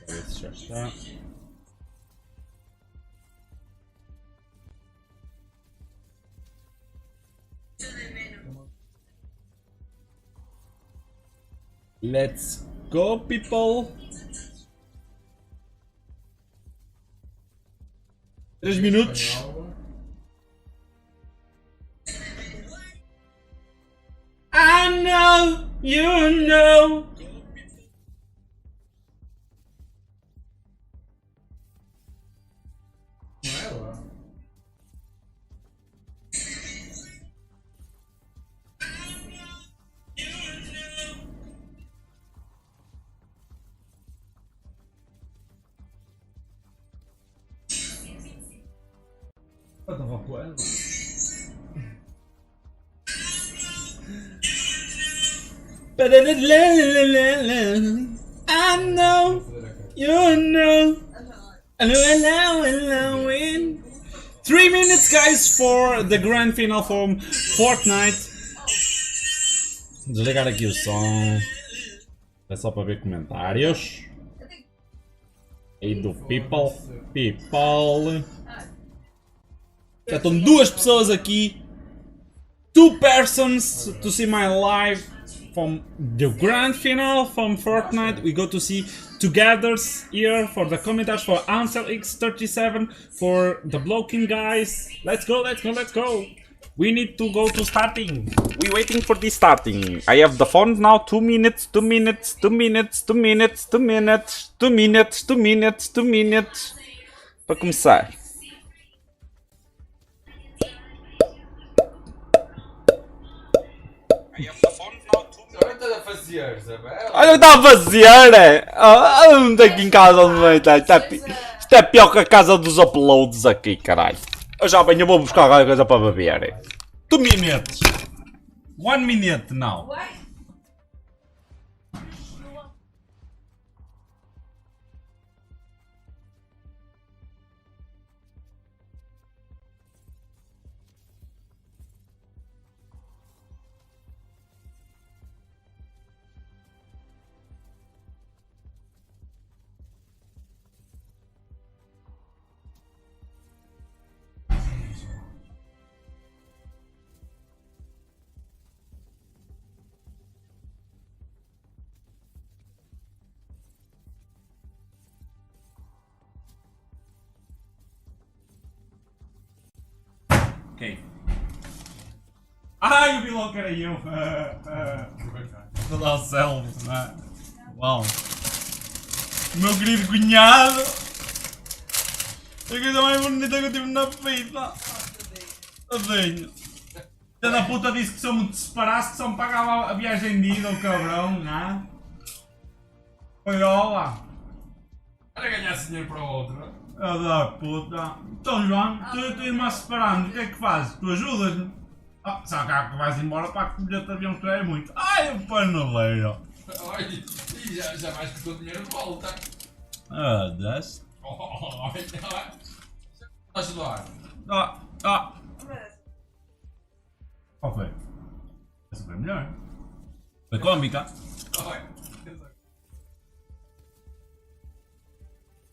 Esse já está. Let's go, people! 3 minutos. I know, you know. Eu tava com ela. I know, you know. 3 minutes, guys, for the grand final from Fortnite. Desligar aqui o som. É só para ver comentários. Aí do people. Já estão 2 pessoas aqui. 2 persons to see my live from the grand final from Fortnite. We go to see jogadores here for the commentaries for AnselX37 for the blocking guys. Let's go. We need to go to starting. We waiting for this starting. I have the phone now. 2 minutes. Para começar. Olha o que está a fazer, não tem aqui em casa onde vai estar. Isto é pior que a casa dos uploads aqui, caralho. Eu já venho, eu vou buscar alguma coisa para beber. 2 minutes. 1 minute now. Ok. Ai, o vilão que era eu! Vou dar o selfie, não é? Uau! O meu querido cunhado! A coisa mais bonita que eu tive na vida! Tadinho! A da puta disse que se eu me separasse que só me pagava a viagem de ida, o cabrão, não é? Foi olá! Para ganhar dinheiro para o outro. A da puta! Então, João, tu indo-me a separando, o que é que fazes? Tu ajudas-me? Só que vais embora para que o bilhete de avião que é muito. Ai, o paneleiro! Olha, e já mais custou dinheiro de volta. Desce. Olha, ajudar. Qual foi? Essa foi melhor. Foi cómica.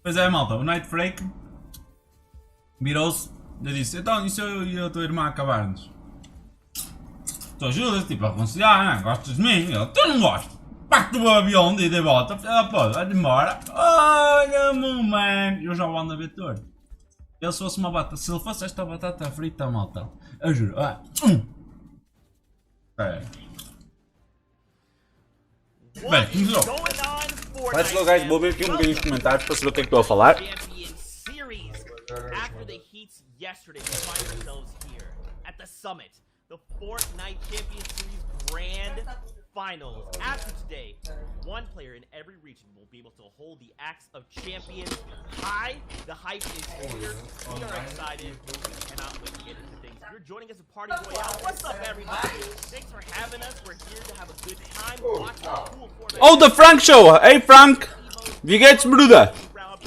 Pois é, malta, o Night Freak virou-se e disse: então, isso eu e a tua irmã acabarmos. Tu ajudas, tipo, a reconciliar, não é? Gostas de mim? Eu, tu não gosto. Pacto do avião de ida e volta, vai-te embora. Olha, meu man. Eu já o ando a ver torto. Ele se fosse uma batata, se ele fosse esta batata frita, malta, eu juro. Bem, começou. Let's go, guys. Vou ver aqui um bocadinho os comentários para saber o que é que estou a falar. After the heats yesterday, we find ourselves here at the summit, the Fortnite Champions Series Grand Finals. After today, one player in every region will be able to hold the axe of champions high. The hype is here. We are excited. We cannot wait to get into things. If you're joining us at Party Royale, what's up, everybody? Thanks for having us. We're here to have a good time watching a cool Fortnite. Oh, the Frank show! Hey, Frank! Wie geht's, Bruder?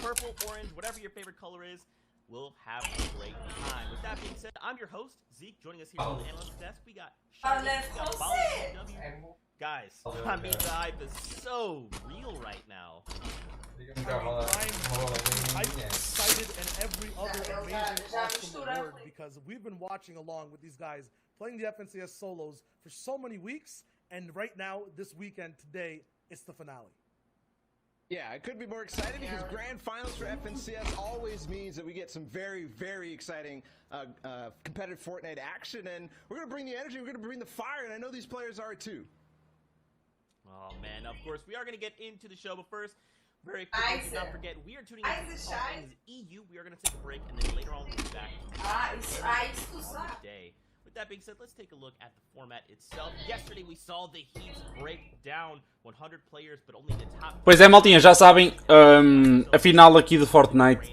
Purple, orange, whatever your favorite color is. We'll have a great time. With that being said, I'm your host, Zeke. Joining us here on the analyst desk, we got Charlotte, we got Bobby, Guys, I mean, the hype is so real right now. I'm excited and every other amazing awesome award because we've been watching along with these guys playing the FNCS solos for so many weeks, and right now, this weekend, today, it's the finale. Yeah, it could be more exciting because grand finals for FNCS always means that we get some very, very exciting competitive Fortnite action, and we're going to bring the energy, we're going to bring the fire, and I know these players are too. Oh man, of course, we are going to get into the show, but first, very quickly, do not forget, we are tuning in to all things EU. We are going to take a break, and then later on, we'll be back today. With that being said, let's take a look at the format itself. Yesterday, we saw the Heats break down 100 players, but only the top... Pois é, maltinha, já sabem, a final aqui do Fortnite,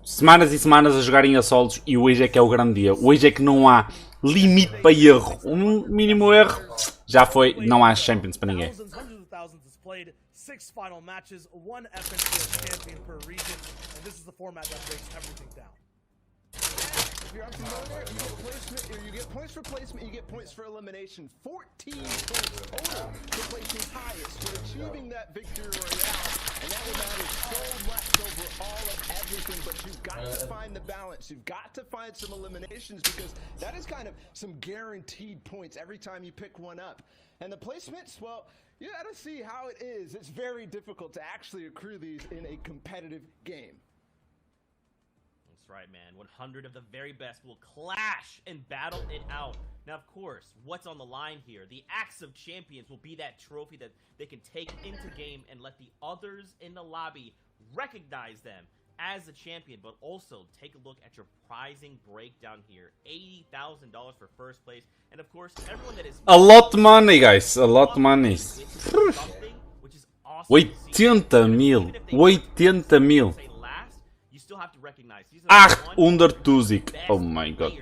semanas e semanas a jogarem a solos, e hoje é que é o grande dia. Hoje é que não há limite para erro. Um mínimo erro, já foi, não há Champions para ninguém. Played 6 final matches, 1 FNCS champion per region, and this is the format that breaks everything down. If you're unfamiliar, you get placement, or you get points for placement, you get points for elimination. 14 points total for placing highest, for achieving that victory royale, and that will matter so much over all of everything, but you've got to find the balance. You've got to find some eliminations because that is kind of some guaranteed points every time you pick one up. And the placements, well, you gotta see how it is. It's very difficult to actually accrue these in a competitive game. That's right, man. 100 of the very best will clash and battle it out. Now, of course, what's on the line here? The Axe of Champions will be that trophy that they can take into game and let the others in the lobby recognize them as a champion, but also take a look at your prizing breakdown here. $80,000 for first place, and of course, everyone that is... A lot of money, guys. A lot of money. 80 mil. 80 mil. Ach, under Tuzik. Oh my god.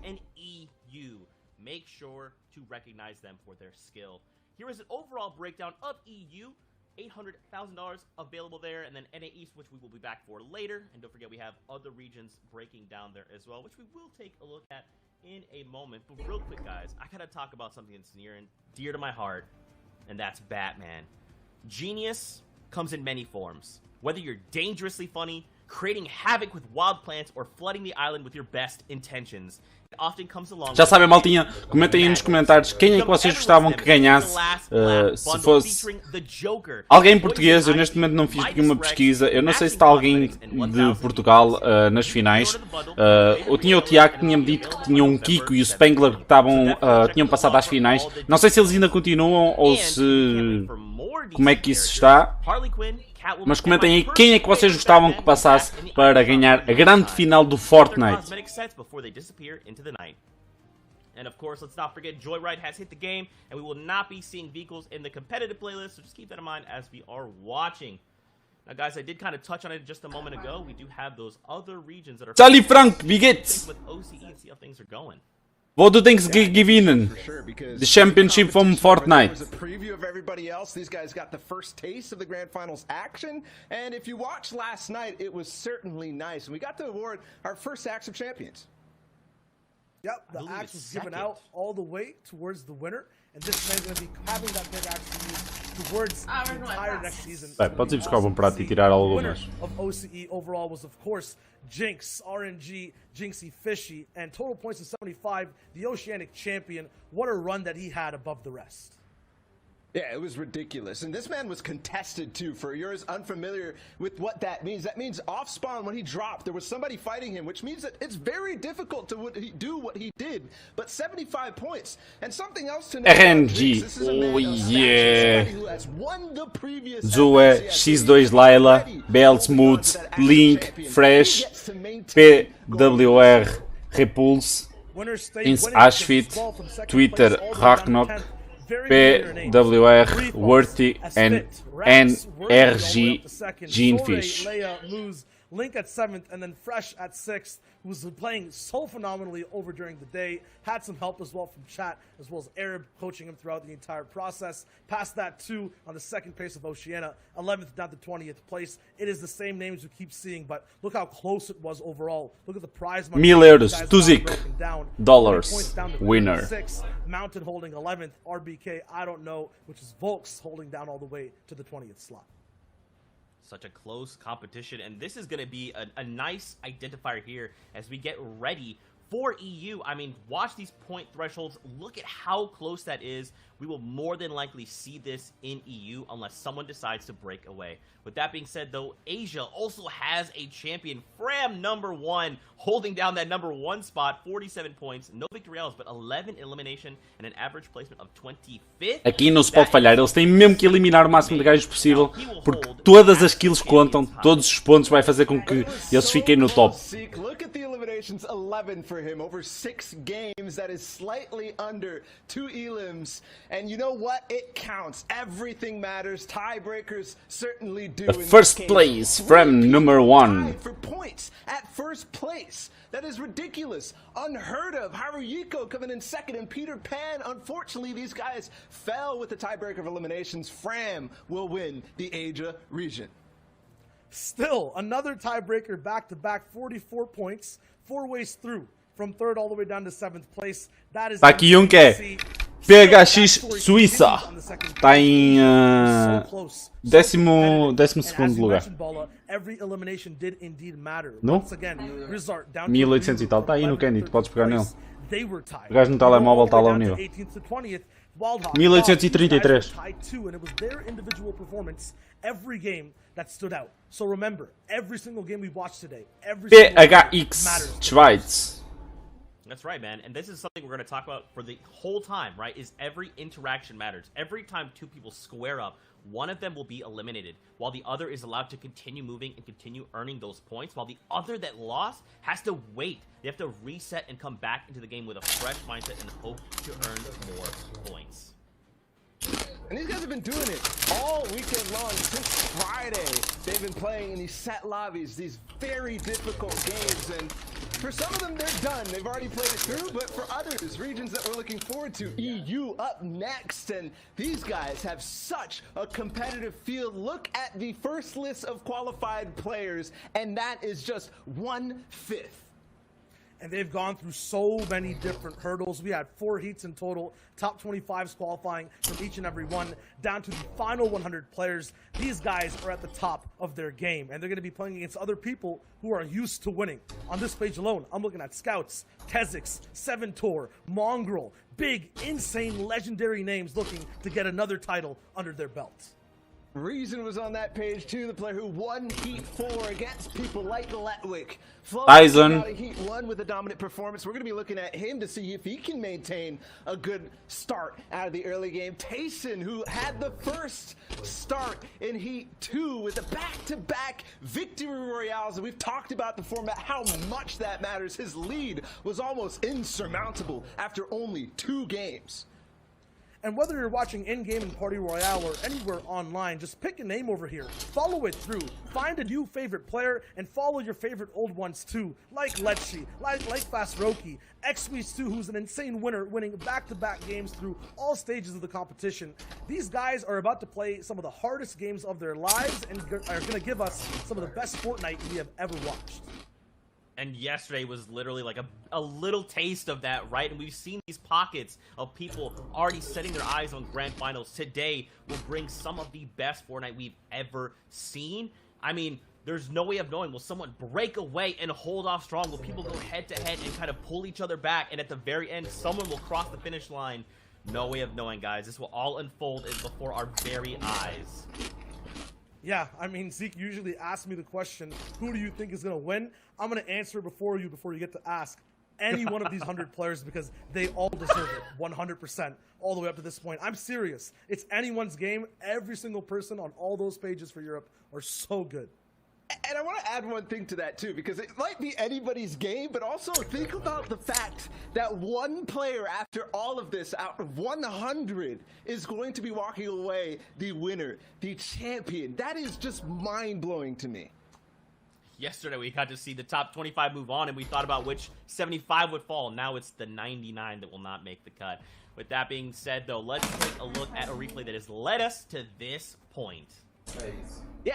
And EU. Make sure to recognize them for their skill. Here is an overall breakdown of EU. $800,000 available there, and then NA East, which we will be back for later. And don't forget, we have other regions breaking down there as well, which we will take a look at in a moment. But real quick, guys, I gotta talk about something that's near and dear to my heart, and that's Batman. Genius comes in many forms. Whether you're dangerously funny, creating havoc with wild plants, or flooding the island with your best intentions, it often comes along. Já sabem, maltinha, comentem aí nos comentários quem é que vocês gostavam que ganhasse, se fosse alguém português. Eu neste momento não fiz nenhuma pesquisa, eu não sei se está alguém de Portugal nas finais. Eu tinha o Tiago que tinha-me dito que tinha um Kiko e o Spengler que tinham passado às finais. Não sei se eles ainda continuam ou se... como é que isso está. Mas comentem aí quem é que vocês gostavam que passasse para ganhar a grande final do Fortnite. And of course, let's not forget Joyride has hit the game, and we will not be seeing vehicles in the competitive playlist, so just keep that in mind as we are watching. Now guys, I did kind of touch on it just a moment ago. We do have those other regions that are... Charlie Frank, wie geht's? ...with OCE and see how things are going. Wo du denkst gewinnen? The championship from Fortnite. A preview of everybody else. These guys got the first taste of the grand finals action, and if you watched last night, it was certainly nice. And we got to award our first Axe of Champions. Yep, the axe was given out all the way towards the winner, and this man's going to be having that big axe to use towards the entire next season. Pode ir buscar um prato e tirar algumas. Of OCE overall was, of course, Jinx, RNG, Jinxie, Fishy, and total points of 75, the Oceanic champion. What a run that he had above the rest. Yeah, it was ridiculous. And this man was contested, too. For yours unfamiliar with what that means off spawn, when he dropped, there was somebody fighting him, which means that it's very difficult to do what he did. But 75 points. And something else to know. RNG. Oh, yeah. Zoe, X2 Layla, BL Smooth, Link, Fresh, PWR, Repulse, Ashfit, Twitter, Ragnarok, PWR, Worthy, and NRG, Genefish. Link at 7th, and then Fresh at 6th, who was playing so phenomenally over during the day. Had some help as well from chat, as well as Arab coaching him throughout the entire process. Past that, 2 on the second place of Oceania, 11th down to 20th place. It is the same names we keep seeing, but look how close it was overall. Look at the prize money. 1000 euros, Tuzik, dollars, winner. Mountain holding 11th, RBK, I don't know, which is Volks holding down all the way to the 20th slot. Such a close competition, and this is going to be a nice identifier here as we get ready for EU. I mean, watch these point thresholds. Look at how close that is. We will more than likely see this in EU unless someone decides to break away. With that being said, though, Asia also has a champion. Fram #1 holding down that #1 spot, 47 points, no victorials, but 11 elimination and an average placement of 25th. Aqui não se pode falhar, eles têm mesmo que eliminar o máximo de gajos possível, porque todas as kills contam, todos os pontos vai fazer com que eles fiquem no top. Look at the eliminations, 11 for him over 6 games. That is slightly under 2 elims. And you know what? It counts. Everything matters. Tiebreakers certainly do. The first place from #1. For points at first place. That is ridiculous. Unheard of. Haruhiko coming in second, and Peter Pan. Unfortunately, these guys fell with the tiebreaker of eliminations. Fram will win the Asia region. Still, another tiebreaker back-to-back, 44 points, 4 ways through, from 3rd all the way down to 7th place. That is Tá aqui um que é PHX Suíça. Está em 12º lugar. Every elimination did indeed matter. No? Once again, Rizard down 1800 e tal. Está aí no Candy, tu podes pegar nele. They were tied. O gajo no telemóvel está lá ao nível. 1833. And it was their individual performance every game that stood out. So remember, every single game we watched today, every single game PHX matters. Schweiz. That's right, man. And this is something we're going to talk about for the whole time, right? Is every interaction matters. Every time 2 people square up, one of them will be eliminated, while the other is allowed to continue moving and continue earning those points, while the other that lost has to wait. They have to reset and come back into the game with a fresh mindset and hope to earn more points. And these guys have been doing it all weekend long since Friday. They've been playing in these set lobbies, these very difficult games, and for some of them, they're done. They've already played it through, but for others, regions that we're looking forward to, EU up next, and these guys have such a competitive field. Look at the first list of qualified players, and that is just 1/5. And they've gone through so many different hurdles. We had 4 heats in total, top 25s qualifying from each and every one, down to the final 100 players. These guys are at the top of their game, and they're going to be playing against other people who are used to winning. On this page alone, I'm looking at Scouts, Kezix, 7-Tor, Mongrel, big, insane, legendary names looking to get another title under their belts. Reason was on that page too, the player who won Heat 4 against people like Letwick. Tyson. Heat 1 with a dominant performance. We're going to be looking at him to see if he can maintain a good start out of the early game. Tyson, who had the first start in Heat 2 with a back-to-back victory royales. And we've talked about the format, how much that matters. His lead was almost insurmountable after only 2 games. And whether you're watching in-game in Party Royale or anywhere online, just pick a name over here, follow it through, find a new favorite player, and follow your favorite old ones too, like Letchi, like Fast Roki, XWeez2, who's an insane winner, winning back-to-back games through all stages of the competition. These guys are about to play some of the hardest games of their lives and are going to give us some of the best Fortnite we have ever watched. And yesterday was literally like a little taste of that, right? And we've seen these pockets of people already setting their eyes on grand finals. Today will bring some of the best Fortnite we've ever seen. I mean, there's no way of knowing. Will someone break away and hold off strong? Will people go head to head and kind of pull each other back? And at the very end, someone will cross the finish line. No way of knowing, guys. This will all unfold before our very eyes. Yeah, I mean, Zeke usually asks me the question, who do you think is going to win? I'm going to answer before you get to ask any one of these 100 players because they all deserve it, 100%, all the way up to this point. I'm serious. It's anyone's game. Every single person on all those pages for Europe are so good. And I want to add one thing to that too, because it might be anybody's game, but also think about the fact that one player after all of this out of 100 is going to be walking away the winner, the champion. That is just mind-blowing to me. Yesterday we got to see the top 25 move on, and we thought about which 75 would fall. Now it's the 99 that will not make the cut. With that being said, though, let's take a look at a replay that has led us to this point. Yeah,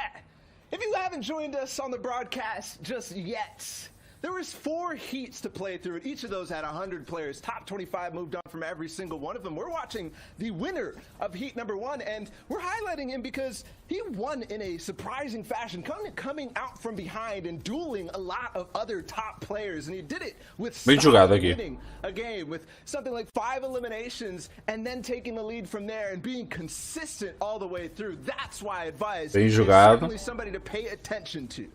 if you haven't joined us on the broadcast just yet, there was 4 heats to play through, and each of those had 100 players. Top 25 moved on from every single one of them. We're watching the winner of heat number 1, and we're highlighting him because he won in a surprising fashion, coming out from behind and dueling a lot of other top players, and he did it with Bem jogado aqui. winning a game with something like 5 eliminations and then taking the lead from there and being consistent all the way through. That's why I advise Bem he's jogado. certainly somebody to pay attention to.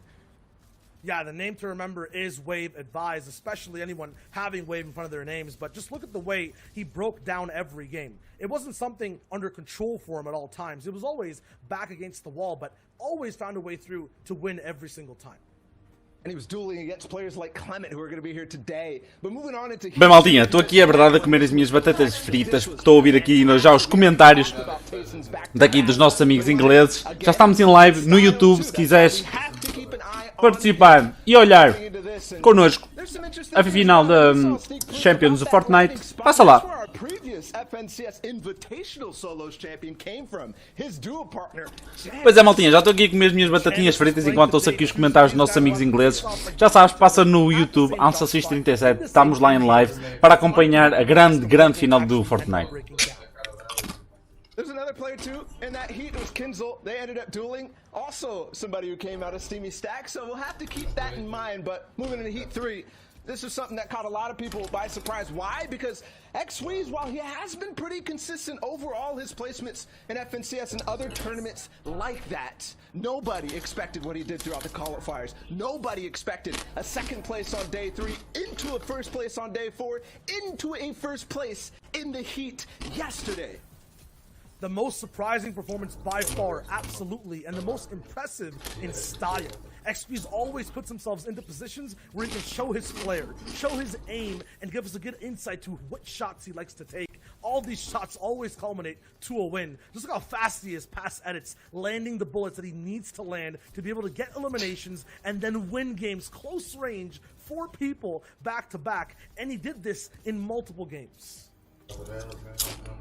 Yeah, the name to remember is Wave Advised, especially anyone having Wave in front of their names. But just look at the way he broke down every game. It wasn't something under control for him at all times. It was always back against the wall, but always found a way through to win every single time. And he was dueling against players like Clement, who are going to be here today. But moving on into Bem, maltinha, estou aqui, é verdade, a comer as minhas batatas fritas, porque estou a ouvir aqui já os comentários daqui dos nossos amigos ingleses. Já estamos em live no YouTube, se quiseres participar e olhar connosco a final da Champions do Fortnite, passa lá. Pois é, maltinha, já estou aqui a comer as minhas batatinhas fritas enquanto ouço aqui os comentários dos nossos amigos ingleses. Já sabes, passa no YouTube, AnselX37, estamos lá em live para acompanhar a grande final do Fortnite. There's another player too in that heat. It was Kinzel. They ended up dueling. Also somebody who came out of Steamy Stack. So we'll have to keep that in mind. But moving into Heat 3, this is something that caught a lot of people by surprise. Why? Because XWeeze, while he has been pretty consistent overall, his placements in FNCS and other tournaments like that, nobody expected what he did throughout the qualifiers. Nobody expected a second place on day 3, into a first place on day 4, into a first place in the Heat yesterday. The most surprising performance by far, absolutely, and the most impressive in style. XP's always puts themselves into positions where he can show his flair, show his aim, and give us a good insight to what shots he likes to take. All these shots always culminate to a win. Just look how fast he is past edits, landing the bullets that he needs to land to be able to get eliminations and then win games close range, 4 people back to back, and he did this in multiple games.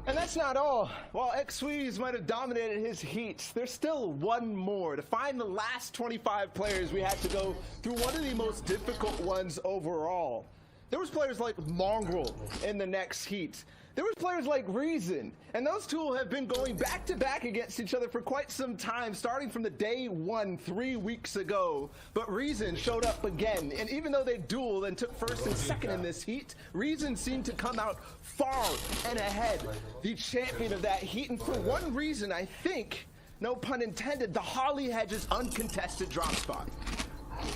And that's not all. While XWeeze might have dominated his heats, there's still one more. To find the last 25 players, we had to go through one of the most difficult ones overall. There was players like Mongrel in the next heat. There was players like Reason, and those two have been going back-to-back against each other for quite some time, starting from the day 1 3 weeks ago. But Reason showed up again, and even though they dueled and took first and second in this heat, Reason seemed to come out far and ahead, the champion of that heat. And for one reason, I think, no pun intended, the Holly Hedges uncontested drop spot.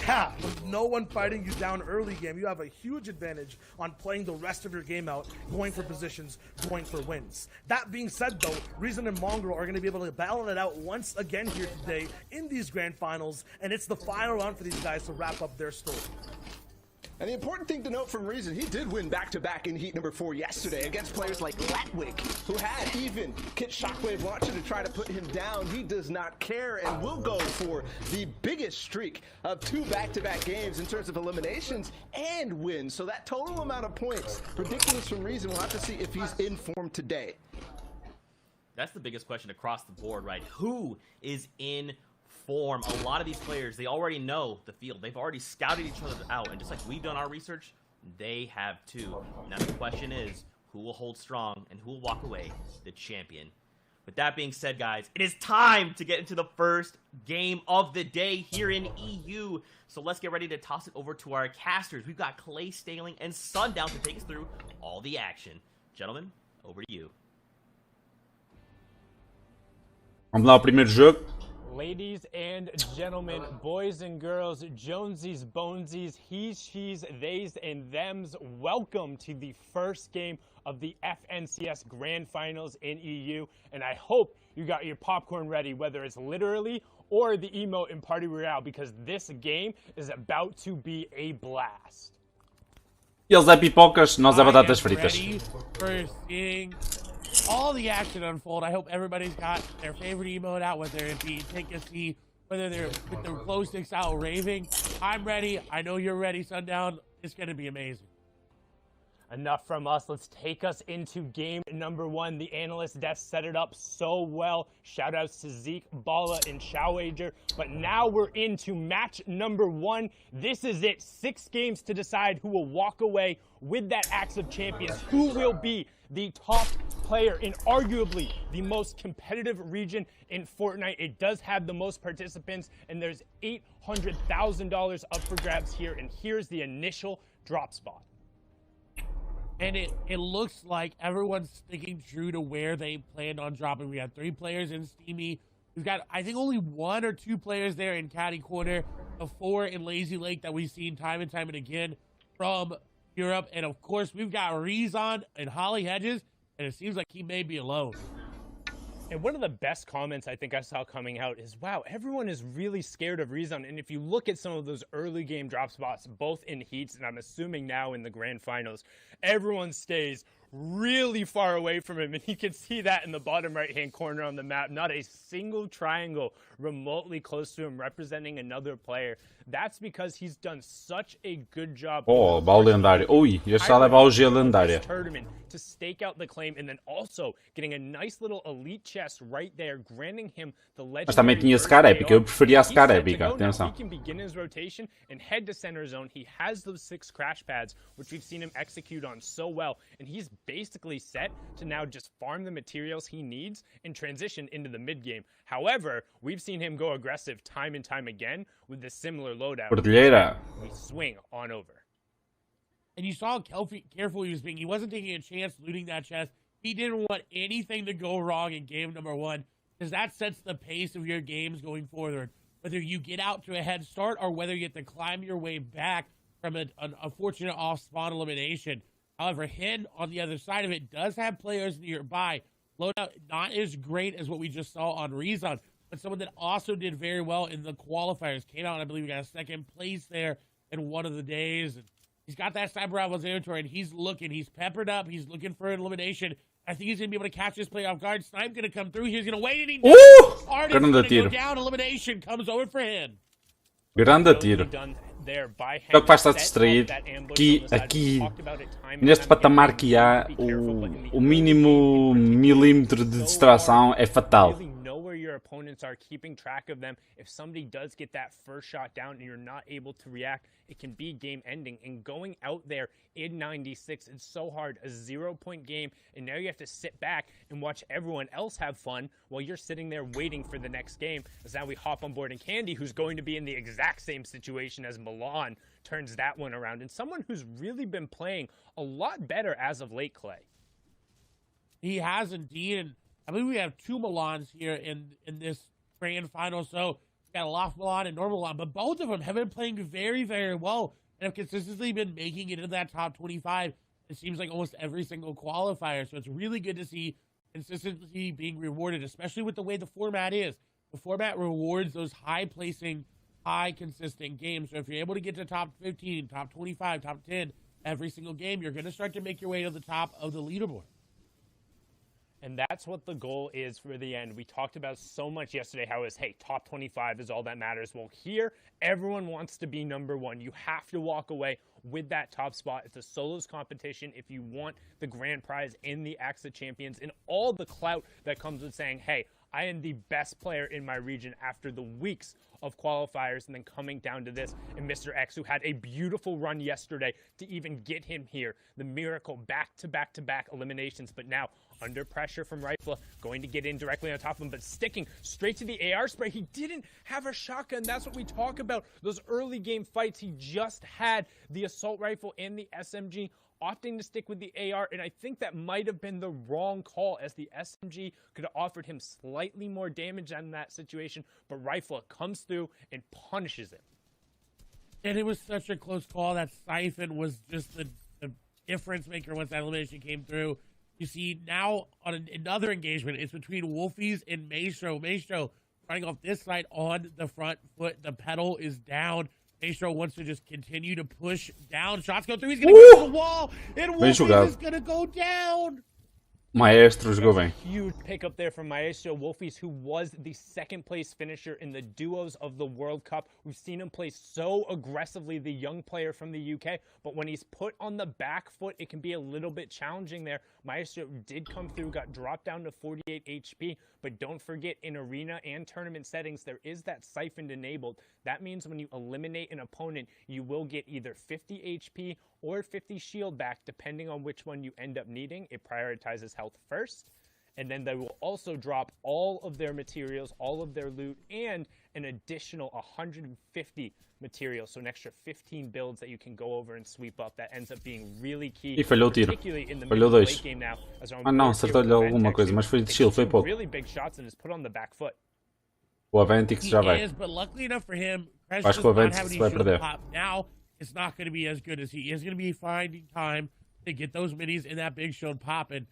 Yeah, with no one fighting you down early game, you have a huge advantage on playing the rest of your game out, going for positions, going for wins. That being said, though, Reason and Mongrel are going to be able to battle it out once again here today in these grand finals, and it's the final round for these guys to wrap up their story. And the important thing to note from Reason, he did win back-to-back in Heat number 4 yesterday against players like Latwick, who had even Kit Shockwave launcher to try to put him down. He does not care and will go for the biggest streak of 2 back-to-back games in terms of eliminations and wins. So that total amount of points, ridiculous from Reason, we'll have to see if he's in form today. That's the biggest question across the board, right? Who is in form? A lot of these players, they already know the field. They've already scouted each other out, and just like we've done our research, they have too. Now the question is, who will hold strong and who will walk away the champion? With that being said, guys, it is time to get into the first game of the day here in EU. So let's get ready to toss it over to our casters. We've got Clay, Staling, and Sundown to take us through all the action. Gentlemen, over to you. Vamos lá ao primeiro jogo. Ladies and gentlemen, boys and girls, Jonesies, Bonesies, he's, she's, theys, and thems, welcome to the first game of the FNCS Grand Finals in EU, and I hope you got your popcorn ready, whether it's literally or the emote in Party Royale, because this game is about to be a blast. Eles é pipocas, nós é batatas fritas. Ready for seeing all the action unfold. I hope everybody's got their favorite emote out, whether it be take a seat whether they're with their glow sticks out raving. I'm ready. I know you're ready, Sundown. It's going to be amazing. Enough from us. Let's take us into game number 1. The analyst desk set it up so well. Shout outs to Zeke, Bala, and Showager. But now we're into match number 1. This is it. 6 games to decide who will walk away with that Axe of Champions. Who will be the top player in arguably the most competitive region in Fortnite. It does have the most participants, and there's $800,000 up for grabs here. And here's the initial drop spot. And it looks like everyone's sticking true to where they planned on dropping. We have 3 players in Steamy. We've got, I think, only 1 or 2 players there in Caddy Corner. The 4 in Lazy Lake that we've seen time and time and again from Europe. And, of course, we've got Rezon and Holly Hedges, and it seems like he may be alone. And one of the best comments I think I saw coming out is, wow, everyone is really scared of Rezon. And if you look at some of those early game drop spots, both in heats and I'm assuming now in the grand finals, everyone stays really far away from him. And you can see that in the bottom right-hand corner on the map. Not a single triangle remotely close to him representing another player. That's because he's done such a good job. Oh, baú lendário. Ui, já está a levar o G lendária. Tournament to stake out the claim and then also getting a nice little elite chest right there, granting him the legendary. Mas também tinha Scar épica. Eu preferia a Scar épica. Atenção. He can begin his rotation and head to center zone. He has those 6 crash pads, which we've seen him execute on so well, and he's basically set to now just farm the materials he needs and transition into the mid game. However, we've seen him go aggressive time and time again with this similar loadout. Cordilheira. We swing on over. And you saw how careful he was being. He wasn't taking a chance looting that chest. He didn't want anything to go wrong in game number 1, because that sets the pace of your games going forward. Whether you get out to a head start or whether you get to climb your way back from an unfortunate off-spawn elimination. However, Hen, on the other side of it, does have players nearby. Loadout not as great as what we just saw on Rezon, but someone that also did very well in the qualifiers. Came out, I believe, we got a 2nd place there in one of the days. And he's got that Cyber Rivals territory, and he's looking. He's peppered up. He's looking for an elimination. I think he's going to be able to catch this play off guard. Snipe going to come through. He's going to wait, and he does. Artist going to go down. Elimination comes over for him. Grande tiro. Só que vai estar distraído. Aqui, neste patamar que há, o mínimo milímetro de distração é fatal. Where your opponents are, keeping track of them. If somebody does get that first shot down and you're not able to react, it can be game ending. And going out there in 96, it's so hard. A 0-point game, and now you have to sit back and watch everyone else have fun while you're sitting there waiting for the next game. As now we hop on board, and Candy, who's going to be in the exact same situation as Milan, turns that one around. And someone who's really been playing a lot better as of late, Clay. He has indeed, and I believe we have 2 Milans here in this grand final. So we got a Loft Milan and Normal Milan, but both of them have been playing very, very well and have consistently been making it into that top 25. It seems like almost every single qualifier. So it's really good to see consistency being rewarded, especially with the way the format is. The format rewards those high-placing, high-consistent games. So if you're able to get to top 15, top 25, top 10 every single game, you're going to start to make your way to the top of the leaderboard. And that's what the goal is for the end. We talked about so much yesterday how it's, hey, top 25 is all that matters. Well, here, everyone wants to be number 1. You have to walk away with that top spot. It's a solos competition if you want the grand prize in the Axe of Champions and all the clout that comes with saying, hey, I am the best player in my region after the weeks of qualifiers and then coming down to this. And Mr. X, who had a beautiful run yesterday to even get him here. The miracle back-to-back-to-back eliminations, but now under pressure from Rifle, going to get in directly on top of him, but sticking straight to the AR spray. He didn't have a shotgun. That's what we talk about. Those early game fights, he just had the assault rifle and the SMG, opting to stick with the AR, and I think that might have been the wrong call, as the SMG could have offered him slightly more damage in that situation, but Rifle comes through and punishes him. And it was such a close call. That Siphon was just the difference maker once that elimination came through. You see, now on another engagement, it's between Wolfies and Maestro. Maestro running off this side on the front foot. The pedal is down. Maestro wants to just continue to push down. Shots go through. He's going to go to the wall. And Wolfies is going to go down. Maestro jogou bem. Huge pickup there from Maestro Wolfies, who was the second place finisher in the duos of the World Cup. We've seen him play so aggressively, the young player from the UK, but when he's put on the back foot, it can be a little bit challenging there. Maestro did come through, got dropped down to 48 HP, but don't forget, in arena and tournament settings, there is that siphoned enabled. That means when you eliminate an opponent, you will get either 50 HP or 50 shield back, depending on which one you end up needing. It prioritizes health first, and then they will also drop all of their materials, all of their loot, and an additional 150 materials, so an extra 15 builds that you can go over and sweep up. That ends up being really key, E falhou o tiro. particularly in the Falhou mid to dois. late game now. As Ah não, acertou-lhe alguma coisa, mas foi de shield, foi pouco. Really big shots and is put on the back foot. O Aventix já vai. Is, but luckily enough for him, Crash Acho does que o not Aventix have any vai shield perder. pop. Now, it's not going to be as good as he is going to be finding time to get those minis in that big shield pop. And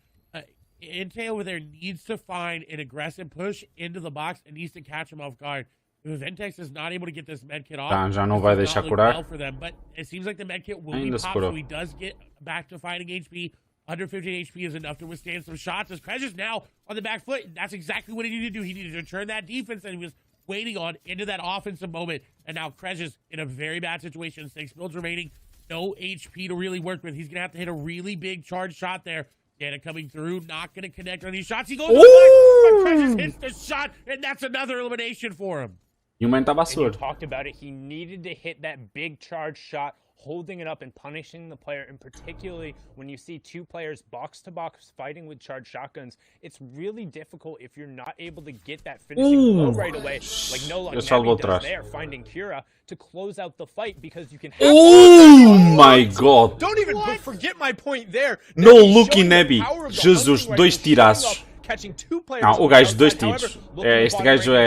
Inte over there needs to find an aggressive push into the box and needs to catch him off guard. If Ventex is not able to get this medkit off, Já não this vai does deixar not look curar. well for them, but it seems like the medkit will Ainda be se popped, curou. so he does get back to fighting HP. Under 15 HP is enough to withstand some shots. As Crash is now on the back foot, that's exactly what he needed to do. He needed to turn that defense that he was waiting on into that offensive moment. And now Crash is in a very bad situation. 6 builds remaining. No HP to really work with. He's going to have to hit a really big charge shot there. Dana coming through, not going to connect on these shots. He goes to the flag, but Crash hits the shot, and that's another elimination for him. E o man estava And you surdo. talked about it. He needed to hit that big charge shot, holding it up and punishing the player. And particularly when you see two players box to box fighting with charged shotguns, it's really difficult if you're not able to get that finishing blow right away, like No Luck salvou Navi does atrás. there, finding Kira to close out the fight, because you can have Oh my god! Don't even forget my point there. No Navi Lucky showing the Nabi. power of the Jesus, hunting dois rifle, tiraços. showing up, catching two players Não, o on gajo the dois outside. tiros. However, looking Este to gajo bottom range, é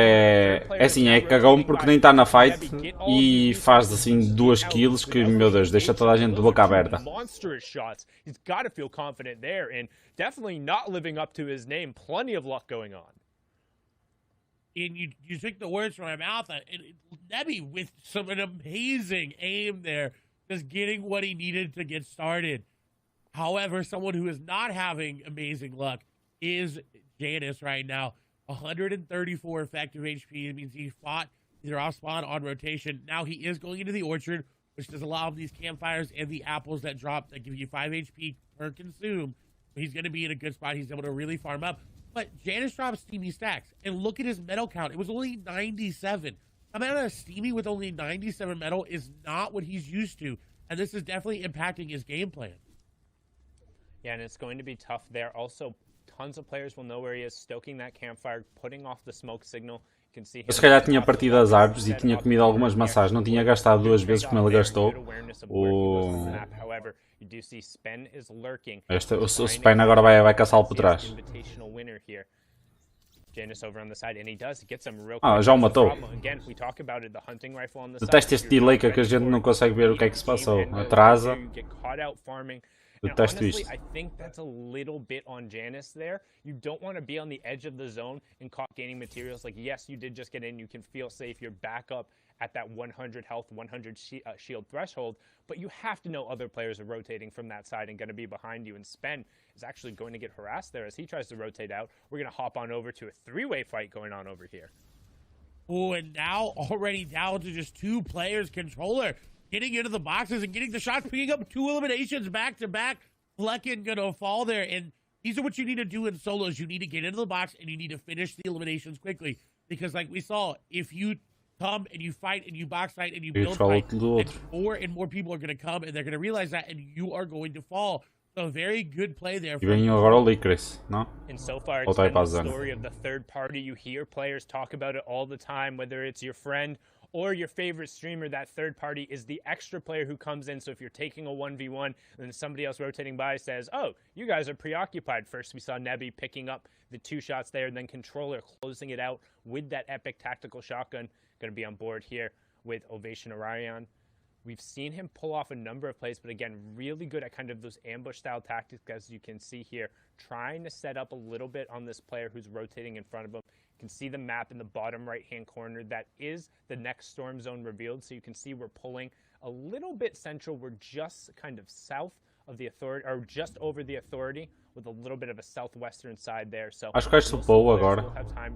third player assim, is é now cagão rotating porque by nem está na Nabi, fight get all e of faz these assim 2 kills que, meu Deus, deixa toda a gente de Those boca are two aberta. monstrous shots. He's got to feel confident there, and definitely not living up to his name. Plenty of luck going on. And you took the words from my mouth. Nebby with an amazing aim there, just getting what he needed to get started. However, someone who is not having amazing luck is Janice right now. 134 effective HP. It means he fought either off spawn on rotation. Now he is going into the orchard, which does allow him these campfires and the apples that drop that give you 5 HP per consume. He's going to be in a good spot. He's able to really farm up. But Janice drops Steamy stacks. And look at his metal count. It was only 97. Coming out of Steamy with only 97 metal is not what he's used to. And this is definitely impacting his game plan. Yeah, and it's going to be tough there. Also, tons of players will know where he is, stoking that campfire, putting off the smoke signal. You can see him. Eu se calhar tinha partido as árvores e tinha comido algumas maçãs. Não tinha gastado 2 vezes como ele gastou. O Spain agora vai caçá-lo por trás. Ah, já o matou. Detesto este delay que a gente não consegue ver o que é que se passou. Atrasa. Detesto isto. I think that's a little bit on Janice there. You don't want to be on the edge of the zone and caught gaining materials. Like, yes, you did just get in. You can feel safe. You're back up at that 100 health, 100 shield threshold. But you have to know other players are rotating from that side and going to be behind you. And Spen is actually going to get harassed there as he tries to rotate out. We're going to hop on over to a three-way fight going on over here. Oh, and now already down to just 2 players. Controller getting into the boxes and getting the shots, picking up 2 eliminations back to back. Flecken gonna fall there, and these are what you need to do in solos. You need to get into the box and you need to finish the eliminations quickly, because like we saw, if you come and you fight and you box fight and you build fight, then more and more people are gonna come and they're gonna realize that, and you are going to fall. So very good play there. E vem agora o Licorice, não? And so far, it's been the story of the third party. You hear players talk about it all the time, whether it's your friend or your favorite streamer. That third party is the extra player who comes in. So if you're taking a 1v1 and then somebody else rotating by says, oh, you guys are preoccupied. First, we saw Nebby picking up the 2 shots there, and then Controller closing it out with that epic tactical shotgun. Going to be on board here with Ovation Orion. We've seen him pull off a number of plays, but again, really good at kind of those ambush-style tactics, as you can see here, trying to set up a little bit on this player who's rotating in front of him. You can see the map in the bottom right-hand corner. That is the next storm zone revealed, so you can see we're pulling a little bit central. We're just kind of south of the authority, or just over the authority, with a little bit of a southwestern side there. So Acho que acho boa agora. we'll have time.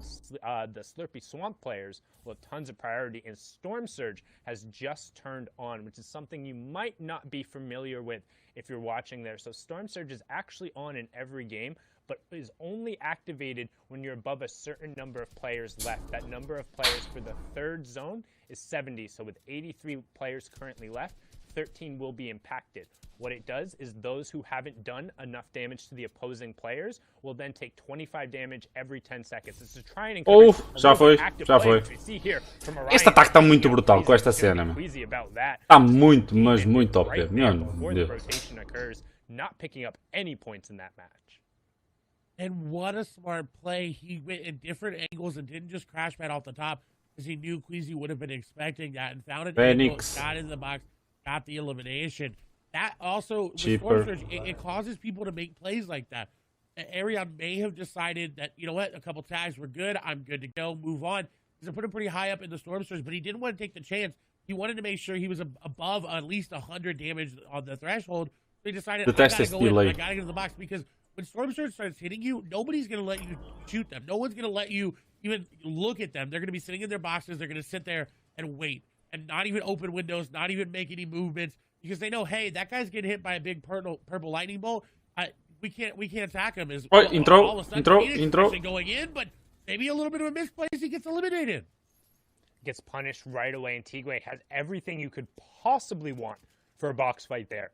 The Slurpy Swamp players will have tons of priority, and Storm Surge has just turned on, which is something you might not be familiar with if you're watching there. So Storm Surge is actually on in every game, but is only activated when you're above a certain number of players left. That number of players for the third zone is 70. So with 83 players currently left, 13 will be impacted. What it does is those who haven't done enough damage to the opposing players will then take 25 damage every 10 seconds. It's to try and encourage Já foi, já foi. Este ataque está muito brutal com esta cena, mano. Está muito, mas muito top, meu Deus. Not picking up any points in that match. And what a smart play. He went in different angles and didn't just crash pad off the top, because he knew Queasy would have been expecting that and found an angle, got in the box, got the elimination. That also, with Storm Surge, it causes people to make plays like that. Arion may have decided that, you know what, a couple tags were good, I'm good to go, move on. He's put him pretty high up in the Storm Surge, but he didn't want to take the chance. He wanted to make sure he was above at least 100 damage on the threshold. So he decided, I gotta go in, I gotta get in the box, because when Storm Surge starts hitting you, nobody's going to let you shoot them. No one's going to let you even look at them. They're going to be sitting in their boxes. They're going to sit there and wait and not even open windows, not even make any movements, because they know, hey, that guy's getting hit by a big purple lightning bolt. We can't attack him. Intro. Going in, but maybe a little bit of a misplace, he gets eliminated. Gets punished right away. And Tigwe has everything you could possibly want for a box fight there.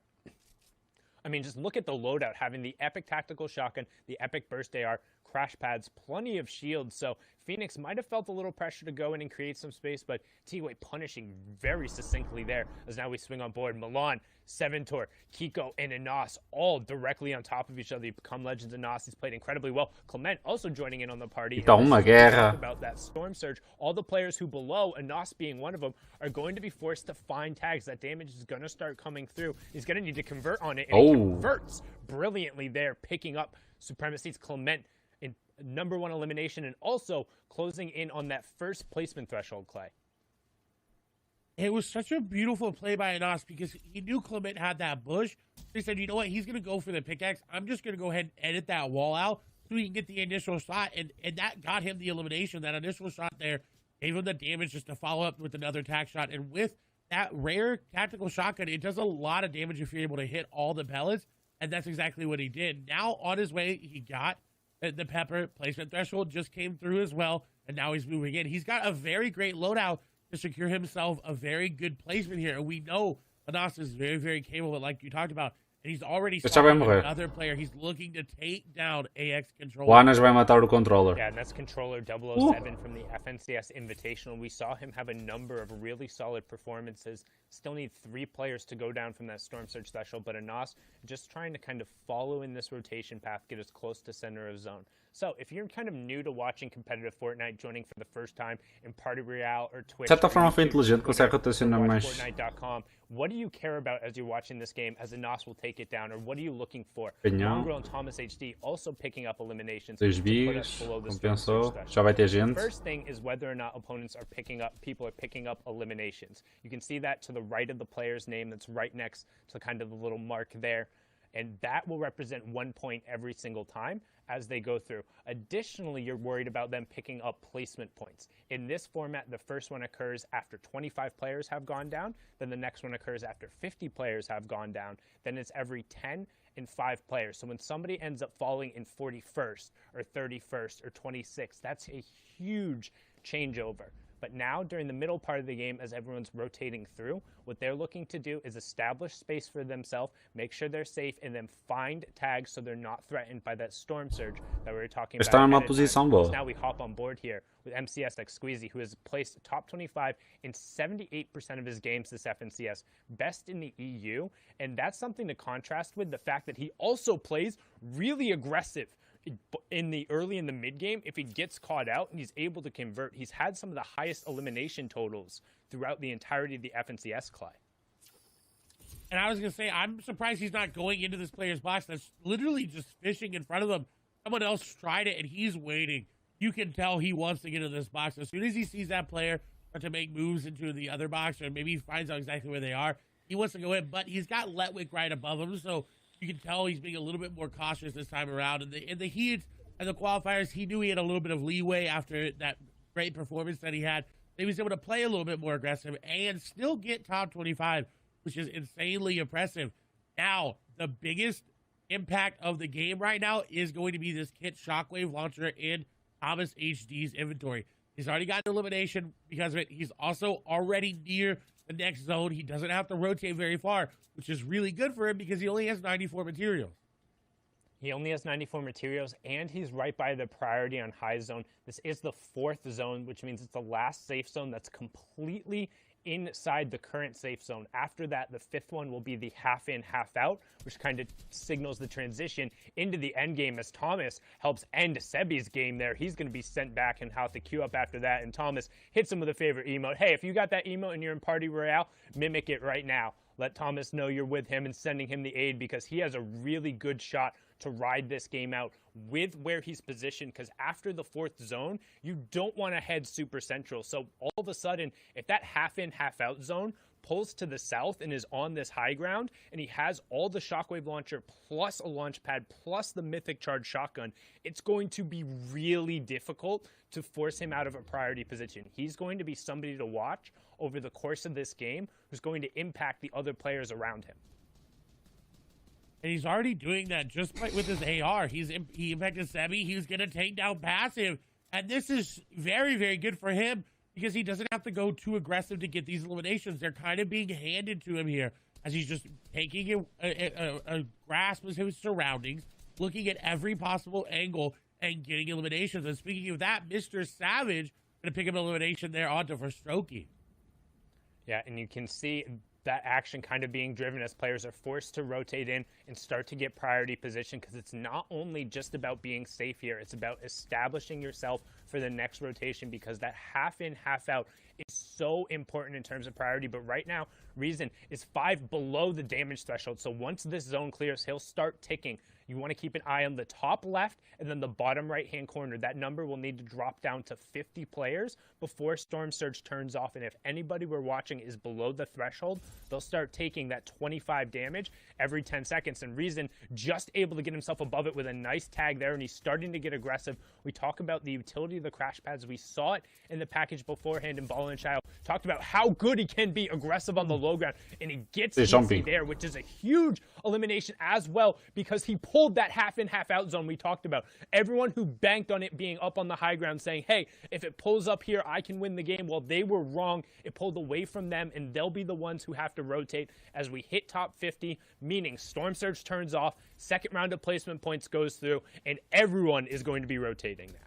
I mean, just look at the loadout, having the epic tactical shotgun, the epic burst AR, crash pads, plenty of shields. So Phoenix might have felt a little pressure to go in and create some space, but Tigwe punishing very succinctly there, as now we swing on board. Milan, Seventor, Kiko, and Anas all directly on top of each other. They become legends. Anas has played incredibly well. Clement also joining in on the party. About that Storm Surge, all the players who below, Anas being one of them, are going to be forced to find tags. That damage is going to start coming through. He's going to need to convert on it, and he converts brilliantly there, picking up Supremacy's Clement in #1 elimination, and also closing in on that first placement threshold, Clay. It was such a beautiful play by Anas, because he knew Clement had that bush. He said, you know what, he's going to go for the pickaxe. I'm just going to go ahead and edit that wall out so he can get the initial shot, and that got him the elimination. That initial shot there gave him the damage just to follow up with another tack shot, and with that rare tactical shotgun, it does a lot of damage if you're able to hit all the pellets, and that's exactly what he did. Now, on his way, he got the pepper placement threshold, just came through as well, and now he's moving in. He's got a very great loadout to secure himself a very good placement here, and we know Anas is very, very capable, like you talked about, and he's already another player. He's looking to take down AX Controller. O Anas vai matar o controller. Yeah, and that's Controller 007 from the FNCS Invitational. We saw him have a number of really solid performances. Still need 3 players to go down from that Storm Surge threshold, but Anas just trying to kind of follow in this rotation path, get as close to center of zone. So, if you're kind of new to watching competitive Fortnite, joining for the first time in Party Royale or Twitch, de certa forma foi inteligente, consegue rotacionar mais. Fortnite.com, what do you care about as you're watching this game, as Anas will take it down, or what are you looking for? Mongrel and Thomas HD also picking up eliminations. 6 bigs, compensou, já vai ter gente. First thing is whether or not opponents are people are picking up eliminations. You can see that to the right of the player's name, that's right next to kind of the little mark there. And that will represent 1 point every single time as they go through. Additionally, you're worried about them picking up placement points. In this format, the first one occurs after 25 players have gone down. Then the next one occurs after 50 players have gone down. Then it's every 10 and 5 players. So when somebody ends up falling in 41st or 31st or 26th, that's a huge changeover. But now, during the middle part of the game, as everyone's rotating through, what they're looking to do is establish space for themselves, make sure they're safe, and then find tags so they're not threatened by that Storm Surge that we were talking about. Está numa posição boa. So now we hop on board here with MCSX37, who has placed top 25 in 78% of his games this FNCS, best in the EU, and that's something to contrast with the fact that he also plays really aggressive in the early and the mid game. If he gets caught out and he's able to convert, he's had some of the highest elimination totals throughout the entirety of the FNCS, Clay. And I was going to say, I'm surprised he's not going into this player's box that's literally just fishing in front of them. Someone else tried it, and he's waiting. You can tell he wants to get into this box. As soon as he sees that player start to make moves into the other box, or maybe he finds out exactly where they are, he wants to go in. But he's got Letwick right above him, so you can tell he's being a little bit more cautious this time around. In the heat and the qualifiers, he knew he had a little bit of leeway after that great performance that he had. He was able to play a little bit more aggressive and still get top 25, which is insanely impressive. Now, the biggest impact of the game right now is going to be this kit shockwave launcher in Thomas HD's inventory. He's already got an elimination because of it. He's also already near the next zone. He doesn't have to rotate very far, which is really good for him because he only has 94 materials. He only has 94 materials, and he's right by the priority on high zone. This is the 4th zone, which means it's the last safe zone that's completely inside the current safe zone. After that, the 5th one will be the half in, half out, which kind of signals the transition into the end game as Thomas helps end Sebi's game there. He's going to be sent back and have to queue up after that, and Thomas hits him with a favorite emote. Hey, if you got that emote and you're in Party Royale, mimic it right now. Let Thomas know you're with him and sending him the aid because he has a really good shot to ride this game out with where he's positioned, because after the 4th zone, you don't want to head super central. So all of a sudden, if that half in, half out zone pulls to the south and is on this high ground, and he has all the shockwave launcher plus a launch pad plus the mythic charge shotgun, it's going to be really difficult to force him out of a priority position. He's going to be somebody to watch over the course of this game who's going to impact the other players around him. And he's already doing that just with his AR. He impacted Sebi. He's going to take down passive. And this is very, very good for him because he doesn't have to go too aggressive to get these eliminations. They're kind of being handed to him here as he's just taking a grasp of his surroundings, looking at every possible angle and getting eliminations. And speaking of that, Mr. Savage going to pick up an elimination there onto for Strokey. Yeah, and you can see that action kind of being driven as players are forced to rotate in and start to get priority position, because it's not only just about being safe here, it's about establishing yourself for the next rotation, because that half in, half out is so important in terms of priority. But right now, Reason is 5 below the damage threshold. So once this zone clears, he'll start ticking. You want to keep an eye on the top left and then the bottom right-hand corner. That number will need to drop down to 50 players before Storm Surge turns off. And if anybody we're watching is below the threshold, they'll start taking that 25 damage every 10 seconds. And Reason just able to get himself above it with a nice tag there, and he's starting to get aggressive. We talk about the utility of the crash pads. We saw it in the package beforehand in Ball and Child. Talked about how good he can be aggressive on the low ground, and he gets easy there, which is a huge elimination as well, because he pulled that half in, half out zone we talked about. Everyone who banked on it being up on the high ground saying, hey, if it pulls up here, I can win the game. Well, they were wrong. It pulled away from them, and they'll be the ones who have to rotate as we hit top 50, meaning Storm Surge turns off, second round of placement points goes through, and everyone is going to be rotating now.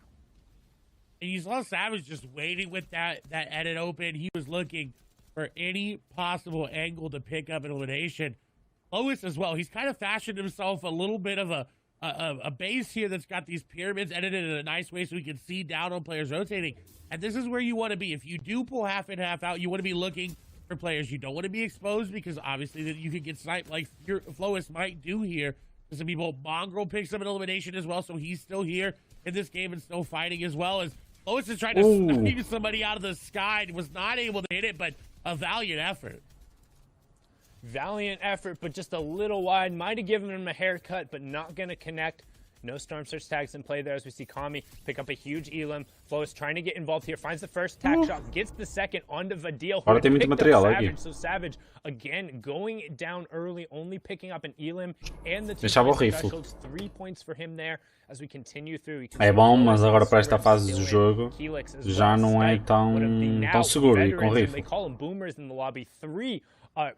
And you saw Savage just waiting with that edit open. He was looking for any possible angle to pick up an elimination. Lois as well. He's kind of fashioned himself a little bit of a base here that's got these pyramids edited in a nice way so we can see down on players rotating. And this is where you want to be. If you do pull half in, half out, you want to be looking for players. You don't want to be exposed because obviously that you could get sniped like Lois might do here. Some people, Mongrel picks up an elimination as well, so he's still here in this game and still fighting as well as Lois is trying to snipe somebody out of the sky and was not able to hit it, but a valiant effort. Valiant effort, but just a little wide. Might have given him a haircut, but not going to connect. No Storm Surge tags in play there as we see Kami pick up a huge elim. Flowis trying to get involved here. Finds the first tag shot, gets the second onto Vadil. Agora tem muito material aqui. So Savage, again, going down early, only picking up an elim and the Deixava o rifle. 3 points for him there as we continue through. É bom, mas agora para esta fase do jogo já não é tão seguro ir com rifle. They call them boomers in the lobby. 3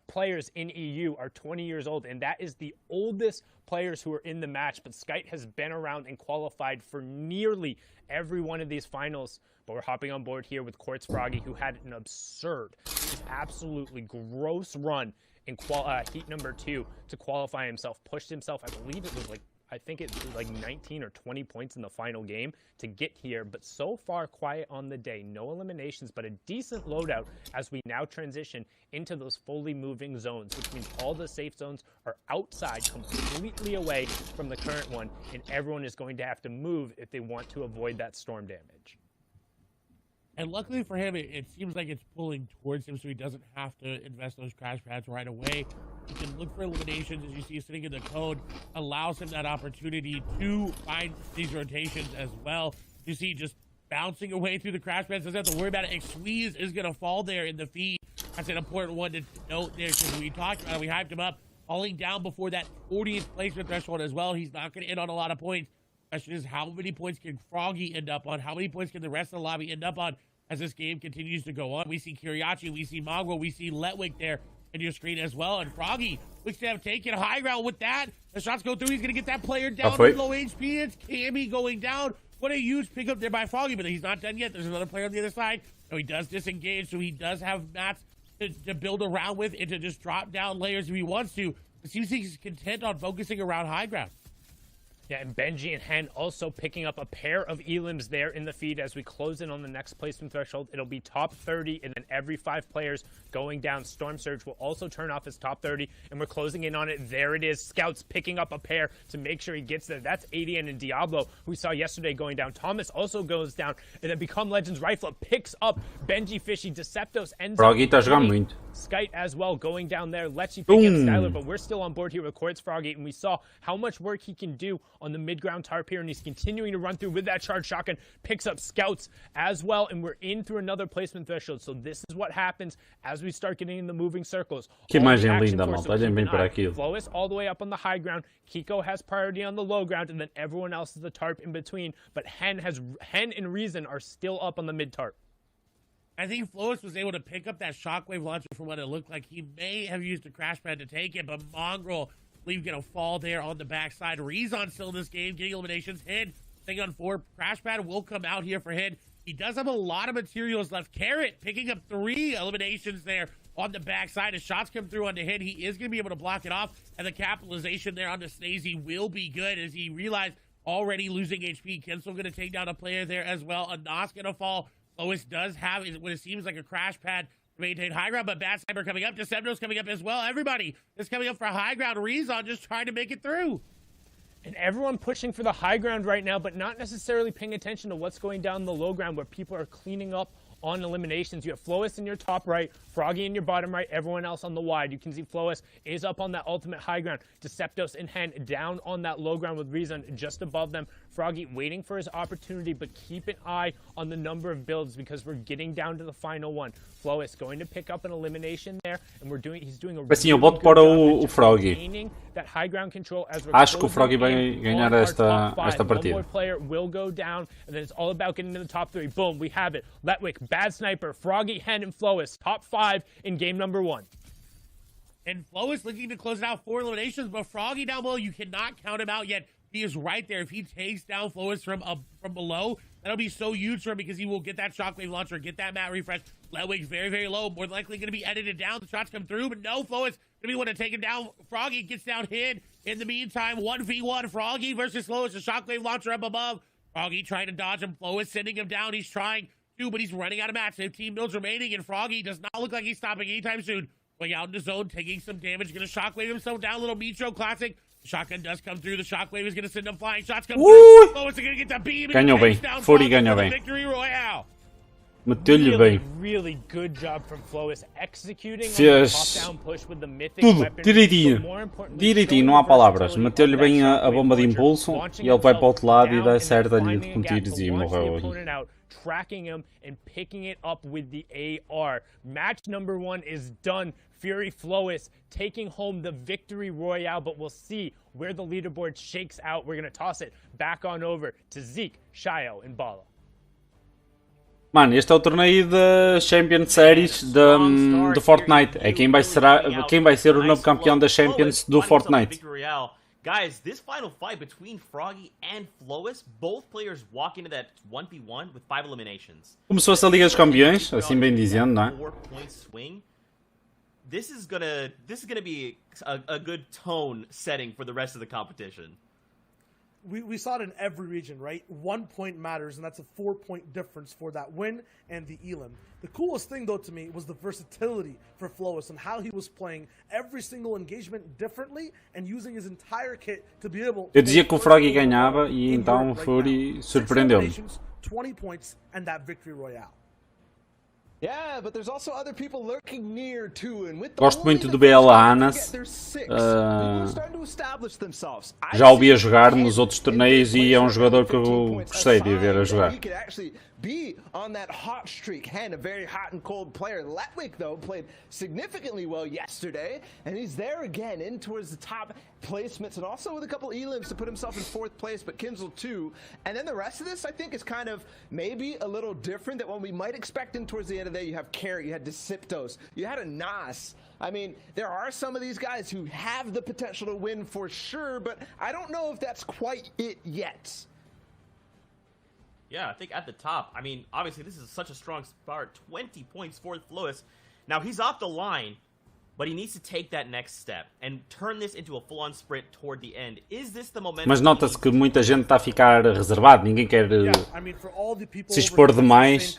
players in EU are 20 years old, and that is the oldest players who are in the match. But Skype has been around and qualified for nearly every one of these finals. But we're hopping on board here with Quartz Froggy, who had an absurd, just absolutely gross run in heat number 2 to qualify himself. Pushed himself, I believe it was I think it was 19 or 20 points in the final game to get here, but so far quiet on the day. No eliminations, but a decent loadout as we now transition into those fully moving zones, which means all the safe zones are outside, completely away from the current one, and everyone is going to have to move if they want to avoid that storm damage. And luckily for him, it seems like it's pulling towards him, so he doesn't have to invest those crash pads right away. He can look for eliminations, as you see sitting in the code, allows him that opportunity to find these rotations as well. You see just bouncing away through the crash pads, doesn't have to worry about it. Squeeze is going to fall there in the feed. That's an important one to note there, because we talked about it, we hyped him up, falling down before that 40th placement threshold as well. He's not going to end on a lot of points. The question is, how many points can Froggy end up on? How many points can the rest of the lobby end up on as this game continues to go on? We see Kiriachi, we see Mongrel, we see Letwick there in your screen as well. And Froggy looks to have taken high ground with that. The shots go through. He's going to get that player down with low HP. It's Cammy going down. What a huge pickup there by Froggy, but he's not done yet. There's another player on the other side. So he does disengage, so he does have mats to build around with and to just drop down layers if he wants to. It seems he's content on focusing around high ground. Yeah, and Benji and Hen also picking up a pair of elims there in the feed as we close in on the next placement threshold. It'll be top 30, and then every 5 players going down. Storm Surge will also turn off his top 30, and we're closing in on it. There it is. Scouts picking up a pair to make sure he gets there. That's ADN and Diablo, who we saw yesterday going down. Thomas also goes down, and then Become Legends Rifle picks up Benji Fishy. Deceptos ends Froggy up tá jogando muito. Skite as well going down there. Letchy pick up Skyler, but we're still on board here with Quartz Froggy, and we saw how much work he can do on the mid-ground tarp here, and he's continuing to run through with that charge shotgun, picks up Scouts as well, and we're in through another placement threshold. So this is what happens as we start getting in the moving circles. Que imagem linda, malta. Olhem bem para aquilo. Flowis all the way up on the high ground. Kiko has priority on the low ground, and then everyone else is the tarp in between. But Hen and Reason are still up on the mid tarp. I think Flowis was able to pick up that shockwave launcher from what it looked like. He may have used a crash pad to take it, but Mongrel, I believe, going to fall there on the backside. Rezon still in this game, getting eliminations. Hid, thing on 4. Crash pad will come out here for Hid. He does have a lot of materials left. Carrot picking up 3 eliminations there on the backside. As shots come through onto Hid, he is going to be able to block it off. And the capitalization there onto Snazy will be good as he realized already losing HP. Kensel going to take down a player there as well. Anas going to fall. Lois does have what it seems like a crash pad to maintain high ground, but Bad Sniper coming up. Decepto's coming up as well. Everybody is coming up for high ground. Rezon just trying to make it through. And everyone pushing for the high ground right now, but not necessarily paying attention to what's going down the low ground where people are cleaning up on eliminations. You have Flowis in your top right, Froggy in your bottom right, everyone else on the wide. You can see Flowis is up on that ultimate high ground. Deceptos in hand down on that low ground with Reason just above them. Froggy waiting for his opportunity, but keep an eye on the number of builds because we're getting down to the final one. Flowis going to pick up an elimination there, and he's doing a Assim, eu voto para o Froggy. That high ground control as we're Acho que o Froggy vai ganhar esta partida. One more player will go down, and then it's all about getting to the top 3. Boom, we have it. Letwick, Bad Sniper, Froggy, Hen, and Flowis. Top 5 in game number 1. And Flowis looking to close it out 4 eliminations, but Froggy down below, you cannot count him out yet. He is right there. If he takes down Flowis from below, that'll be so huge for him because he will get that shockwave launcher, get that mat refresh. Letwick's very, very low. More than likely going to be edited down. The shots come through, but no, Flowis going to be one to take him down. Froggy gets down Hid. In the meantime, 1v1, Froggy versus Flowis. The shockwave launcher up above. Froggy trying to dodge him. Flowis sending him down. He's trying to, but he's running out of mats. 15 builds remaining, and Froggy does not look like he's stopping anytime soon. Going out in the zone, taking some damage. Going to shockwave himself down. Little Metro classic. The shotgun does come through. The shockwave is going to send him flying. Shots come through. Flowis is going to get the beam. Ganhou bem. Furi ganhou bem. Victory Royale. Meteu-lhe bem. Really good job from Flowis executing Fez top-down push with the mythic tudo weapon. direitinho. Direitinho, não há palavras. Meteu-lhe bem a bomba de impulso e ele vai para o outro lado e dá certo-lhe com tiros e morreu aí. Tracking him and picking it up with the AR. Match number 1 is done. Fury Flowis taking home the victory royale, but we'll see where the leaderboard shakes out. We're going to toss it back on over to Zeke, Shayo, and Bala. Mano, este é o torneio da Champions Series de Fortnite. É quem vai ser o novo campeão da Champions do Fortnite. Guys, this final fight between Froggy and Flowis, both players walk into that 1v1 with 5 eliminations. Como se fosse a Liga dos Campeões, assim bem dizendo, não é? 4-point swing. This is gonna be a good tone setting for the rest of the competition. We saw it in every region, right? 1 point matters, and that's a 4-point difference for that win and the elim. The coolest thing, though, to me was the versatility for Flowis and how he was playing every single engagement differently and using his entire kit to be able. Eu dizia que o Froggy ganhava e então Fury surpreendeu-me. 20 points and that victory royale. Yeah, but there's also other people lurking near too, and with the Gosto muito do BL Anas. Já ouvi a jogar nos outros torneios e é um jogador que eu gostei de ver a jogar. Be on that hot streak. And a very hot and cold player. Letwick, though, played significantly well yesterday, and he's there again in towards the top placements, and also with a couple elims to put himself in 4th place, but Kinzel too. And then the rest of this, I think, is kind of maybe a little different than what we might expect in towards the end of the day. You have Carey, you had Disiptos, you had a Nas. I mean, there are some of these guys who have the potential to win for sure, but I don't know if that's quite it yet. Yeah, I think at the top, I mean, obviously this is such a strong start. 20 points for Flowis. Now, he's off the line, but he needs to take that next step and turn this into a full-on sprint toward the end. Is this the momentum? Mas nota-se que muita gente está a ficar reservado, ninguém quer se expor demais,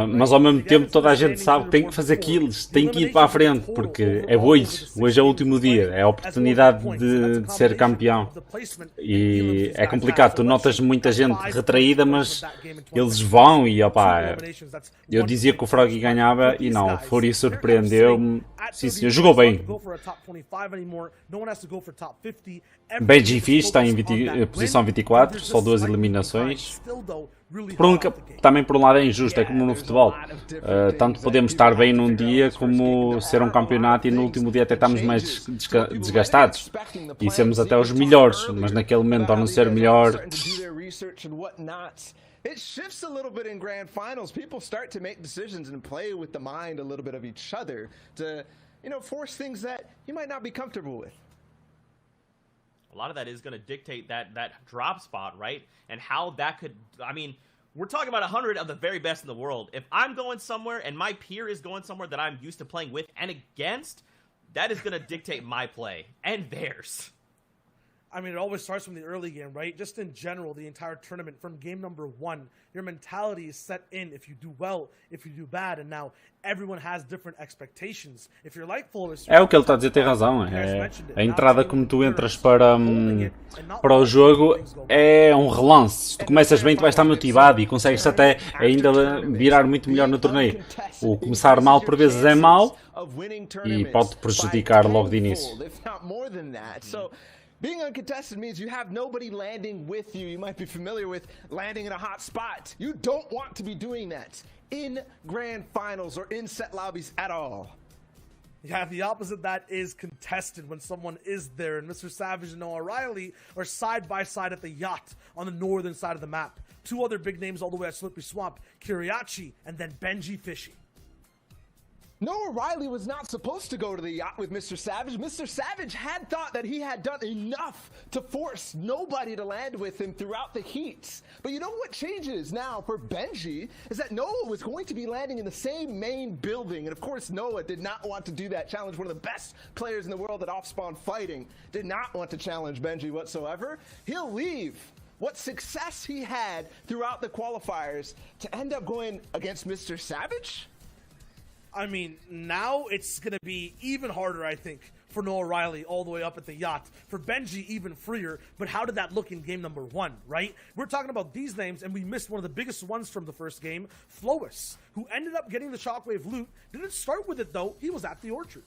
mas ao mesmo tempo toda a gente sabe que tem que fazer kills, tem que ir para a frente, porque é hoje é o último dia, é a oportunidade de ser campeão. E é complicado, tu notas muita gente retraída, mas eles vão e opá, eu dizia que o Froggy ganhava e não, o Fury surpreendeu-me. Sim, senhor, jogou bem. Benji Fish está em posição 24, só 2 eliminações. Também por um lado é injusto, é como no futebol. Tanto podemos estar bem num dia como ser um campeonato e no último dia até estamos mais desgastados. E sermos até os melhores, mas naquele momento ao não ser melhor... It shifts a little bit in grand finals. People start to make decisions and play with the mind a little bit of each other to, you know, force things that you might not be comfortable with. A lot of that is going to dictate that drop spot, right? And how that could, I mean, we're talking about 100 of the very best in the world. If I'm going somewhere and my peer is going somewhere that I'm used to playing with and against, that is going to dictate my play and theirs. I mean, it always starts from the early game, right? Just in general, the entire tournament, from game number 1, your mentality is set in if you do well, if you do bad, and now everyone has different expectations. If you're like Flowis, é o que ele está a dizer, tem razão. A entrada como tu entras para o jogo é um relance. Se tu começas bem, tu vais estar motivado e consegues até ainda virar muito melhor no torneio. O começar mal por vezes é mau e pode prejudicar logo de início. Being uncontested means you have nobody landing with you. You might be familiar with landing in a hot spot. You don't want to be doing that in grand finals or in set lobbies at all. Yeah, the opposite of that is contested when someone is there. And Mr. Savage and Noah Riley are side by side at the yacht on the northern side of the map. 2 other big names all the way at Slippery Swamp, Kiriachi and then Benji Fishy. Noah Riley was not supposed to go to the yacht with Mr. Savage. Mr. Savage had thought that he had done enough to force nobody to land with him throughout the heats. But you know what changes now for Benji is that Noah was going to be landing in the same main building. And of course, Noah did not want to do that challenge. One of the best players in the world at off-spawn fighting did not want to challenge Benji whatsoever. He'll leave what success he had throughout the qualifiers to end up going against Mr. Savage? I mean, now it's going to be even harder, I think, for Noah Riley all the way up at the yacht. For Benji, even freer. But how did that look in game number 1, right? We're talking about these names, and we missed one of the biggest ones from the first game, Flowis, who ended up getting the Shockwave loot. Didn't start with it, though. He was at the Orchard.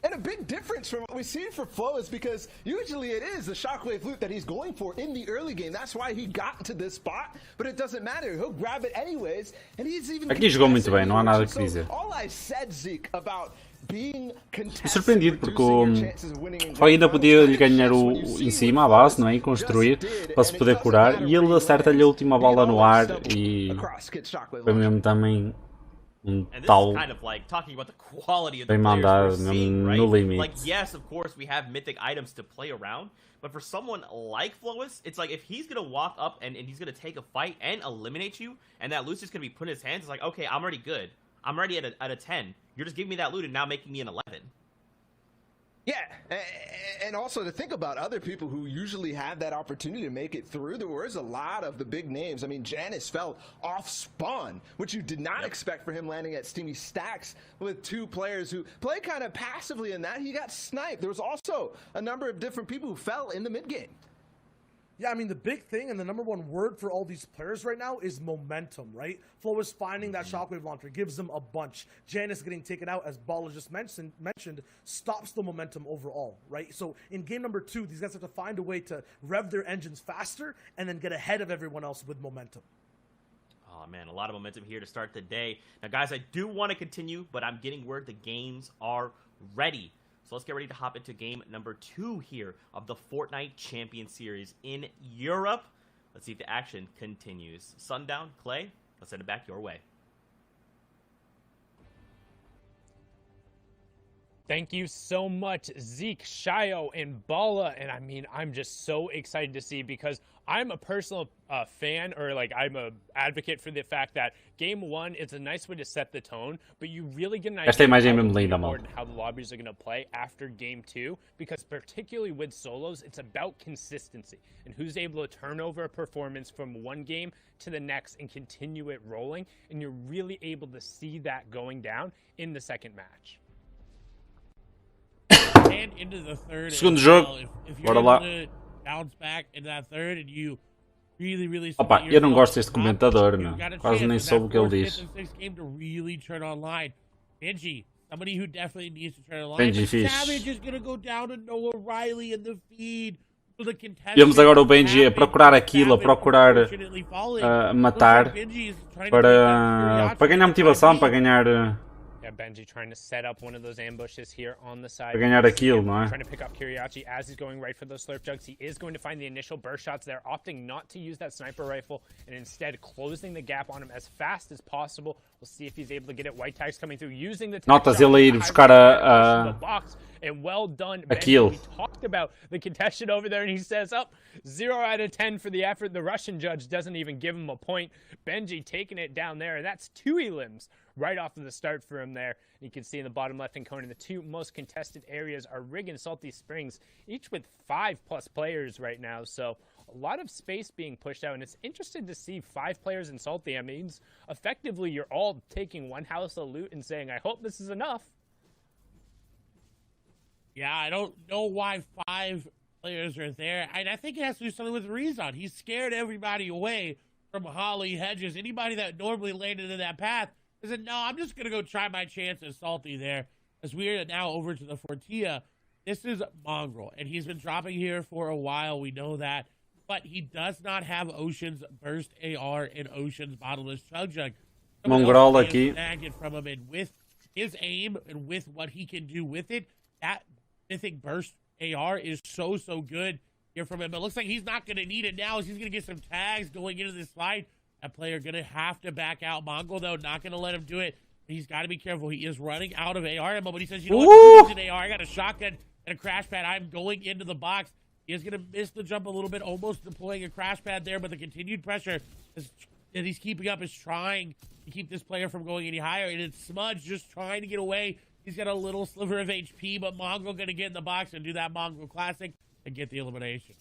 And a big difference from what we've seen for Flo is because usually it is the Shockwave loot that he's going for in the early game. That's why he got to this spot, but it doesn't matter. He'll grab it anyways, and he's even... Aqui jogou muito bem, não há nada que dizer. All I said, Zeke, about being contested, surpreendido porque o ainda podia lhe ganhar em cima, a base, não é? E construir para se poder curar, e ele acerta-lhe a última bola no ar e foi mesmo também tal bem mandado, no limite. Like, yes, of course, we have mythic items to play around, but for someone like Flowis, it's like if he's gonna walk up and he's gonna take a fight and eliminate you, and that loot's just gonna be put in his hands, it's like, okay, I'm already good. I'm already at a 10. You're just giving me that loot and now making me an 11. Yeah, and also to think about other people who usually have that opportunity to make it through. There was a lot of the big names. I mean, Janice fell off spawn, which you did not expect for him landing at Steamy Stacks with 2 players who play kind of passively in that. He got sniped. There was also a number of different people who fell in the mid game. Yeah, I mean, the big thing and the number one word for all these players right now is momentum, right? Flo is finding that shockwave launcher, gives them a bunch. Janice getting taken out, as Bala just mentioned, stops the momentum overall, right? So in game number 2, these guys have to find a way to rev their engines faster and then get ahead of everyone else with momentum. Oh, man, a lot of momentum here to start the day. Now, guys, I do want to continue, but I'm getting word the games are ready. So let's get ready to hop into game number 2 here of the Fortnite Champion Series in Europe. Let's see if the action continues. Sundown, Clay, let's send it back your way. Thank you so much, Zeke, Shio, and Bala. And I mean, I'm just so excited to see, because I'm a personal fan, or like I'm a advocate for the fact that game 1 is a nice way to set the tone, but you really get an idea Esta é a imagem how mesmo the linda, leaderboard mano. and how the lobbies are going to play after game 2, because particularly with solos, it's about consistency and who's able to turn over a performance from one game to the next and continue it rolling, and you're really able to see that going down in the second match. And into the third. Segundo as jogo. well. If you're Bora able lá. to bounce back into that third and you really Opa, submit eu não yourself gosto deste top, comentador, you've meu. got a Quase chance nem in soube o that que ele fourth, diz. fifth, and sixth game to really turn online. Benji, somebody who definitely needs to turn online. Benji Fish. Savage is going to go down to Noah Riley in the feed. So the Vemos agora o Benji a happen, procurar aquilo, a Savage procurar unfortunately falling. matar, Looks like Benji is trying to take that para curiosity ganhar to motivação, try para to beat. ganhar, Yeah, Benji trying to set up one of those ambushes here on the side. para ganhar aquilo, não é? Trying to pick up Kiriachi as he's going right for those slurp jugs. He is going to find the initial burst shots there, opting not to use that sniper rifle and instead closing the gap on him as fast as possible. We'll see if he's able to get it. White tags coming through using the Notas ele a ir buscar the box. And well done, a Benji. kill. We talked about the contestant over there, and he says, "Up 0 out of 10 for the effort." The Russian judge doesn't even give him a point. Benji taking it down there, and that's 2 elims right off of the start for him there. You can see in the bottom left-hand corner, the 2 most contested areas are Rig and Salty Springs, each with 5+ players right now. So a lot of space being pushed out, and it's interesting to see 5 players in Salty. I mean, effectively, you're all taking one house of loot and saying, "I hope this is enough." Yeah, I don't know why 5 players are there. And I think it has to do something with Rezon. He scared everybody away from Holly, Hedges, anybody that normally landed in that path. He said, no, I'm just going to go try my chance at Salty there. As we are now over to the Fortia, this is Mongrel. And he's been dropping here for a while. We know that. But he does not have Ocean's Burst AR and Ocean's Bottomless Chug Jug. Mongrel aqui. Snagged it from him, and with his aim and with what he can do with it, that Mythic Burst AR is so good here from him. It looks like he's not going to need it now. He's going to get some tags going into this fight. That player going to have to back out. Mongrel, though, not going to let him do it. He's got to be careful. He is running out of AR ammo, but he says, you know what, this is an AR. I got a shotgun and a crash pad. I'm going into the box. He is going to miss the jump a little bit, almost deploying a crash pad there, but the continued pressure that he's keeping up is trying to keep this player from going any higher, and it's Smudge just trying to get away. He's got a little sliver of HP, but Mongrel going to get in the box and do that Mongrel classic and get the elimination.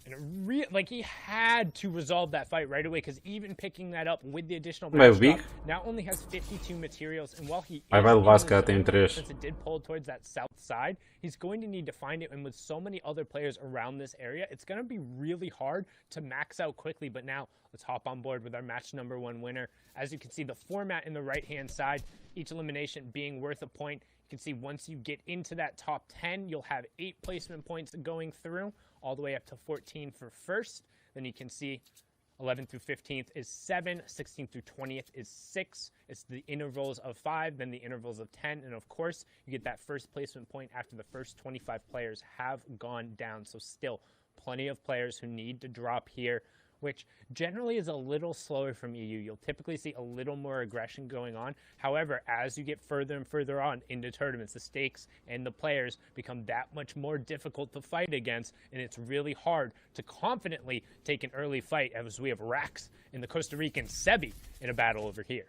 And like he had to resolve that fight right away, because even picking that up with the additional Vai o match Big. drop, now only has 52 materials, and while he Vai is levar, se in calhar the tem zone, 3. since it did pull towards that south side, he's going to need to find it, and with so many other players around this area, it's going to be really hard to max out quickly. But now let's hop on board with our match number 1 winner. As you can see, the format in the right-hand side, each elimination being worth a point. You can see once you get into that top 10, you'll have 8 placement points going through, all the way up to 14 for first. Then you can see 11 through 15th is 7, 16 through 20th is 6. It's the intervals of 5, then the intervals of 10, and of course, you get that first placement point after the first 25 players have gone down. So still plenty of players who need to drop here, which generally is a little slower from EU. You'll typically see a little more aggression going on. However, as you get further and further on into tournaments, the stakes and the players become that much more difficult to fight against, and it's really hard to confidently take an early fight, as we have Rax and the Costa Rican Sebi in a battle over here.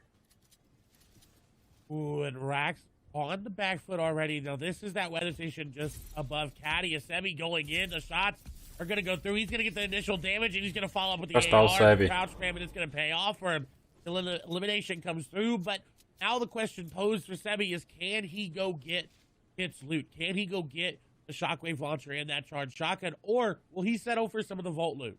Ooh, and Rax on the back foot already. Now, this is that weather station just above Caddy. Sebi going in. The shots are going to go through. He's going to get the initial damage, and he's going to follow up with the Estao AR. Sebi. Crouch spam, and it's going to pay off for him. The elimination comes through, but now the question posed for Sebi is, can he go get Kit's loot? Can he go get the shockwave launcher and that charged shotgun, or will he settle for some of the vault loot?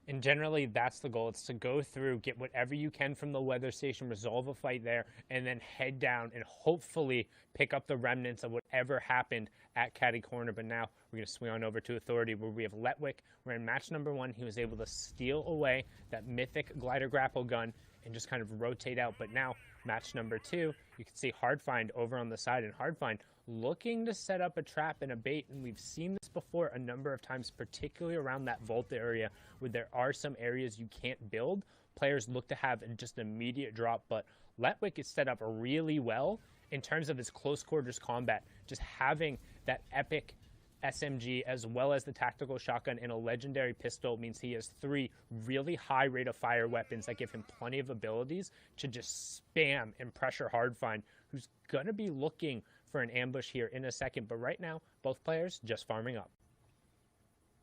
And generally, that's the goal. It's to go through, get whatever you can from the weather station, resolve a fight there, and then head down and hopefully pick up the remnants of whatever happened at Caddy Corner. But now we're going to swing on over to Authority, where we have Letwick. We're in match number 1. He was able to steal away that mythic glider grapple gun and just kind of rotate out. But now, match number 2, you can see Hardfind over on the side, and Hardfind looking to set up a trap and a bait, and we've seen this before a number of times, particularly around that vault area where there are some areas you can't build. Players look to have just an immediate drop, but Letwick is set up really well in terms of his close quarters combat. Just having that epic SMG as well as the tactical shotgun and a legendary pistol means he has 3 really high rate of fire weapons that give him plenty of abilities to just spam and pressure Hardfind, who's going to be looking for an ambush here in a second. But right now, both players just farming up.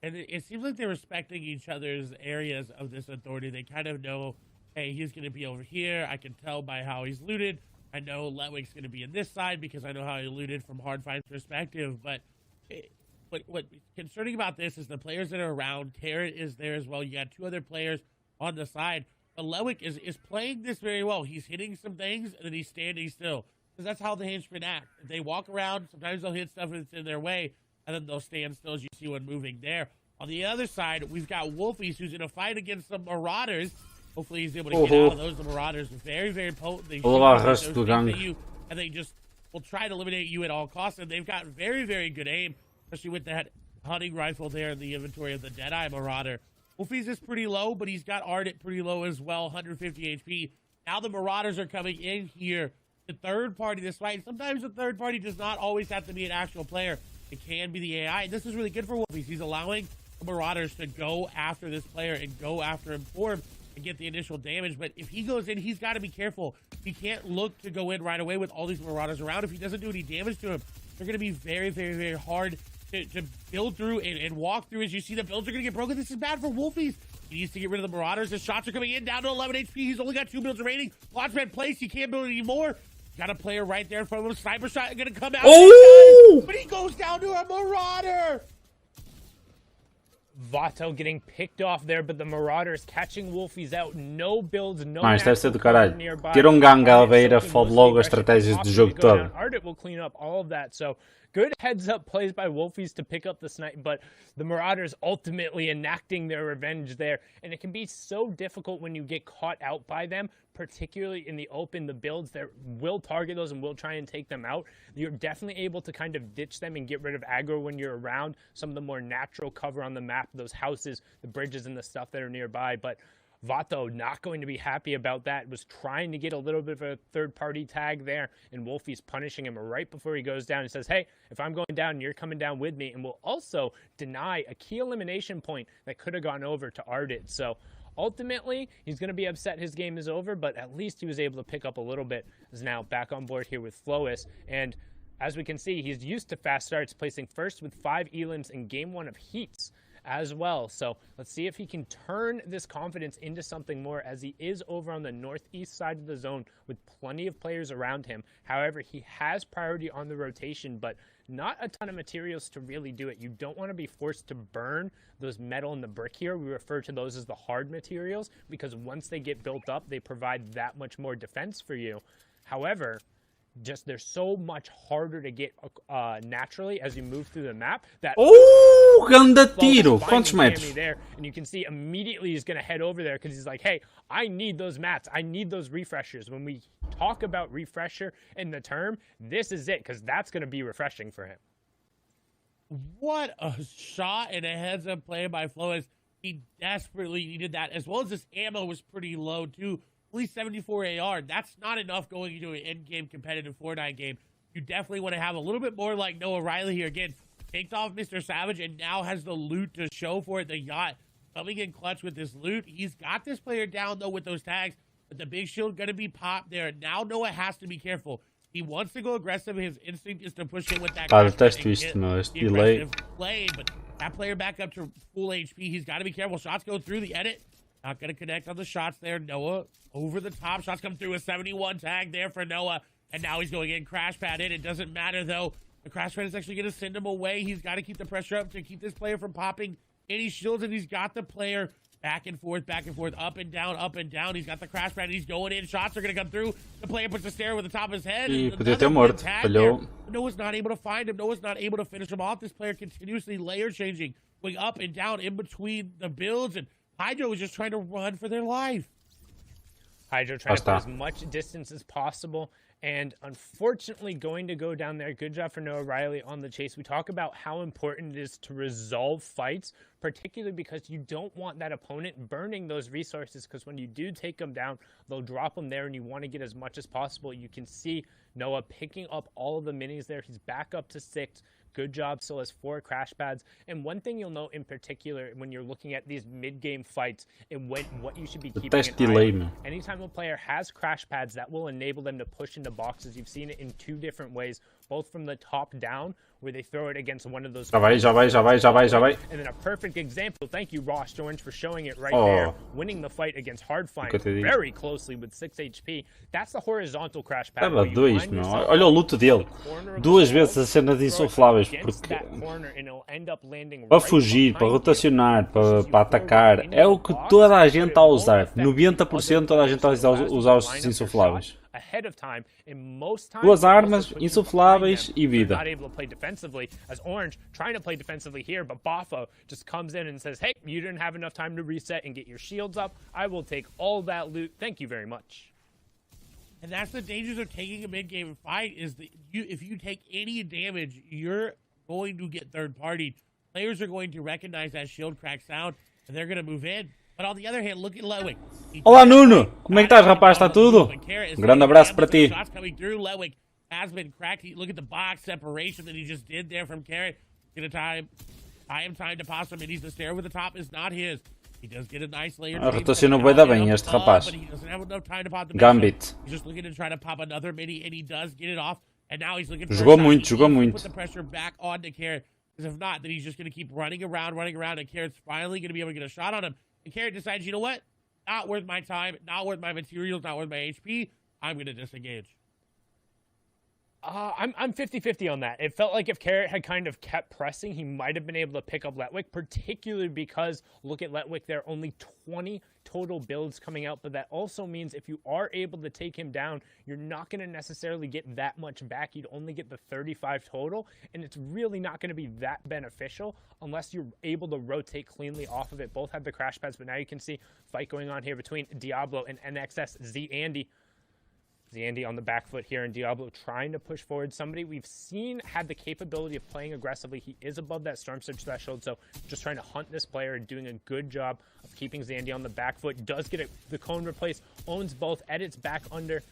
And it seems like they're respecting each other's areas of this Authority. They kind of know, hey, he's going to be over here. I can tell by how he's looted. I know Letwick's going to be in this side because I know how he looted from Hardfind's perspective. But what's concerning about this is the players that are around. Carrot is there as well. You got 2 other players on the side. But Letwick is playing this very well. He's hitting some things, and then he's standing still. Because that's how the henchmen act. If they walk around, sometimes they'll hit stuff that's in their way, and then they'll stand still as you see one moving there. On the other side, we've got Wolfies, who's in a fight against some Marauders. Hopefully he's able to get out of those. The Marauders are very, very potent. They shoot at you, and they just will try to eliminate you at all costs. And they've got very, very good aim, especially with that hunting rifle there in the inventory of the Deadeye Marauder. Wolfies is pretty low, but he's got Ardent pretty low as well, 150 HP. Now the Marauders are coming in here. The third party this fight. Sometimes the third party does not always have to be an actual player. It can be the AI. This is really good for Wolfies. He's allowing the Marauders to go after this player and go after him for him and get the initial damage. But if he goes in, he's got to be careful. He can't look to go in right away with all these Marauders around. If he doesn't do any damage to him, they're going to be very, very, very hard to build through and walk through. As you see, the builds are going to get broken. This is bad for Wolfies. He needs to get rid of the Marauders. The shots are coming in down to 11 HP. He's only got 2 builds remaining. Launchpad placed. He can't build anymore. Got a player right there in front of him. Sniper shot going to come out. Oh! But he goes down to a Marauder. Vato getting picked off there, but the Marauders catching Wolfies out. No builds, no. Isto deve ser do caralho. Tira gangue à alveira, fode logo as estratégias do jogo todo. Ardent will clean up all of that, so good heads-up plays by Wolfies to pick up the snipe, but the Marauders ultimately enacting their revenge there, and it can be so difficult when you get caught out by them, particularly in the open. The builds that will target those and will try and take them out. You're definitely able to kind of ditch them and get rid of aggro when you're around some of the more natural cover on the map, those houses, the bridges, and the stuff that are nearby, but Vato not going to be happy about that. Was trying to get a little bit of a third-party tag there, and Wolfie's punishing him right before he goes down. He says, hey, if I'm going down, you're coming down with me, and will also deny a key elimination point that could have gone over to Ardent. So ultimately, he's going to be upset his game is over, but at least he was able to pick up a little bit. Is now back on board here with Flois, and as we can see, he's used to fast starts, placing first with 5 elims in game 1 of Heats as well. So let's see if he can turn this confidence into something more, as he is over on the northeast side of the zone with plenty of players around him. However, he has priority on the rotation, but not a ton of materials to really do it. You don't want to be forced to burn those metal and the brick here. We refer to those as the hard materials, because once they get built up, they provide that much more defense for you. However, just they're so much harder to get naturally as you move through the map. That ganda tiro! Quantos metros? There, and you can see immediately he's going to head over there because he's like, hey, I need those mats. I need those refreshers. When we talk about refresher in the term, this is it, because that's going to be refreshing for him. What a shot and a heads-up play by Flois. He desperately needed that, as well as his ammo was pretty low, too. Only 74 AR. That's not enough going into an in-game competitive Fortnite game. You definitely want to have a little bit more like Noah Riley here. Again, picked off Mr. Savage and now has the loot to show for it. The Yacht coming in clutch with this loot. He's got this player down, though, with those tags. But the big shield going to be popped there. Now Noah has to be careful. He wants to go aggressive. His instinct is to push in with that delay. Play, but that player back up to full HP. He's got to be careful. Shots go through the edit. Not going to connect on the shots there. Noah over the top. Shots come through. A 71 tag there for Noah. And now he's going in. Crash pad in. It doesn't matter, though. The Crash Fan is actually going to send him away. He's got to keep the pressure up to keep this player from popping any shields, and he's got the player back and forth, up and down, up and down. He's got the Crash Fan, he's going in. Shots are going to come through. The player puts the stare over the top of his head. E podia ter morto. Falhou. Noah's not able to find him. Noah's not able to finish him off. This player continuously layer changing, going up and down in between the builds, and Hydro is just trying to run for their life. Hydro trying to put as much distance as possible, and unfortunately going to go down there. Good job for Noah Riley on the chase. We talk about how important it is to resolve fights, particularly because you don't want that opponent burning those resources, because when you do take them down, they'll drop them there, and you want to get as much as possible. You can see Noah picking up all of the minis there. He's back up to 6. Good job, still has 4 crash pads. And one thing you'll note in particular when you're looking at these mid-game fights and what you should be keeping an eye on. Anytime a player has crash pads, that will enable them to push into boxes. You've seen it in 2 different ways, both from the top down, where they throw it against one of those. Já vai. And then a perfect example, thank you, Ross Orange, for showing it right there, winning the fight against Hardfine very closely with 6 HP. That's the horizontal crash pad. Tava 2, meu. Olha o luto dele. 2 vezes a cena de insufláveis, porque para fugir, para rotacionar, para atacar, é o que toda a gente está a usar. 90% toda a gente está a usar os insufláveis. 2 armas, insufláveis e vida. Not able to play defensively as Orange trying to play defensively here, but Bafo just comes in and says, hey, you didn't have enough time to reset and get your shields up. I will take all that loot. Thank you very much. And that's the dangers of taking a mid-game fight, is that if you take any damage, you're going to get third-party. Players are going to recognize that shield crack sound, and they're going to move in. But on the other hand, look at Ludwig. Olá, Nuno! Como é que estás, rapaz? Está tudo? Grande abraço para ti. Shots coming through. Ludwig has been cracked. Look at the box separation that he just did there from Karen. Get a time to pass him, and he's the stair over the top is not his. He does get a nice layer. Rotacionou bem este rapaz. Gambit. He's just looking to try to pop another mini, and he does get it off. And now he's looking for Jogou muito. Put the pressure back on to Karen. Because if not, then he's just going to keep running around, and Karen's finally going to be able to get a shot on him. And Karen decides, you know what? Not worth my time, not worth my materials, not worth my HP. I'm going to disengage. I'm 50-50 on that. It felt like if Carrot had kind of kept pressing, he might have been able to pick up Letwick, particularly because, look at Letwick, there are only 20 total builds coming out, but that also means if you are able to take him down, you're not going to necessarily get that much back. You'd only get the 35 total, and it's really not going to be that beneficial unless you're able to rotate cleanly off of it. Both have the crash pads, but now you can see fight going on here between Diablo and NXS Z-Andy. Z-Andy on the back foot here, and Diablo trying to push forward. Somebody we've seen had the capability of playing aggressively. He is above that Storm Surge threshold, so just trying to hunt this player and doing a good job of keeping Z-Andy on the back foot. Does get the cone replaced, owns both, edits back under.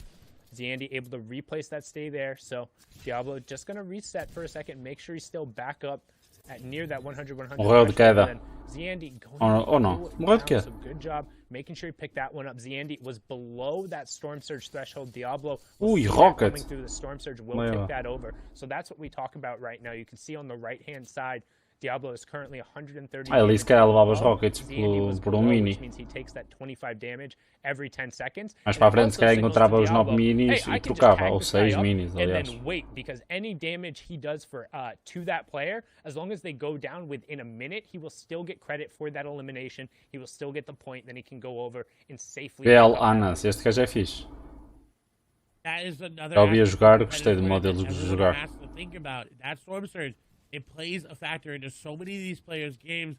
Z-Andy able to replace that stay there, so Diablo just going to reset for a second, make sure he's still back up at near that 100. Morreu de queda. Z-Andy going no. Morreu de queda. So good job making sure he picked that one up. Z-Andy was below that Storm Surge threshold. Diablo rocket coming through the Storm Surge will take that over. So that's what we talk about right now. You can see on the right-hand side, Diablo is currently 130. Ali se calhar levava os rockets por mini. Which means he takes that 25 damage every 10 seconds. Mas para a frente se calhar encontrava os 9 minis e trocava, ou 6 minis, aliás. And then wait, because any damage he does for to that player, as long as they go down within a minute, he will still get credit for that elimination. He will still get the point, then he can go over and safely. PL Anas, este gajo é fixe. Já ouvi a jogar, gostei do modo deles de jogar. That Storm Surge, it plays a factor into so many of these players' games.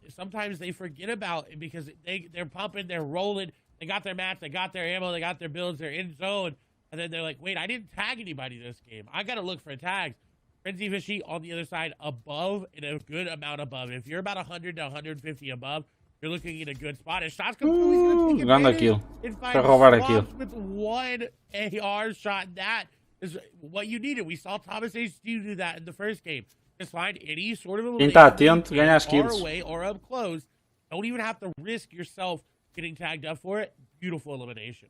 Sometimes they forget about it because they're pumping, they're rolling, they got their mats, they got their ammo, they got their builds, they're in zone, and then they're like, wait, I didn't tag anybody this game. I got to look for tags. Frenzy Fishy on the other side above and a good amount above. If you're about 100 to 150 above, you're looking at a good spot. If shots come through, he's going to take advantage and find swaps with one AR shot. That is what you needed. We saw Thomas HD do that in the first game. Just find any sort of elimination far away or up close. Don't even have to risk yourself getting tagged up for it. Beautiful elimination.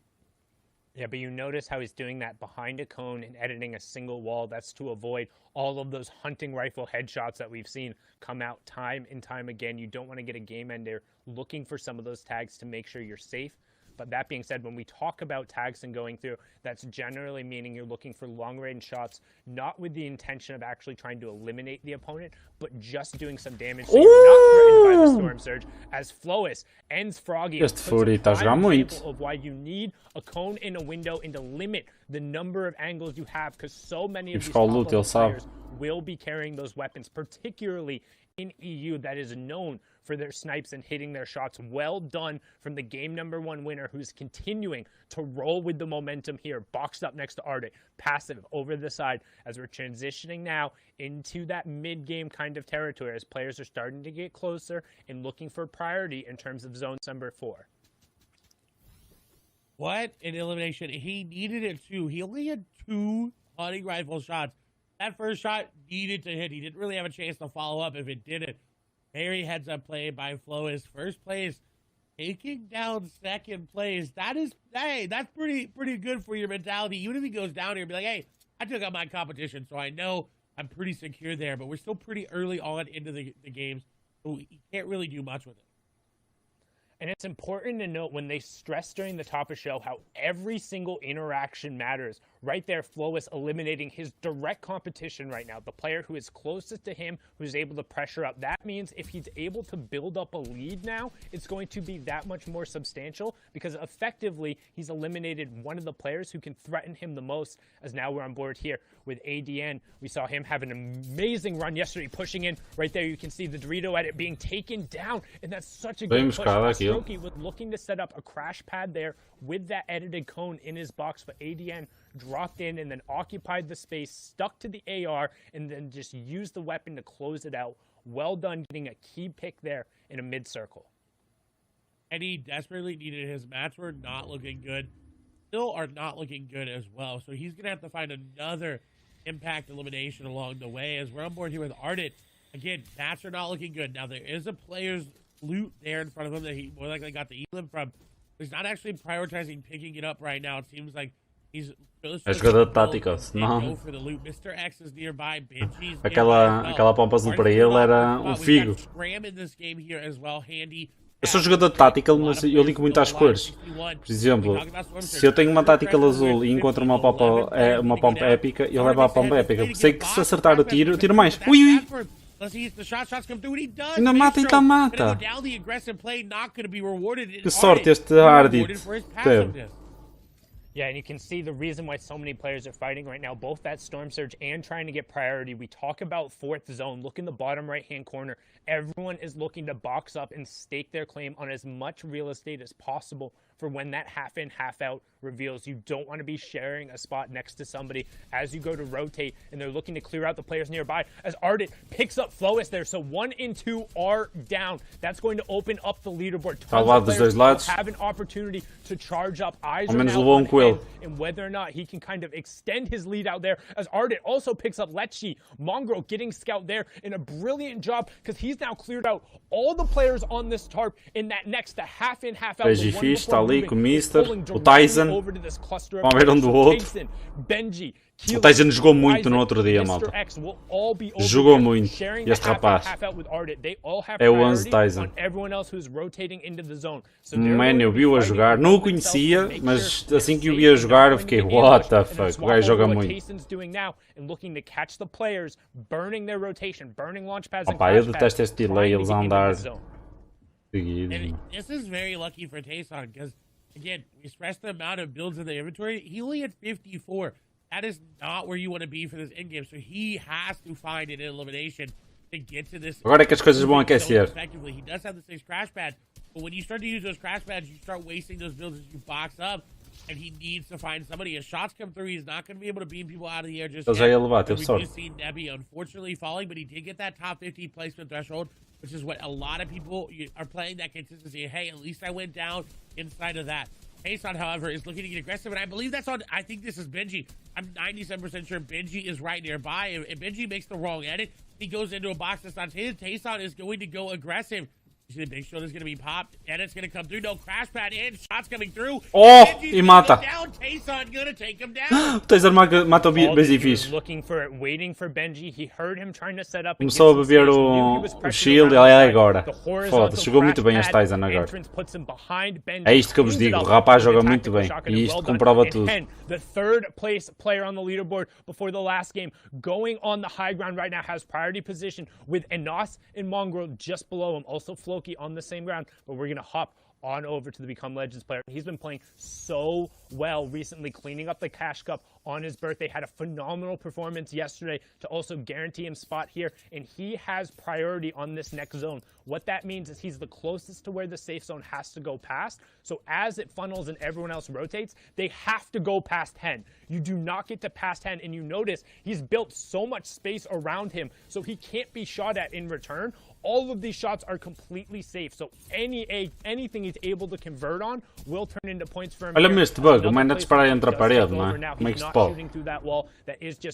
Yeah, but you notice how he's doing that behind a cone and editing a single wall. That's to avoid all of those hunting rifle headshots that we've seen come out time and time again. You don't want to get a game ender looking for some of those tags to make sure you're safe. But that being said, when we talk about tags and going through, that's generally meaning you're looking for long-range shots, not with the intention of actually trying to eliminate the opponent, but just doing some damage so you're not threatened by the Storm Surge. As Flois ends Froggy, Este Fúria está a jogar muito. of why you need a cone in a window and to limit the number of angles you have, because so many of these top-level players will be carrying those weapons, particularly in EU, that is known for their snipes and hitting their shots. Well done from the game #1 winner, who's continuing to roll with the momentum here. Boxed up next to Arctic, passive over the side, as we're transitioning now into that mid-game kind of territory, as players are starting to get closer and looking for priority in terms of zone number 4. What an elimination. He needed it too. He only had 2 hunting rifle shots. That first shot needed to hit. He didn't really have a chance to follow up if it didn't. Very heads-up play by Flois. First place, taking down second place. That is, hey, that's pretty good for your mentality. Even if he goes down here and be like, hey, I took out my competition, so I know I'm pretty secure there. But we're still pretty early on into the games, so he can't really do much with it. And it's important to note when they stress during the top of show how every single interaction matters. Right there, Flois eliminating his direct competition right now, the player who is closest to him, who's able to pressure up. That means if he's able to build up a lead now, it's going to be that much more substantial, because effectively he's eliminated one of the players who can threaten him the most, as now we're on board here with ADN. We saw him have an amazing run yesterday, pushing in. Right there, you can see the Dorito at it being taken down, and that's such a good push. Stroky was looking to set up a crash pad there with that edited cone in his box, but ADN dropped in and then occupied the space, stuck to the AR, and then just used the weapon to close it out. Well done getting a key pick there in a mid-circle. And he desperately needed his mats were not looking good. Still are not looking good as well. So he's going to have to find another impact elimination along the way, as we're on board here with Ardent. Again, mats are not looking good. Now, there is a player's loot there in front of him that he more likely got the elim from. He's not actually prioritizing picking it up right now. It seems like he's jogador de tática, senão aquela pompa azul para ele era um figo. Eu sou jogador de tática, mas eu ligo muito às cores. Por exemplo, se eu tenho uma tática azul e encontro uma pompa épica, eu levo a pompa épica. Sei que se acertar o tiro, eu tiro mais. Ui, ui! Ainda mata, ainda mata. Que sorte este Ardit teve. Yeah, and you can see the reason why so many players are fighting right now, both that Storm Surge and trying to get priority. We talk about 4th zone. Look in the bottom right-hand corner. Everyone is looking to box up and stake their claim on as much real estate as possible for when that half-in, half-out reveals. You don't want to be sharing a spot next to somebody as you go to rotate, and they're looking to clear out the players nearby as Ardent picks up Flois there. So 1 and 2 are down. That's going to open up the leaderboard. Tons of players will have an opportunity to charge up. Eyes are now on him, and whether or not he can kind of extend his lead out there, as Ardent also picks up Lechi. Mongrel getting scout there in a brilliant job, because he's now cleared out all the players on this tarp in that next half-in, half-out. Fish está ali com o Mister, o Tyson. Vamos ver um do outro. O Tyson jogou muito no outro dia, malta. Jogou muito, este rapaz. É o 11 Tyson. Man, eu vi-o a jogar, não o conhecia, mas assim que o vi a jogar eu fiquei, what the fuck, o gajo joga muito. Opa, eu detesto este delay, eles a andar seguidos. This is very lucky for Tayson, because again, we stressed the amount of builds in the inventory. He only had 54. That is not where you want to be for this endgame. So he has to find an elimination to get to this. Agora é que as coisas vão aquecer. Effectively, he does have the 6 crash pads, but when you start to use those crash pads, you start wasting those builds as you box up, and he needs to find somebody. As shots come through, he's not going to be able to beam people out of the air just yet. We do see Nebby unfortunately falling, but he did get that top 50 placement threshold, which is what a lot of people are playing, that consistency. Hey, at least I went down inside of that. Tayson, however, is looking to get aggressive, and I believe that's on, I think this is Benji. I'm 97% sure Benji is right nearby. If Benji makes the wrong edit, he goes into a box that's not his. Tayson is going to go aggressive. See the big shoulder's gonna be popped, and it's gonna come through. No crash pad in, shots coming through. Oh, Benji's e gonna mata. go down. Tayson gonna take him down. O Taser mata o All Busy he was Fish. looking for it, waiting for Benji. He heard him trying to set up. and Começou a get some beber space, knew he was o pressured shield e around é the side. agora. The horizontal Foda-se, jogou muito bem crash este pad Tyson agora. entrance puts him behind Benji, É isto que eu vos cleans it digo, up o rapaz with a joga muito tactical bem. shotgun, E and isto well done. comprova And tudo. Hen, the third place player on the leaderboard before the last game, going on the high ground right now, has priority position with Enos and Mongrel just below him. Also Floki on the same ground, but we're going to hop on over to the Become Legends player. He's been playing so well recently, cleaning up the Cash Cup on his birthday. Had a phenomenal performance yesterday to also guarantee him spot here, and he has priority on this next zone. What that means is he's the closest to where the safe zone has to go past. So as it funnels and everyone else rotates, they have to go past Hen. You do not get to past Hen, and you notice he's built so much space around him, so he can't be shot at in return. All of these shots are completely safe, so anything he's able to convert on will turn into points for him. Olha-me este bug, o man a disparar entre a parede, não é? Como é que isto pode?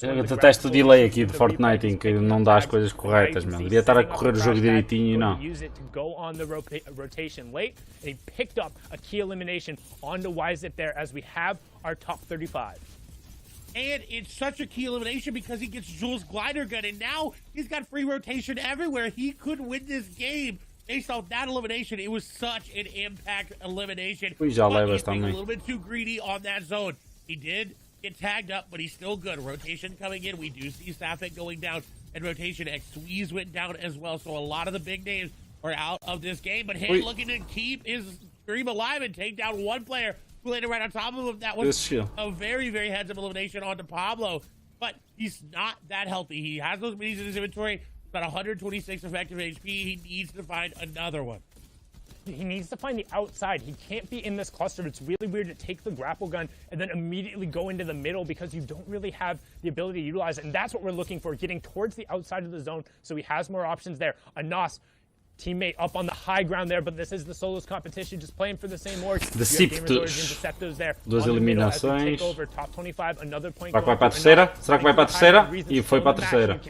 Eu detesto o delay aqui de Fortnite, em que não dá as coisas corretas, meu. Devia estar a correr o jogo direitinho e não. Rotation late, and he picked up a key elimination onto Wyzip there as we have our top 35. And it's such a key elimination because he gets Jules' glider gun, and now he's got free rotation everywhere. He could win this game based off that elimination. It was such an impact elimination. Ui, já But levas he's being a também. little bit too greedy on that zone. He did get tagged up, but he's still good. Rotation coming in. We do see Sapphic going down, and rotation X Squeeze went down as well. So a lot of the big names are out of this game. But Hay looking to keep his stream alive and take down one player who landed right on top of him. That was a very, very heads-up elimination onto Pablo. But he's not that healthy. He has those minis in his inventory. About 126 effective HP. He needs to find another one. He needs to find the outside. He can't be in this cluster. It's really weird to take the grapple gun and then immediately go into the middle because you don't really have the ability to utilize it. And that's what we're looking for, getting towards the outside of the zone so he has more options there. Anas, teammate up on the high ground there, but this is the solos competition, just playing for the same org. Duas eliminações. Top 25, another point. Será que vai para a terceira? Será que vai para a terceira? E foi para a terceira.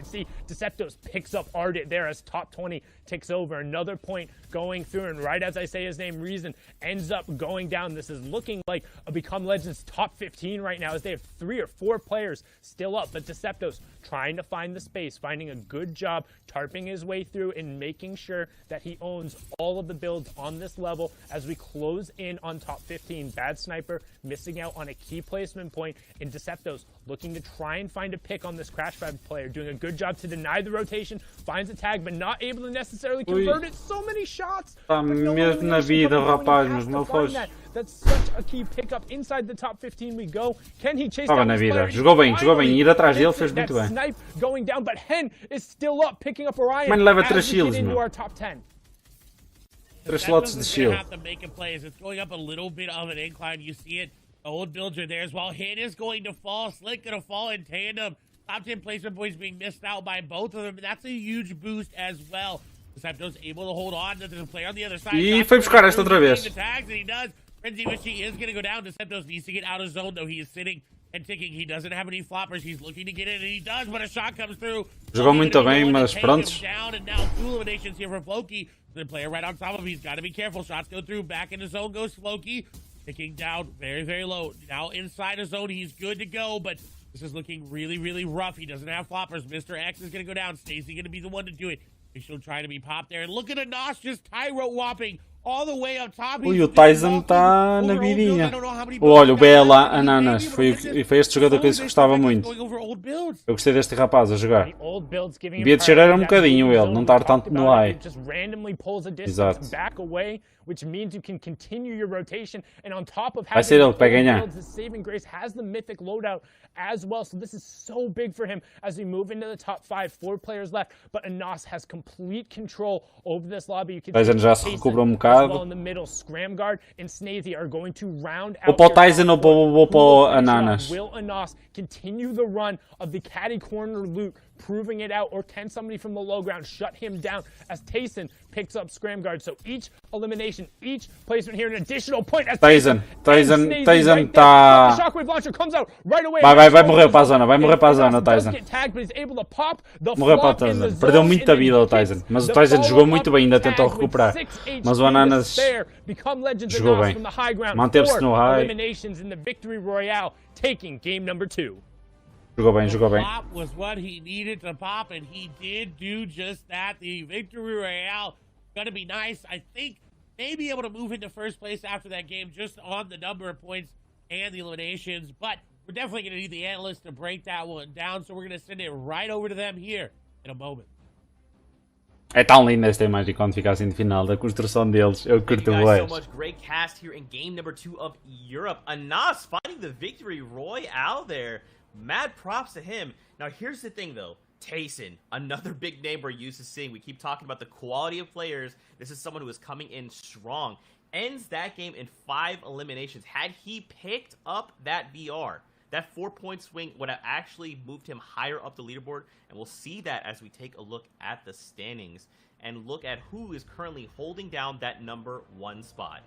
Deceptos picks up Ardit there as top 20 takes over. Another point going through, and right as I say his name, Reason ends up going down. This is looking like a Become Legends top 15 right now, as they have 3 or 4 players still up, but Deceptos trying to find the space, finding a good job, tarping his way through and making sure that he owns all of the builds on this level as we close in on top 15. Bad Sniper missing out on a key placement point, and Deceptos looking to try and find a pick on this Crash Pad player, doing a good job to deny the rotation, finds a tag, but not able to necessarily convert it. So many shots. Está mesmo na vida, rapaz, mas não foste. That's such a key pickup. Inside the top 15 we go. Can he chase Estava down na this vida. player? Jogou bem. Ir atrás dele fez muito bem. Snipe going down, but Hen is still up, picking up Orion. Mano, leva as 3 we shields, get into meu. our top 10. 3 slots de shield. Have to make a play as it's going up a little bit of an incline. You see it. The old builds are there as well. Hen is going to fall. Slick going to fall in tandem. Top 10 placement points being missed out by both of them. That's a huge boost as well. Deceptos able to hold on. There's a player on the other side. E foi buscar esta outra vez. The tags, and he does. Frenzy Wishy is going to go down. Deceptos needs to get out of zone, though. He is sitting and ticking. He doesn't have any floppers. He's looking to get in, and he does, but a shot comes through. Jogou muito bem, mas prontos. Down, and now 2 eliminations here for Floki. The player right on top of him. He's got to be careful. Shots go through. Back in the zone goes Floki. Ticking down very, very low. Now inside his zone, he's good to go, but this is looking really, really rough. He doesn't have floppers. Mr. X is going to go down. Stacy going to be the one to do it. He's still trying to be popped there. And look at Anas just Tyro whopping all the way up top. Ui, o Tyson está na vidinha. Olha, o Bela Ananas. Foi este jogador que eu gostava muito. Eu gostei deste rapaz a jogar. Devia descer era um bocadinho ele, não estar tanto no high. Exato. Which means you can continue your rotation, and on top of Vai ser ele que vai ganhar. the saving grace has the mythic loadout as well, so this is so big for him as we move into the top 5. 4 players left, but Anas has complete control over this lobby. You can Tyson já se recupera bocado. well in the middle. Scramguard and Snazy are going to round out. Ou para o Tyson ou para o Ananas. Will Anas continue the run of the caddy corner loot proving it out, or can somebody from the low ground shut him down as Tayson picks up Scram Guard? So each elimination, each placement here, an additional point as Tayson right tá... the Shockwave launcher comes out right away. Vai morrer para a zona, Tayson. Morreu para a Tayson. zona. Perdeu muita vida o Tayson, mas o Tayson jogou muito bem, ainda tentou recuperar. Mas o Ananas jogou bem. Manteve-se no high. Jogou bem. Pop was what he needed to pop, and he did do just that. The victory royale gonna be nice. I think may be able to move into first place after that game just on the number of points and the eliminations, but we're definitely gonna need the analysts to break that one down, so we're gonna send it right over to them here in a moment. É tão linda esta imagem quando fica assim de final, da construção deles. Eu curto bué. So much great cast here in game number 2 of Europe. Anas finding the victory royale there. Mad props to him. Now here's the thing though. Tayson, another big name we're used to seeing. We keep talking about the quality of players. This is someone who is coming in strong. Ends that game in 5 eliminations. Had he picked up that VR, that 4-point swing would have actually moved him higher up the leaderboard, and we'll see that as we take a look at the standings and look at who is currently holding down that number 1 spot.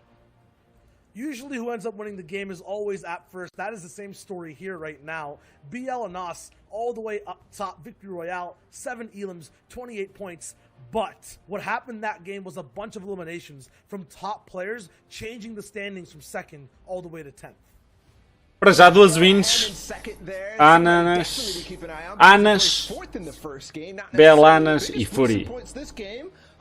Usually who ends up winning the game is always at first. That is the same story here right now. BL and Nos all the way up top. Victory Royale, 7 elims, 28 points. But what happened that game was a bunch of eliminations from top players, changing the standings from 2nd all the way to 10th. Para já 2 wins. Anas, Belanas e Fury.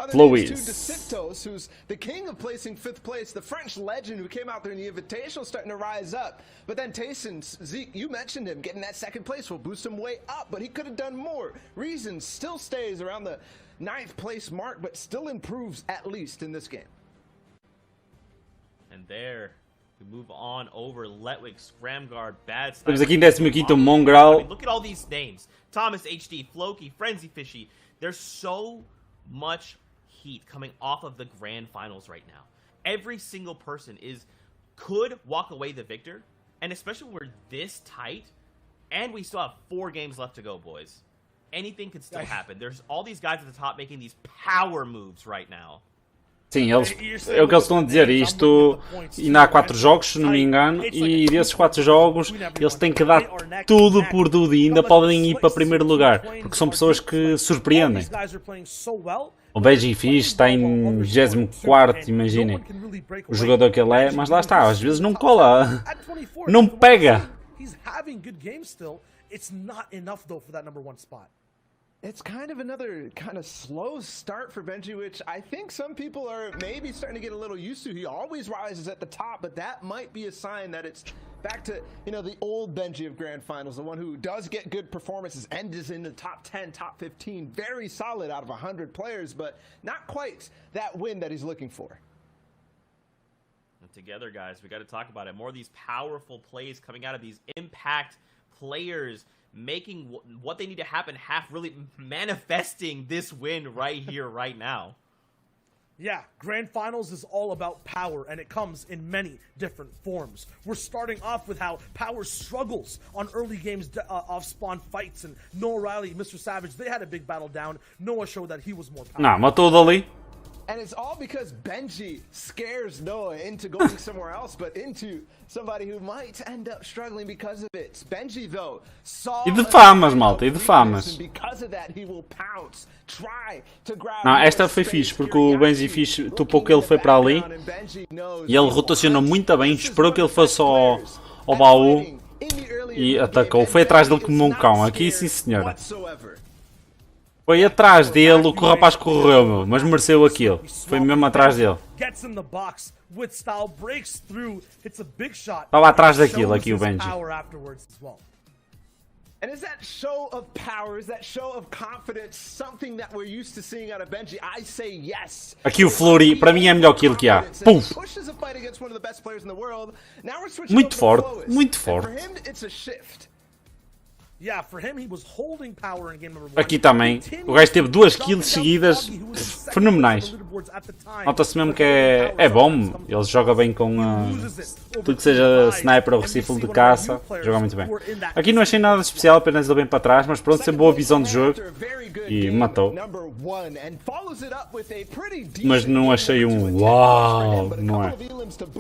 Siptos, who's the king of placing 5th place, the French legend who came out there in the Invitational, starting to rise up. But then Tayson, Zeke, you mentioned him, getting that 2nd place will boost him way up, but he could have done more. Reason still stays around the 9th place mark, but still improves at least in this game. And there, we move on over Letwick, Scramguard, Bad Estamos aqui em 15º Mongrel. I mean, look at all these names. Thomas HD, Floki, Frenzy Fishy. There's so much heat coming off of the grand finals right now. Every single person could walk away the victor, and especially when we're this tight, and we still have 4 games left to go, boys. Anything could still happen. There's all these guys at the top making these power moves right now. Sim, é o que eles estão a dizer. Isto ainda há 4 jogos, se não me engano, e desses 4 jogos eles têm que dar tudo por tudo e ainda podem ir para primeiro lugar, porque são pessoas que surpreendem. O Benji Fish está em 24º, imaginem o jogador que ele é, mas lá está, às vezes não cola, não pega. It's kind of another kind of slow start for Benji, which I think some people are maybe starting to get a little used to. He always rises at the top, but that might be a sign that it's back to, you know, the old Benji of Grand Finals, the one who does get good performances and is in the top 10, top 15, very solid out of 100 players, but not quite that win that he's looking for. And together, guys, we got to talk about it. More of these powerful plays coming out of these impact players, making what they need to happen, really manifesting this win right here, right now. Yeah, Grand Finals is all about power, and it comes in many different forms. We're starting off with how power struggles on early games off-spawn fights, and Noah Riley, Mr. Savage, they had a big battle down. Noah showed that he was more powerful. Não, matou dali. And it's all because Benji scares Noah into going somewhere else, but into somebody who might end up struggling because of it. Benji, though, saw... E de famas, malta, e de famas. Because of that, he will pounce, try to grab... Não, esta foi fixe, porque o Benji Fish topou que ele foi para ali e ele rotacionou muito bem, esperou que ele fosse ao baú e atacou. Foi atrás dele como um cão, aqui sim senhora. Foi atrás dele, o que o rapaz correu, meu, mas mereceu aquilo. Foi mesmo atrás dele. Estava atrás daquilo aqui o Benji. And is that show of power, is that show of confidence something that we're used to seeing out of Benji? I say yes. Aqui o Flurry, para mim é melhor que que há. Pum! Muito forte, muito forte. Yeah, for him, he was holding power in game number 1. Aqui também, o gajo teve 2 kills seguidas fenomenais. Nota-se mesmo que é bom, ele joga bem com tudo que seja sniper ou rifle de caça, joga muito bem. Aqui não achei nada de especial, apenas ele bem para trás, mas pronto, tem boa visão de jogo e matou. Mas não achei um uau, não é?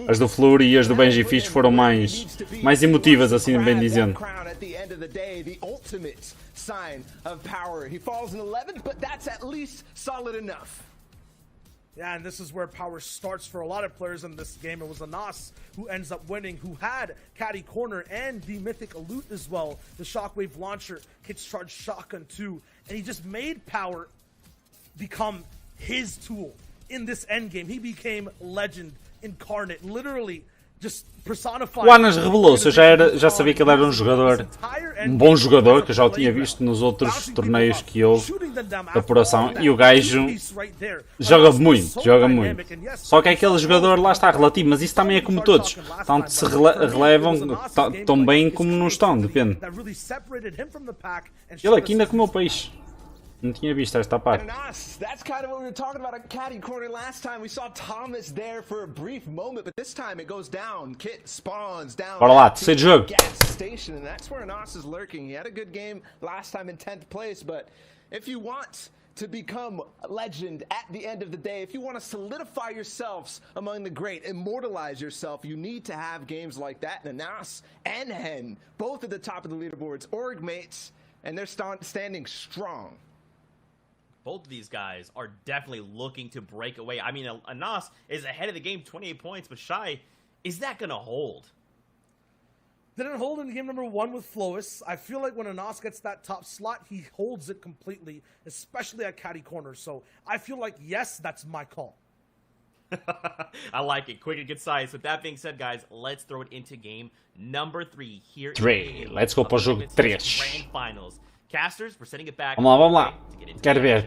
As do Flurry e as do Benji Fish foram mais emotivas, assim bem dizendo. The ultimate sign of power. He falls in 11th, but that's at least solid enough. Yeah, and this is where power starts for a lot of players in this game. It was Anas who ends up winning, who had Caddy Corner and the Mythic Loot as well. The Shockwave Launcher, Kit's Charge Shotgun too. And he just made power become his tool in this endgame. He became legend incarnate, literally. O Anas revelou-se, eu já sabia que ele era um bom jogador, que eu já o tinha visto nos outros torneios que houve da apuração, e o gajo joga muito. Só que é aquele jogador, lá está, relativo, mas isso também é como todos, tanto se relevam tão bem como não estão, depende. Ele aqui ainda comeu peixe. Não tinha visto esta parte. That's kind of what we were talking about at Caddy Corner last time. We saw Thomas there for a brief moment, but this time it goes down. Kit spawns down. Bora lá, terceiro jogo. Gas station, and that's where Anas is lurking. He had a good game last time in 10th place, but if you want to become a legend at the end of the day, if you want to solidify yourselves among the great, immortalize yourself, you need to have games like that. And Anas and Hen, both at the top of the leaderboards, org mates, and they're standing strong. Both of these guys are definitely looking to break away. I mean, Anas is ahead of the game, 28 points, but Shy, is that going to hold? Didn't hold in game number 1 with Flois. I feel like when Anas gets that top slot, he holds it completely, especially at Caddy Corner. So I feel like, yes, that's my call. I like it. Quick and concise. With that being said, guys, let's throw it into game number 3 here. 3. Let's go para o jogo 3. Grand Finals. Casters, we're setting it back. Vamos lá. Quero ver.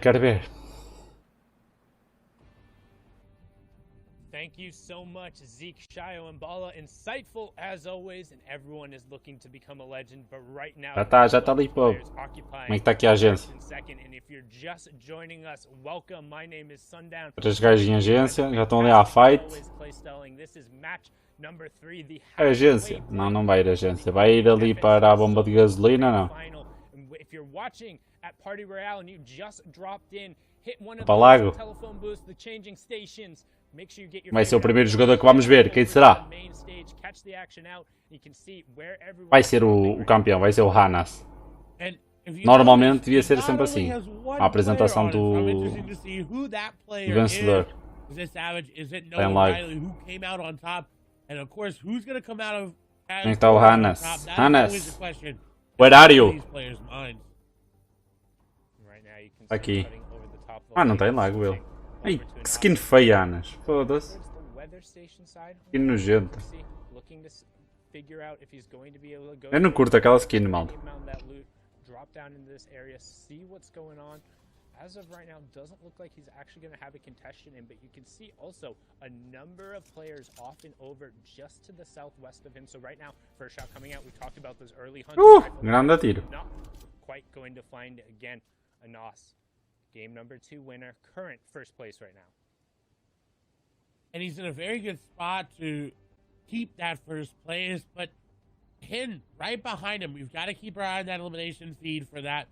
Thank you so much, Zeke, Shio, and Bala. Insightful as always, and everyone is looking to become a legend. But right now, já tá ali, pô. Como é que está aqui a agência? And if you're just joining us, welcome. My name is Sundown. 3 gajos em agência, já estão ali à fight. A agência? Não vai ir à agência. Vai ir ali para a bomba de gasolina, não. If you're watching at Party Royale and you just dropped in, hit one of Lago. the telephone booths, the changing stations. Make sure you get your Vai ser o primeiro jogador que vamos ver. Quem será? Vai ser o campeão, vai ser o Hanas. Normalmente devia ser sempre assim. A apresentação do vencedor. Tem lá. Onde está o Hanas? Hanas! Where are you? Aqui. Não tem lago ele. Ai, que skin feia, Anas. Foda-se. Que nojenta. Eu não curto aquela skin, malta. As of right now, doesn't look like he's actually going to have a contestant in, but you can see also a number of players off and over just to the southwest of him. So right now, first shot coming out, we talked about those early hunts. Grande tiro. Not quite going to find again Anas. Game number 2 winner, current first place right now. And he's in a very good spot to keep that first place, but Hin right behind him. We've got to keep our eye on that elimination feed for that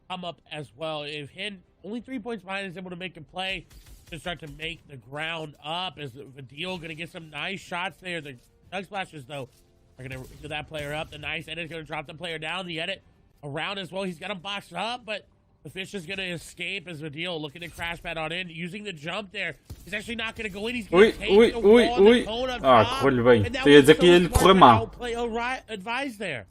come up as well. If Hin, only 3 points behind, is able to make a play to start to make the ground up, is Vadil going to get some nice shots there? The Dug Splashers, though, are going to get that player up. The nice edit is going to drop the player down. The edit around as well. He's got him boxed up, but the fish is going to escape as Vadil looking to crash pad on in, using the jump there. He's actually not going to go in. He's going to take the wall and the cone up top. Correu bem. Eu ia dizer que ele correu mal. Play advise there.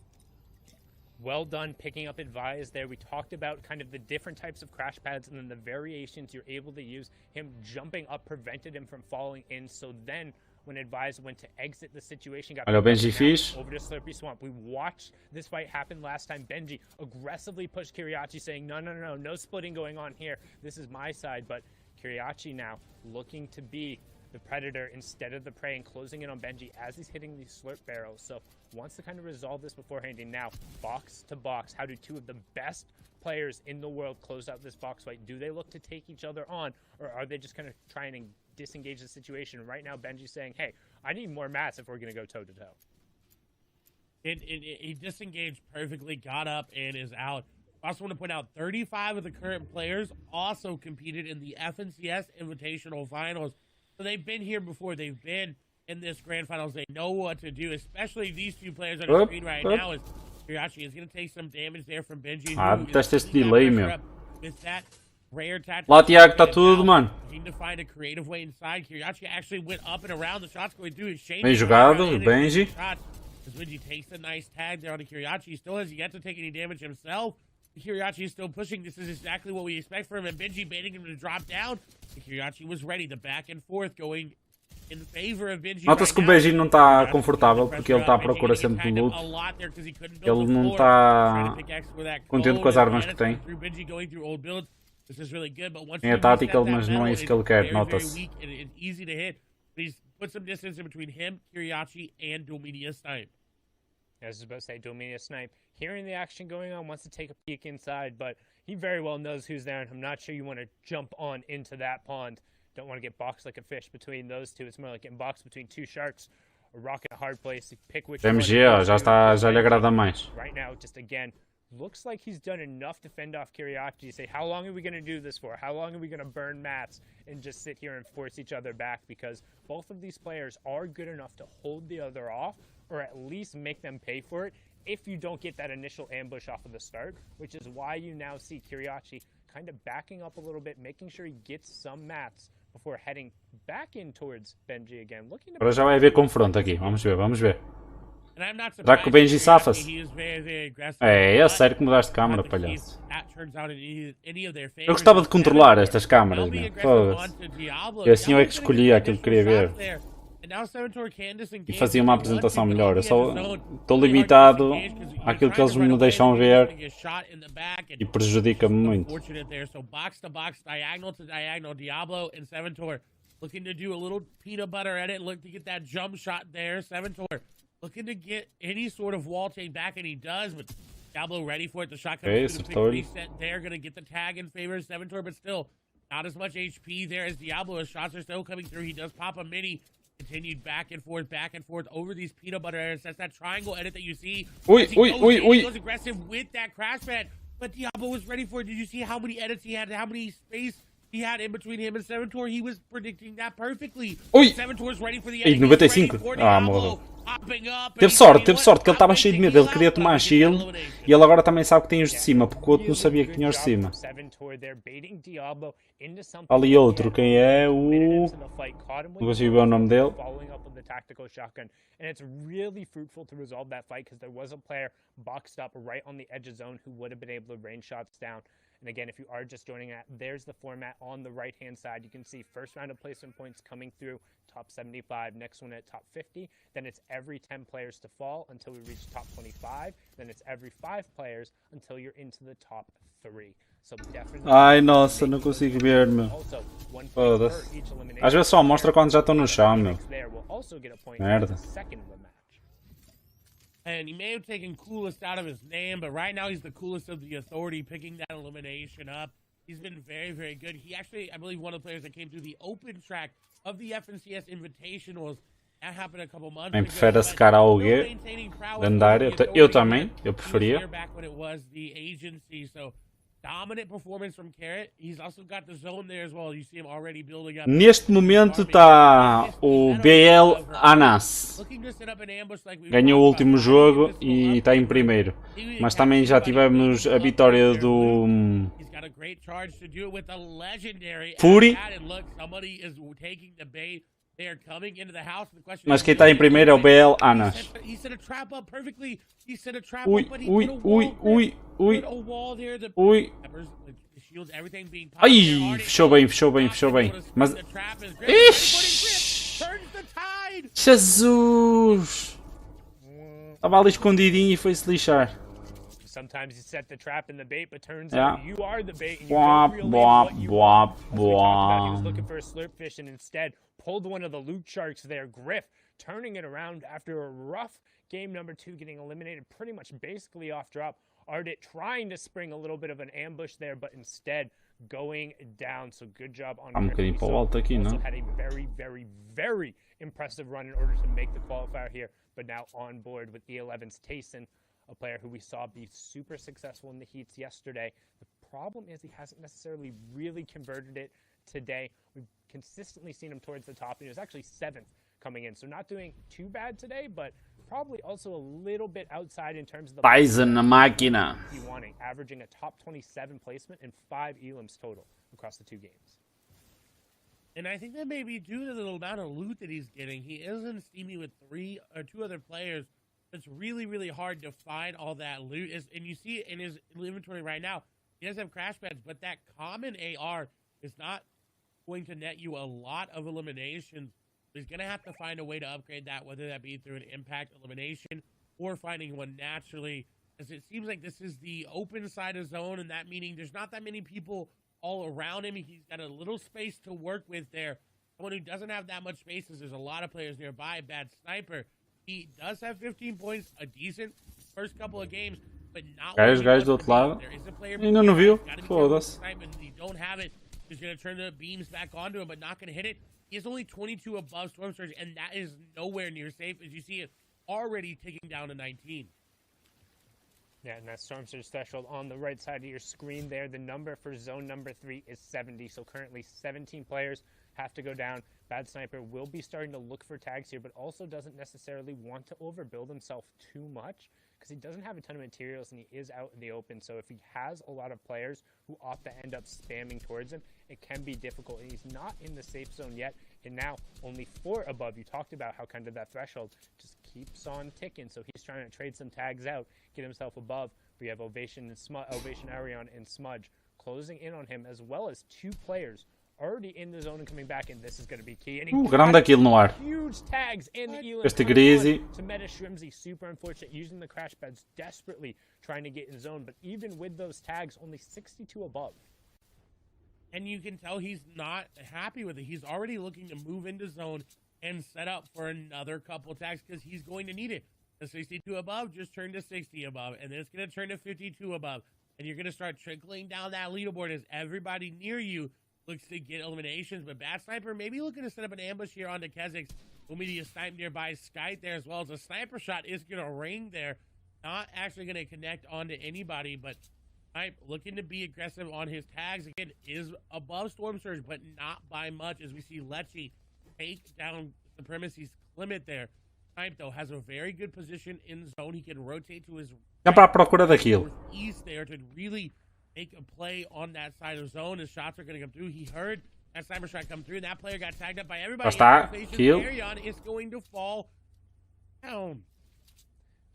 Well done picking up advise there. We talked about kind of the different types of crash pads and then the variations you're able to use. Him jumping up prevented him from falling in. So then when advise went to exit the situation, got Olha o Benji Fish. over to Slurpy Swamp. We watched this fight happen last time. Benji aggressively pushed Kiriachi, saying, no splitting going on here. This is my side. But Kiriachi now looking to be the predator instead of the prey and closing in on Benji as he's hitting these slurp barrels. So wants to kind of resolve this beforehand. And now, box to box, how do two of the best players in the world close out this box fight? Do they look to take each other on, or are they just kind of trying to disengage the situation? Right now, Benji's saying, hey, I need more mats if we're going to go toe-to-toe. He disengaged perfectly, got up, and is out. I also want to point out 35 of the current players also competed in the FNCS Invitational Finals. So they've been here before. They've been in this grand finals. They know what to do, especially these two players on the screen right now. Is Kiriachi is going to take some damage there from Benji. Detesto este delay, meu. With that rare tactic. Lá, Tiago, está tudo, mano. Need to find a creative way inside. Kiriachi actually went up and around. The shots going through his shade. Bem jogado, Benji. As Benji takes a nice tag there on the Kiriachi. He still has yet to take any damage himself. Kiriachi is still pushing. This is exactly what we expect from him. And Benji baiting him to drop down. And Kiriachi was ready. The back and forth going in favor of Benji. Nota-se que o Benji não está confortável porque ele está à procura sempre do loot. Ele não está contente com as armas que tem. Tem a tática, mas não é isso que ele quer, nota-se. Put some distance in between him, Kiriachi, and Dominion Snipe. I was about to say, Dominion Snipe, hearing the action going on, wants to take a peek inside, but he very well knows who's there, and I'm not sure you want to jump on into that pond. Don't want to get boxed like a fish between those two. It's more like getting boxed between two sharks. A rock in a hard place. Pick which MG, ó, já lhe agrada mais. Right now, just again, looks like he's done enough to fend off Kiriachi. Say, how long are we going to do this for? How long are we going to burn mats and just sit here and force each other back? Because both of these players are good enough to hold the other off, or at least make them pay for it if you don't get that initial ambush off of the start, which is why you now see Kiriachi kind of backing up a little bit, making sure he gets some mats before heading back in towards Benji again. Agora já vai haver confronto aqui. Vamos ver, vamos ver. Será que o Benji safa-se? É sério que mudaste de câmera, palhaço. Eu gostava de controlar estas câmaras, meu. Foda-se. E assim eu é que escolhia aquilo que queria ver. E fazia uma apresentação melhor. Eu só estou limitado àquilo que eles me deixam ver e prejudica-me muito. Looking to do a little peanut butter edit, look to get that jump shot there. Seventor looking to get any sort of wall take back, and he does, but Diablo ready for it. The shot comes through the quick reset there, gonna get the tag in favor of Seventor, but still not as much HP there as Diablo. His shots are still coming through. He does pop a mini. Continued back and forth over these peanut butter edits. That's that triangle edit that you see. He goes aggressive with that crash pad, but Diablo was ready for it. Did you see how many edits he had? How many space he had in between him and Seventor? He was predicting that perfectly. Seventor's ready for the edit. 95. Ah, morreu. Teve sorte que ele estava cheio de medo. Ele queria tomar a shield e ele agora também sabe que tem os de cima, porque o outro não sabia que tinha os de cima. Ali outro, quem é o... Não consigo ver o nome dele. And it's really fruitful to resolve that fight because there was a player boxed up right on the edge of zone who would have been able to rain shots down. And again, if you are just joining that, there's the format on the right-hand side. You can see first round of placement points coming through, top 75, next one at top 50. Then it's every 10 players to fall until we reach top 25. Then it's every 5 players until you're into the top 3. So definitely... Ai, nossa, não consigo ver, meu. Foda-se. Às vezes só mostra quando já estão no chão, meu. Merda. And he may have taken coolest out of his name, but right now he's the coolest of the authority, picking that elimination up. He's been very, very good. He actually, I believe, one of the players that came through the open track of the FNCS Invitationals. That happened a couple months ago. Prefere esse cara ao G. Lendário. Eu também. Eu preferia. Back when it was the agency, so dominant performance from Carrot. He's also got the zone there as well. You see him already building up. Neste momento está o BL Anas. Ganhou o último jogo e está em primeiro. Mas também já tivemos a vitória do Fury. Mas quem está em primeiro é o BL Anas. Ui. Ai, fechou bem. Mas... Ixi! Jesus! Estava ali escondidinho e foi-se lixar. Sometimes you set the trap and the bait, but turns Yeah. out you are the bait and you Bwop, don't reel in bwop, what you bwop, want. As we talked about, he was bwop. looking for a slurp fish and instead pulled one of the loot sharks there. Griff turning it around after a rough game number 2, getting eliminated pretty much basically off drop. Ardit trying to spring a little bit of an ambush there, but instead going down. So good job on Um bocadinho para o alto aqui, also não? had a very impressive run in order to make the qualifier here, but now on board with E11's Tayson, a player who we saw be super successful in the heats yesterday. The problem is he hasn't necessarily really converted it today. We've consistently seen him towards the top, and he was actually 7th coming in, so not doing too bad today, but probably also a little bit outside in terms of the Tyson na máquina. he wanting, averaging a top 27 placement and 5 elims total across the 2 games. And I think that may be due to the amount of loot that he's getting. He isn't steamy with 3 or 2 other players. It's really hard to find all that loot. And you see it in his inventory right now. He does have crash pads, but that common AR is not going to net you a lot of eliminations. He's going to have to find a way to upgrade that, whether that be through an impact elimination or finding one naturally. As it seems like this is the open side of zone, and that meaning there's not that many people all around him. He's got a little space to work with there. Someone who doesn't have that much space is there's a lot of players nearby. Bad sniper. He does have 15 points, a decent first couple of games, but not Gajos do outro lado. There is a player Ainda não viu. gotta be careful with Foda-se. the sniper, and you don't have it. He's going to turn the beams back onto him, but not going to hit it. He is only 22 above Storm Surge, and that is nowhere near safe. As you see, it already ticking down to 19. Yeah, and that Storm Surge threshold on the right side of your screen there. The number for zone number 3 is 70, so currently 17 players have to go down. Bad Sniper will be starting to look for tags here, but also doesn't necessarily want to overbuild himself too much because he doesn't have a ton of materials and he is out in the open. So if he has a lot of players who opt to end up spamming towards him, it can be difficult. And he's not in the safe zone yet, and now only 4 above. You talked about how kind of that threshold just keeps on ticking. So he's trying to trade some tags out, get himself above. We have Ovation and Ovation Arion and Smudge closing in on him, as well as 2 players already in the zone and coming back, and this is going to be key. And he Grande kill no ar. huge tags in the Elam. Este Greasy. To meta Shrimsy, super unfortunate, using the crash pads desperately trying to get in zone, but even with those tags, only 62 above. And you can tell he's not happy with it. He's already looking to move into zone and set up for another couple tags because he's going to need it. The 62 above just turned to 60 above, and then it's going to turn to 52 above. And you're going to start trickling down that leaderboard as everybody near you looks to get eliminations. But Bad Sniper maybe looking to set up an ambush here onto Kezix. Will be a snipe nearby Skype there as well. As a sniper shot is going to ring there. Not actually going to connect onto anybody, but Snipe looking to be aggressive on his tags. Again, is above Storm Surge, but not by much, as we see Lecce take down Supremacy's Clement there. Snipe, though, has a very good position in zone. He can rotate to his É para a procura daquilo. east there to really make a play on that side of zone. His shots are going to come through. He heard that sniper shot come through, and that player got tagged up by everybody. Basta, kill. Arion is going to fall down.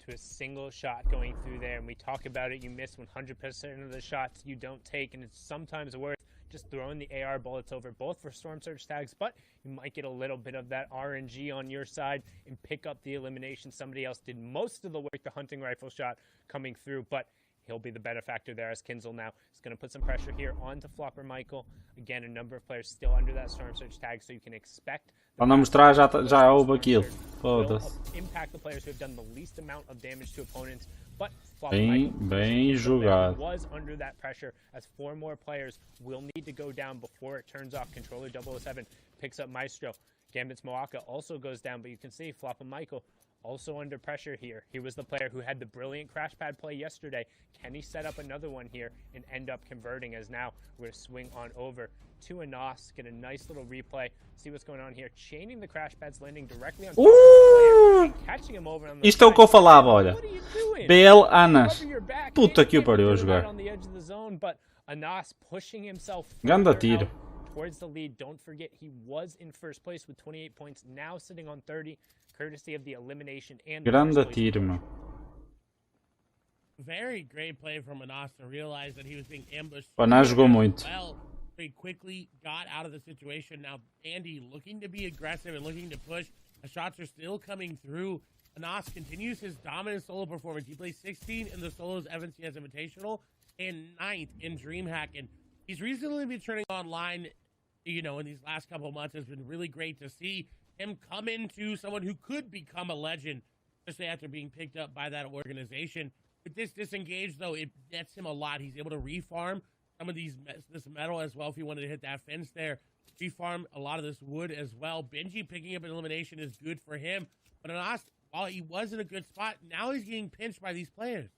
To a single shot going through there, and we talk about it, you miss 100% of the shots you don't take, and it's sometimes worth just throwing the AR bullets over, both for Storm Surge tags, but you might get a little bit of that RNG on your side and pick up the elimination. Somebody else did most of the work, the hunting rifle shot coming through, but he'll be the benefactor there as Kinzel now is going to put some pressure here onto Flopper Michael. Again, a number of players still under that Storm Surge tag, so you can expect Para não mostrar, já houve aquilo. will Foda-se. impact the players who have done the least amount of damage to opponents, but Bem jogado. was under that pressure as 4 more players will need to go down before it turns off. Controller 007 picks up Maestro. Gambit's Moaka also goes down, but you can see Floppa Michael also under pressure here. He was the player who had the brilliant crash pad play yesterday. Can he set up another one here and end up converting, as now we're going to swing on over to Anas, get a nice little replay, see what's going on here. Chaining the crash pads, landing directly on top of the player, and catching him over on the Isto é o que eu falava, olha. What are you doing? BL Anas. Cover your back. Puta que o Can't pariu a get jogar. right on the edge of the zone, but Anas pushing himself Ganda further tiro. out towards the lead. Don't forget, he was in first place with 28 points, now sitting on 30, courtesy of the elimination and the Grande first place tiro, push. meu. Very great play from Anas to realize that he was being ambushed. O Anas jogou muito. Well, very quickly got out of the situation. Now Andy looking to be aggressive and looking to push. The shots are still coming through. Anas continues his dominant solo performance. He plays 16 in the solos FNCS Invitational and 9th in DreamHack. And he's recently been turning online, you know, in these last couple of months. It's been really great to see him come into someone who could become a legend, especially after being picked up by that organization. With this disengage, though, it nets him a lot. He's able to refarm some of this metal as well if he wanted to hit that fence there. Refarm a lot of this wood as well. Benji picking up an elimination is good for him. But Anas, while he was in a good spot, now he's getting pinched by these players.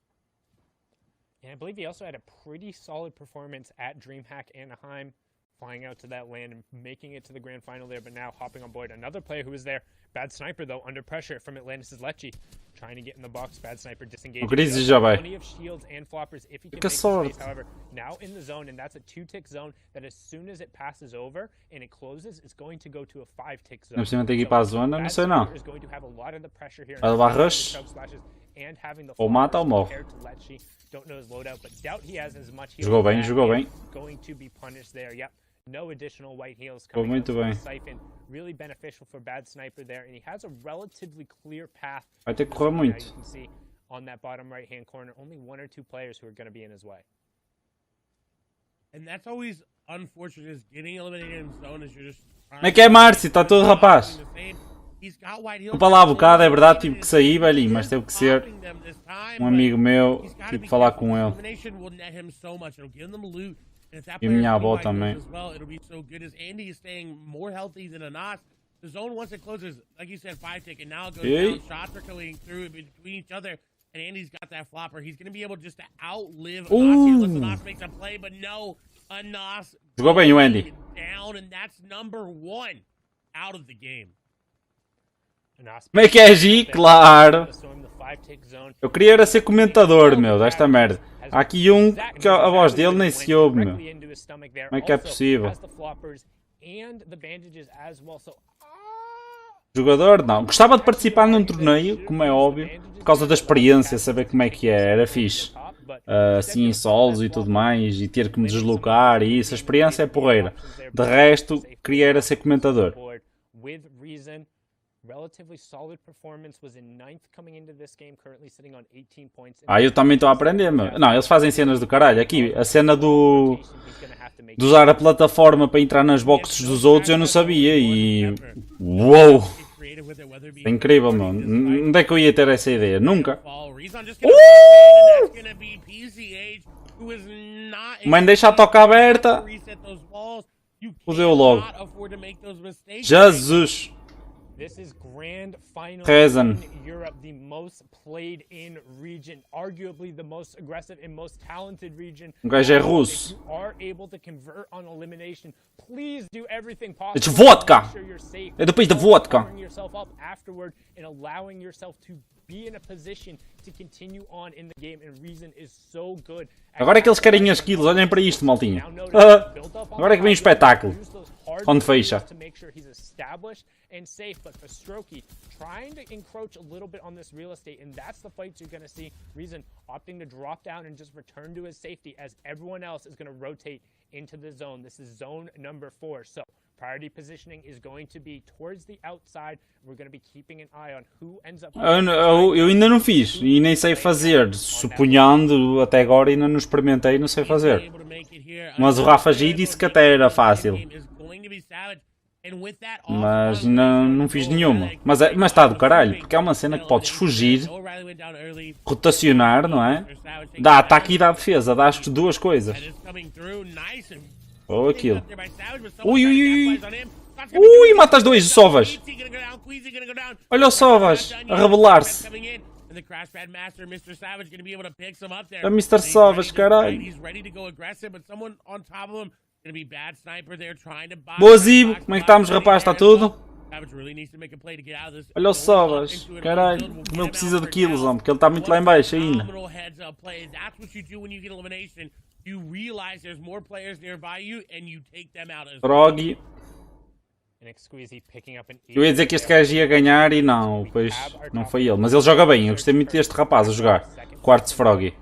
And I believe he also had a pretty solid performance at DreamHack Anaheim, flying out to that land and making it to the grand final there, but now hopping on board. Another player who was there, Bad Sniper, though, under pressure from Atlantis' Lecce, trying to get in the box. Bad Sniper disengaged. Plenty of shields and floppers if he can make the space, however, now in the zone, and that's a 2-tick zone that as soon as it passes over and it closes, it's going to go to a 5-tick zone. Não tem que ir para a zona, não sei não. Is going to have a lot of the pressure here. Vai levar rush. Ou mata ou morre. Don't know his loadout, but doubt he has as much Jogou bem, jogou bem. Going to be punished there. Yep. No additional white heals Jogou coming muito bem. Siphon. Really beneficial for Bad Sniper there, and he has a relatively clear path. Vai ter que correr muito. You can see on that bottom right-hand corner, only 1 or 2 players who are going to be in his way. And that's always unfortunate, is getting eliminated in zone as you're just... Como é que é, Márcio? Está todo rapaz. Desculpa lá, bocado, é verdade, tive que sair, velhinho, mas teve que ser. Um amigo meu, tive que falar com ele. E minha avó também. The zone, once it closes, like you said, 5-tick, and now it goes down. Shots are going through between each other, and Andy's got that flopper. He's going to be able just to outlive Anas here unless Anas makes a play, but no, Anas Jogou bem o Andy. Down, and that's number 1 out of the game. Como é que é, Gi? Claro. Eu queria era ser comentador, meu, desta merda. Há aqui um que a voz dele nem se ouve, meu. Como é que é possível? Jogador, não. Gostava de participar num torneio, como é óbvio, por causa da experiência, saber como é que é, era fixe. Assim em solos e tudo mais, e ter que me deslocar e isso, a experiência é porreira. De resto, queria era ser comentador. Eu também estou a aprender, meu. Não, eles fazem cenas do caralho. Aqui, a cena de usar a plataforma para entrar nas boxes dos outros eu não sabia e... Uou! É incrível, meu. Onde é que eu ia ter essa ideia? Nunca. Mãe, deixa a toca aberta. Fudeu logo. Jesus! This is grand final Reason. in Europe, the most played in region, arguably the most aggressive and most talented region. Gajo é russo. If you are able to convert on elimination, please do everything possible. It's vodka. É do país da vodka. Yourself up afterward and allowing yourself to be in a position to continue on in the game, and Reason is so good. Agora é que eles querem as kills, olhem para isto, maltinho. Agora é que vem o espetáculo. Quando fecha. And safe, but for Strokey trying to encroach a little bit on this real estate, and that's the fights you're going to see. Reason opting to drop down and just return to his safety as everyone else is going to rotate into the zone. This is zone number 4, so priority positioning is going to be towards the outside. We're going to be keeping an eye on who ends up... Eu ainda não fiz e nem sei fazer, suponhando até agora ainda não experimentei, não sei fazer. Mas o Rafa G disse que até era fácil. Mas não fiz nenhuma. Mas está do caralho, porque é uma cena que podes fugir, rotacionar, não é? Dá ataque e dá defesa, dá as duas coisas. Ou aquilo. Ui, mata as dois, Sovas. Olha o Sovas a rebelar-se. É Mr. Sovas, caralho. Boa, Zibo, como é que estamos, rapaz? Está tudo? Olha o Sovas, caralho, como ele precisa de kills, homem, porque ele está muito lá em baixo ainda. Froggy. Eu ia dizer que este gajo ia ganhar e não, pois não foi ele. Mas ele joga bem, eu gostei muito deste rapaz a jogar. Quartz Froggy.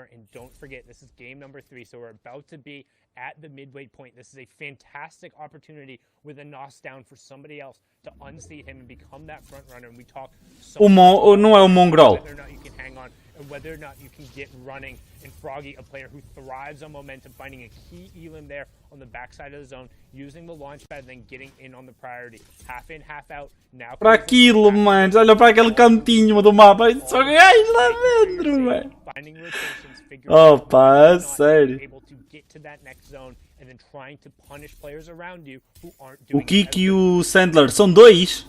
smart and don't forget this is game number 3, so we're about to be at the midway point. This is a fantastic opportunity with a nos down for somebody else to unseat him and become that front runner. And we talk so Não é o Mongol. whether or not you can hang on and whether or not you can get running. And Froggy, a player who thrives on momentum, finding a key elim there on the backside of the zone, using the launch pad, then getting in on the priority. Half in, half out. Now Para aquilo, mano. Olha para aquele cantinho do mapa. Só gajos lá dentro, mano. finding rotations, figuring out Opa, whether or not sério. you're able to get to that next zone, and then trying to punish players around you who aren't O doing Kiki e as o Sandler são dois.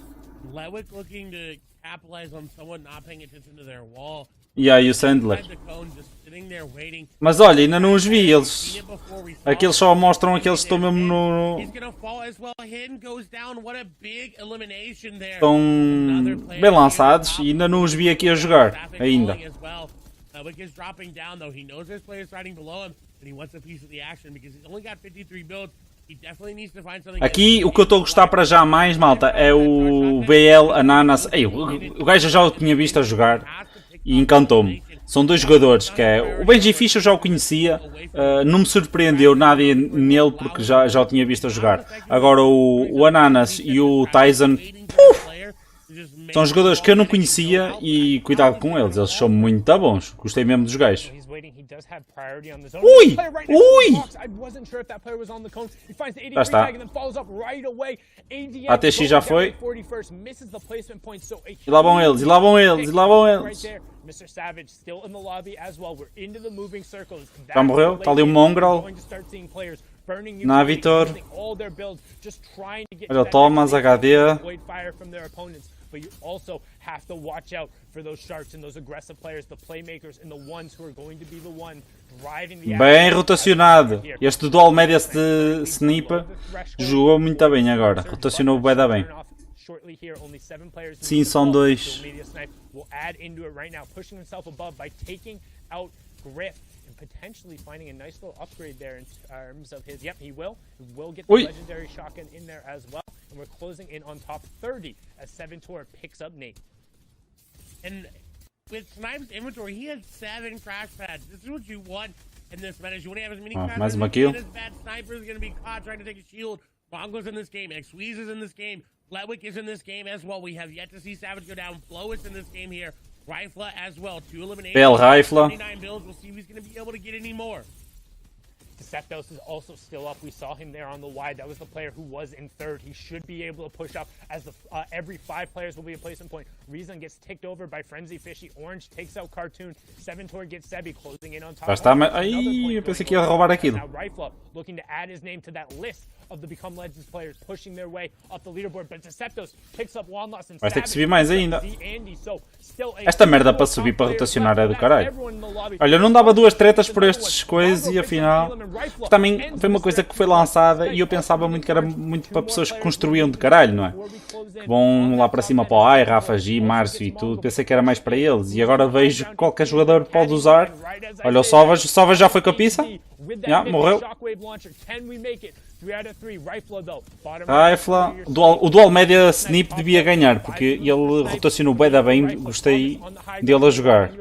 Lewick looking to capitalize on someone not paying attention to their wall. E aí o Sandler. Inside the cone, just sitting there waiting. Mas olha, ainda não os vi. Eles. Seen it before, we saw Aqueles it. só mostram aqueles que estão mesmo no. He's gonna fall as well. Hin goes down. What a big elimination there. Estão Another player bem lançados here e ainda não os vi aqui a jogar. Traffic Ainda. falling as well. Lewick is dropping down though. He knows there's players riding below him, but he wants a piece of the action because he's only got 53 builds. He definitely needs to find something. Aqui o que eu estou a gostar para já mais, malta, é o BL Ananas. Ei, o gajo eu já o tinha visto a jogar e encantou-me. São dois jogadores, que é o Benji Fish eu já o conhecia, não me surpreendeu nada nele porque já o tinha visto a jogar. Agora o Ananas e o Tyson, são jogadores que eu não conhecia e cuidado com eles, eles são muito bons, gostei mesmo dos gajos. He's waiting. He does have priority on the zone. Ui! Player right next to Ui! the box. I wasn't sure if that player was on the cone. He finds the 83 Já está. tag and then follows up right away. ADS ATX já going down foi. at 41st, misses the placement point, so a E lá vão eles, e lá vão eles, e lá vão right eles. there. Mr. Savage still in the lobby as well. We're into the moving circles. Já morreu, está ali o Mongrel. Na Vitor. Olha o Thomas, HD. But you also have to watch out for those sharks and those aggressive players, the playmakers and the ones who are going to be the ones driving the Bem rotacionado. Este dual média de Sniper jogou muito bem agora. Rotacionou bem da bem. Sim, são dois. Will add into it right now, pushing himself above by taking out Griff and potentially finding a nice little upgrade there in terms of his. Yep, he will get the Ui. legendary shotgun in there as well, and we're closing in on top 30 as 7 Tour picks up Nate. And with Snipe's inventory, he has 7 crash pads. This is what you want in this meta. You want to have as many crash mais pads uma as kill. you can. As bad Sniper is going to be caught trying to take a shield. Mongo's in this game. Xweeze is in this game. Lewick is in this game as well. We have yet to see Savage go down. Flow is in this game here. Rifla as well. 2 eliminations. Bell Rifla. 29 builds. We'll see if he's going to be able to get any more. Deceptos is also still up. We saw him there on the wide. That was the player who was in third. He should be able to push up as the every 5 players will be a placement point. Reason gets ticked over by Frenzy Fishy. Orange takes out Cartoon. 7 Tour gets Sebi closing in on top. Já está, mas... Ai, eu pensei que ia roubar aquilo. Now Rifla looking to add his name to that list of the Become Legends players pushing their way up the leaderboard. But Deceptos picks up one loss and Vai ter que subir mais ainda. So still a Esta merda para subir, para rotacionar é do caralho. Olha, não dava 2 tretas por estes coisas e afinal... Também foi uma coisa que foi lançada e eu pensava muito que era muito para pessoas que construíam de caralho, não é? Que vão lá para cima para o AI, Rafa, G, Márcio e tudo. Pensei que era mais para eles e agora vejo que qualquer jogador pode usar. Olha o Sovas já foi com a pizza. Já, morreu. Rifla, o dual média snip devia ganhar porque ele rotacionou bem da bem, gostei dele a jogar.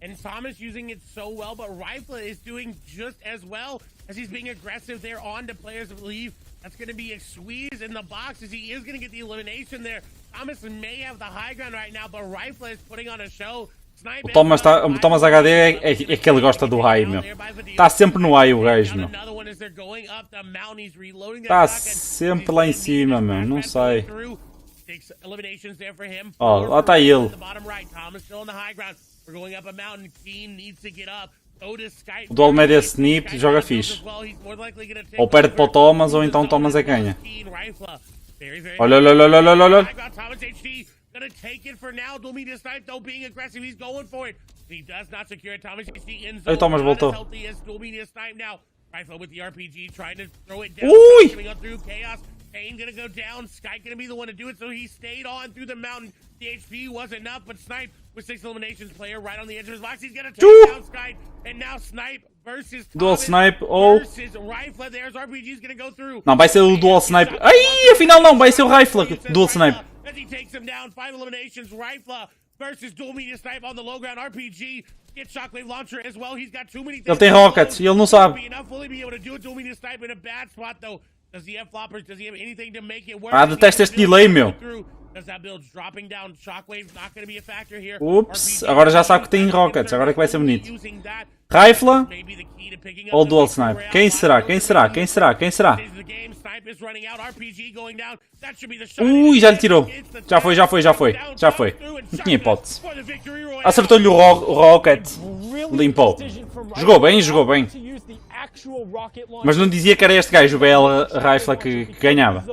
And Thomas using it so well, but Rifla is doing just as well as he's being aggressive there on to players of believe. That's going to be a squeeze in the box as he is going to get the elimination there. Thomas may have the high ground right now, but Rifla is putting on a show. O Thomas HD é que ele gosta do high, meu. Está sempre no high o gajo, meu. Está sempre lá em cima, meu. Não sei. Ó, lá está ele. O dual média snip joga fixe. Ou perde para o Thomas ou então o Thomas é ganha. Olha, olha, olha, olha, olha, olha. Gonna take it for now. Domina Snipe though being aggressive. He's going for it. He does not secure it. Thomas in Aí Thomas voltou. Domina Snipe now. Rifle with the RPG trying to throw it down. Ui! Coming up through chaos. Kane gonna go down. Sky gonna be the one to do it. So he stayed on through the mountain. The HP wasn't enough, but Snipe with 6 eliminations, player right on the edge of his box. He's gonna take down Sky, and now Snipe versus Dual Thomas Snipe ou... versus Rifle. There's RPG's gonna go through. Não, vai ser o Dual Snipe. Ai, afinal não, vai ser o Rifle Dual Snipe. As he takes him down, 5 eliminations, Rifla versus dual media snipe on the low ground RPG. Get shockwave launcher as well. He's got too many things. Ele tem rockets e ele não sabe. Will he be able to do a dual media snipe in a bad spot though? Does he have floppers? Does he have anything to make it work? Ah, detesta este delay, meu. Does that build dropping down shockwave's not going to be a factor here? Ups, agora já sabe que tem rockets, agora é que vai ser bonito. Rifle ou dual snipe? Quem será? Quem será? Quem será? Quem será? Ui, já lhe tirou. Já foi, já foi, já foi. Já foi. Não tinha hipótese. Acertou-lhe o rocket. Limpou. Jogou bem, jogou bem. Mas não dizia que era este gajo, o BL Rifle, que ganhava.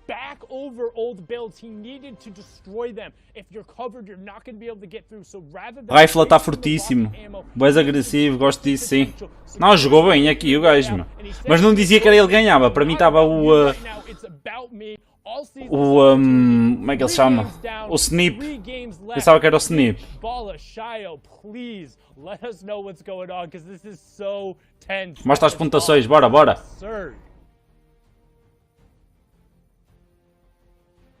Back over old builds, he needed to destroy them. If you're covered, you're not going to be able to get through. So rather than Rifle está fortíssimo. Mais agressivo, gosto disso, sim. Não, jogou bem aqui o gajo, meu. Mas não dizia que era ele que ganhava. Para mim estava o... como é que ele se chama? O Snip. Pensava que era o Snip. Mostra as pontuações, bora, bora.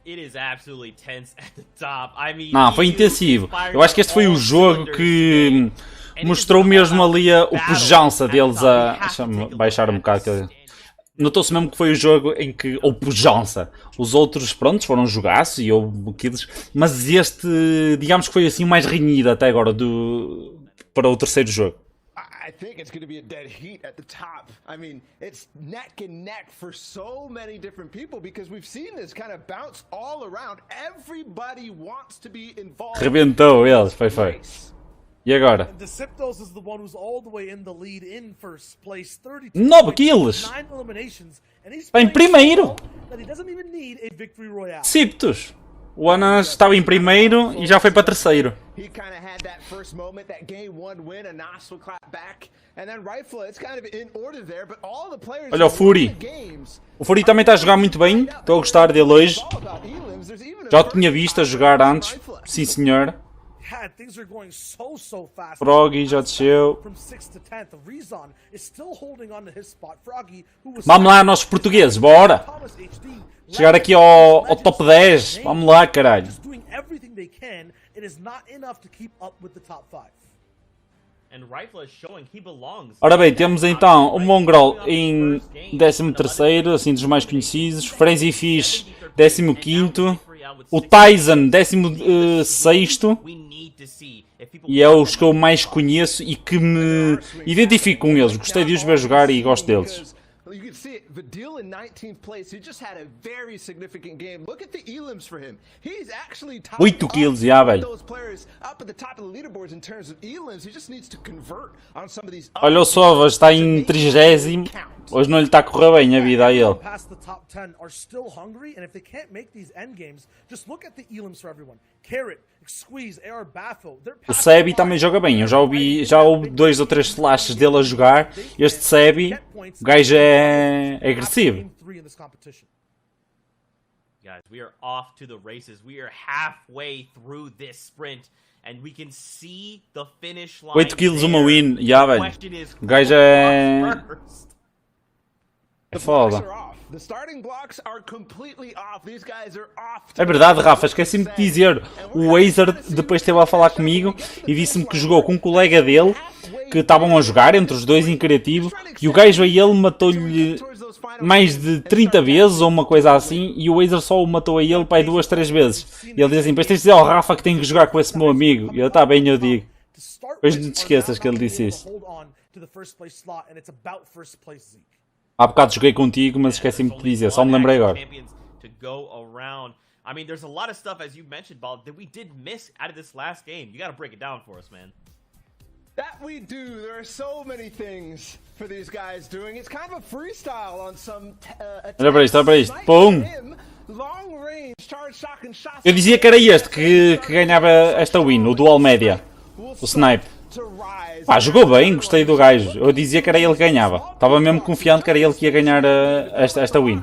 It is absolutely tense at the top. I mean, não, foi intensivo. Eu acho que este foi o jogo que mostrou mesmo ali a pujança deles a... Deixa-me baixar um bocado. Notou-se mesmo que foi o jogo em que houve pujança. Os outros, prontos, foram jogaços e houve kills. Mas este, digamos que foi assim o mais renhido até agora para o terceiro jogo. I think it's going to be a dead heat at the top. I mean, it's neck and neck for so many different people because we've seen this kind of bounce all around. Everybody wants to be involved. Rebentou eles, foi. E agora? 9 kills! Está em primeiro! Ciptos! O Anas estava em primeiro e já foi para terceiro. Olha o Fury. O Fury também está a jogar muito bem. Estou a gostar dele hoje. Já o tinha visto a jogar antes. Sim, senhor. Froggy já desceu. Vamos lá, nossos portugueses, bora! Chegar aqui ao top 10. Vamos lá, caralho. Ora bem, temos então o Mongrel em 13º, assim dos mais conhecidos. Frenzy Fish, 15º. O Tyson, 16º. E é os que eu mais conheço e que me identifico com eles. Gostei de os ver jogar e gosto deles. You can see it. Vidil in 19th place. He just had a very significant game. Look at the elims for him. He's actually top 8 kills, já, velho. those players up at the top of the leaderboards in terms of elims. He just needs to convert on some of these. Olha o Sovas, está em 30º. Hoje não lhe está a correr bem a vida a ele. O Sebi também joga bem. Eu já ouvi 2 ou 3 flashes dele a jogar. Este Sebi, o gajo é agressivo. Guys, we are off to the races. We are halfway through this sprint. And we can see the finish line. 8 kills, uma win. Já, velho. O gajo é foda. É verdade, Rafa, esqueci-me de dizer. O Azer depois esteve a falar comigo e disse-me que jogou com um colega dele que estavam a jogar entre os dois em criativo e o gajo a ele matou-lhe mais de 30 vezes ou uma coisa assim e o Azer só o matou a ele para 2, 3 vezes. E ele diz assim: depois tens de dizer ao Rafa que tem que jogar com esse meu amigo. E eu, tá bem, eu digo. Depois não te esqueças que ele disse isso. Há bocado joguei contigo, mas esqueci-me de dizer, só me lembrei agora. I mean, there's a lot of stuff, as you mentioned, Ball, that we did miss out of this last game. You gotta break it down for us, man. That we do. There are so many things for these guys doing. It's kind of a freestyle on some olha para isto. Pum! Eu dizia que era este que ganhava esta win, o Dual Media, o Snipe. Pá, jogou bem, gostei do gajo. Eu dizia que era ele que ganhava. Estava mesmo confiante que era ele que ia ganhar esta win.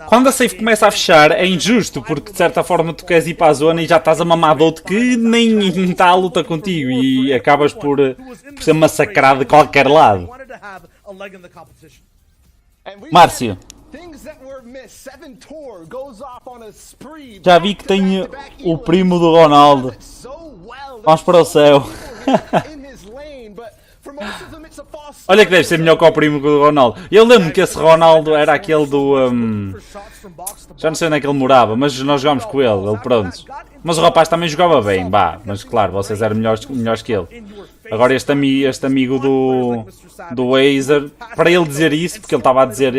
Quando a safe começa a fechar é injusto, porque de certa forma tu queres ir para a zona e já estás a mamar de outro que nem está à luta contigo e acabas por ser massacrado de qualquer lado. a leg in the competition. And we Márcio, things that were missed. 7 Tour goes off on a spree. já vi que tem o primo do Ronaldo. Vamos para o céu. Olha que deve ser melhor que o primo do Ronaldo. Eu lembro que esse Ronaldo era aquele do... já não sei onde é que ele morava, mas nós jogámos com ele pronto. Mas o rapaz também jogava bem, bah. Mas claro, vocês eram melhores que ele. Agora este amigo do Azer, para ele dizer isso, porque ele estava a dizer...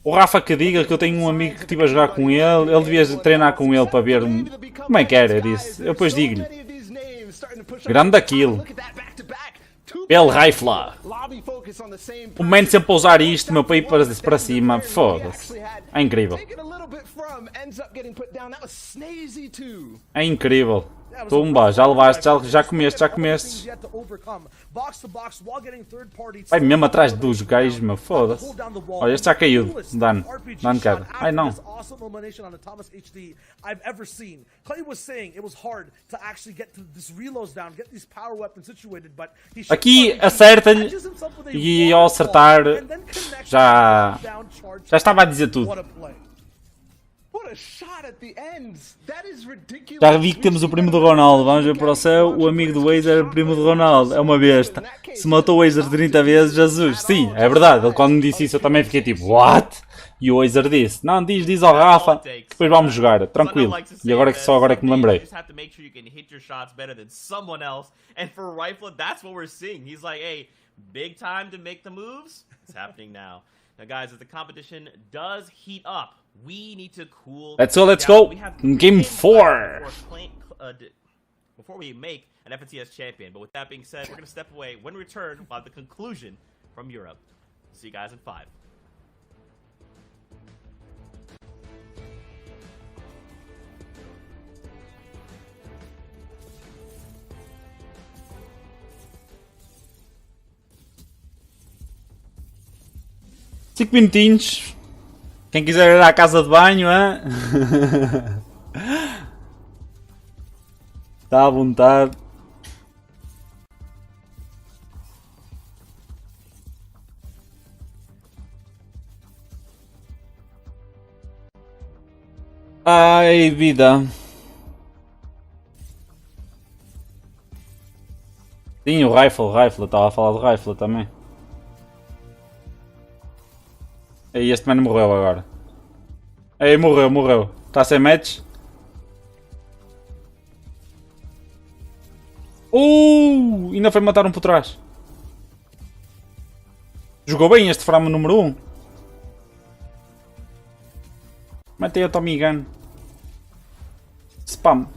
O Rafa que diga que eu tenho um amigo que estive a jogar com ele devia treinar com ele para ver como é que era, eu disse. Eu depois digo-lhe. Grande daquilo. Ele Raifla. O man sempre a usar isto, meu pai para cima. Foda-se. É incrível. É incrível. Tumba, já levaste, já comeste. Vai mesmo atrás dos gajos, meu, foda-se. Olha, este já caiu. Dano queda. Ai não. Aqui acerta-lhe e ao acertar já estava a dizer tudo. Já vi que temos o primo do Ronaldo. Vamos ver para o céu. O amigo do Azer é o primo do Ronaldo. É uma besta. Se matou o Azer 30 vezes, Jesus. Sim, é verdade. Ele quando me disse isso eu também fiquei tipo, what? E o Azer disse, não, diz ao Rafa, depois vamos jogar, tranquilo. E agora é que me lembrei. Now, guys, as the competition does heat up, we need to cool. Let's go. Game 4. Before we make an FNCS champion. But with that being said, we're going to step away. When we return, we'll have the conclusion from Europe. See you guys in 5. Cinco minutinhos. Quem quiser ir à casa de banho, hein? Está à vontade. Ai, vida. Sim, o rifle. Estava a falar do rifle também. E este mano morreu agora. Ei, morreu. Está sem match? Ainda foi matar um por trás. Jogou bem este frame número 1. Matei a Tommy Gun. Spam.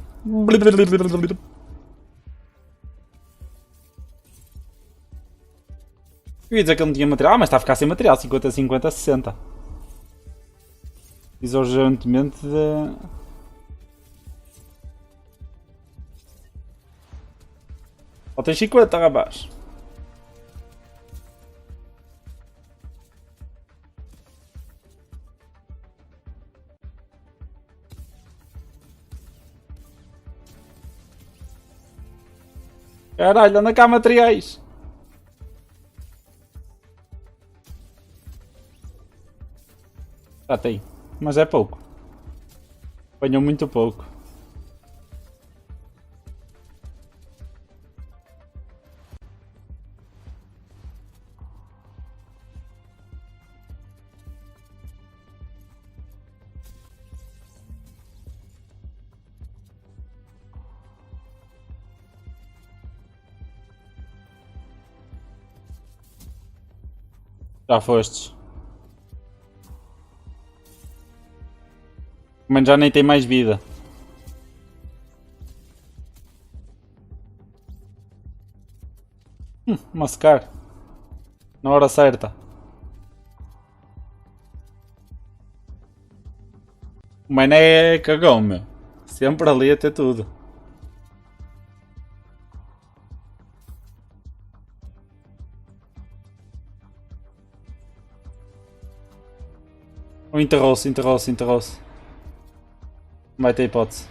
Eu ia dizer que ele não tinha material, mas está a ficar sem material, 50, 50, 60. Diz urgentemente de... Só tem 50, rapaz. Caralho, anda cá materiais. Já tem, mas é pouco. Apanhou muito pouco. Já fostes. Mas já nem tem mais vida. Mascar. Na hora certa. O mano é cagão, meu. Sempre ali a ter tudo. Ou enterrou-se. Não vai ter hipótese.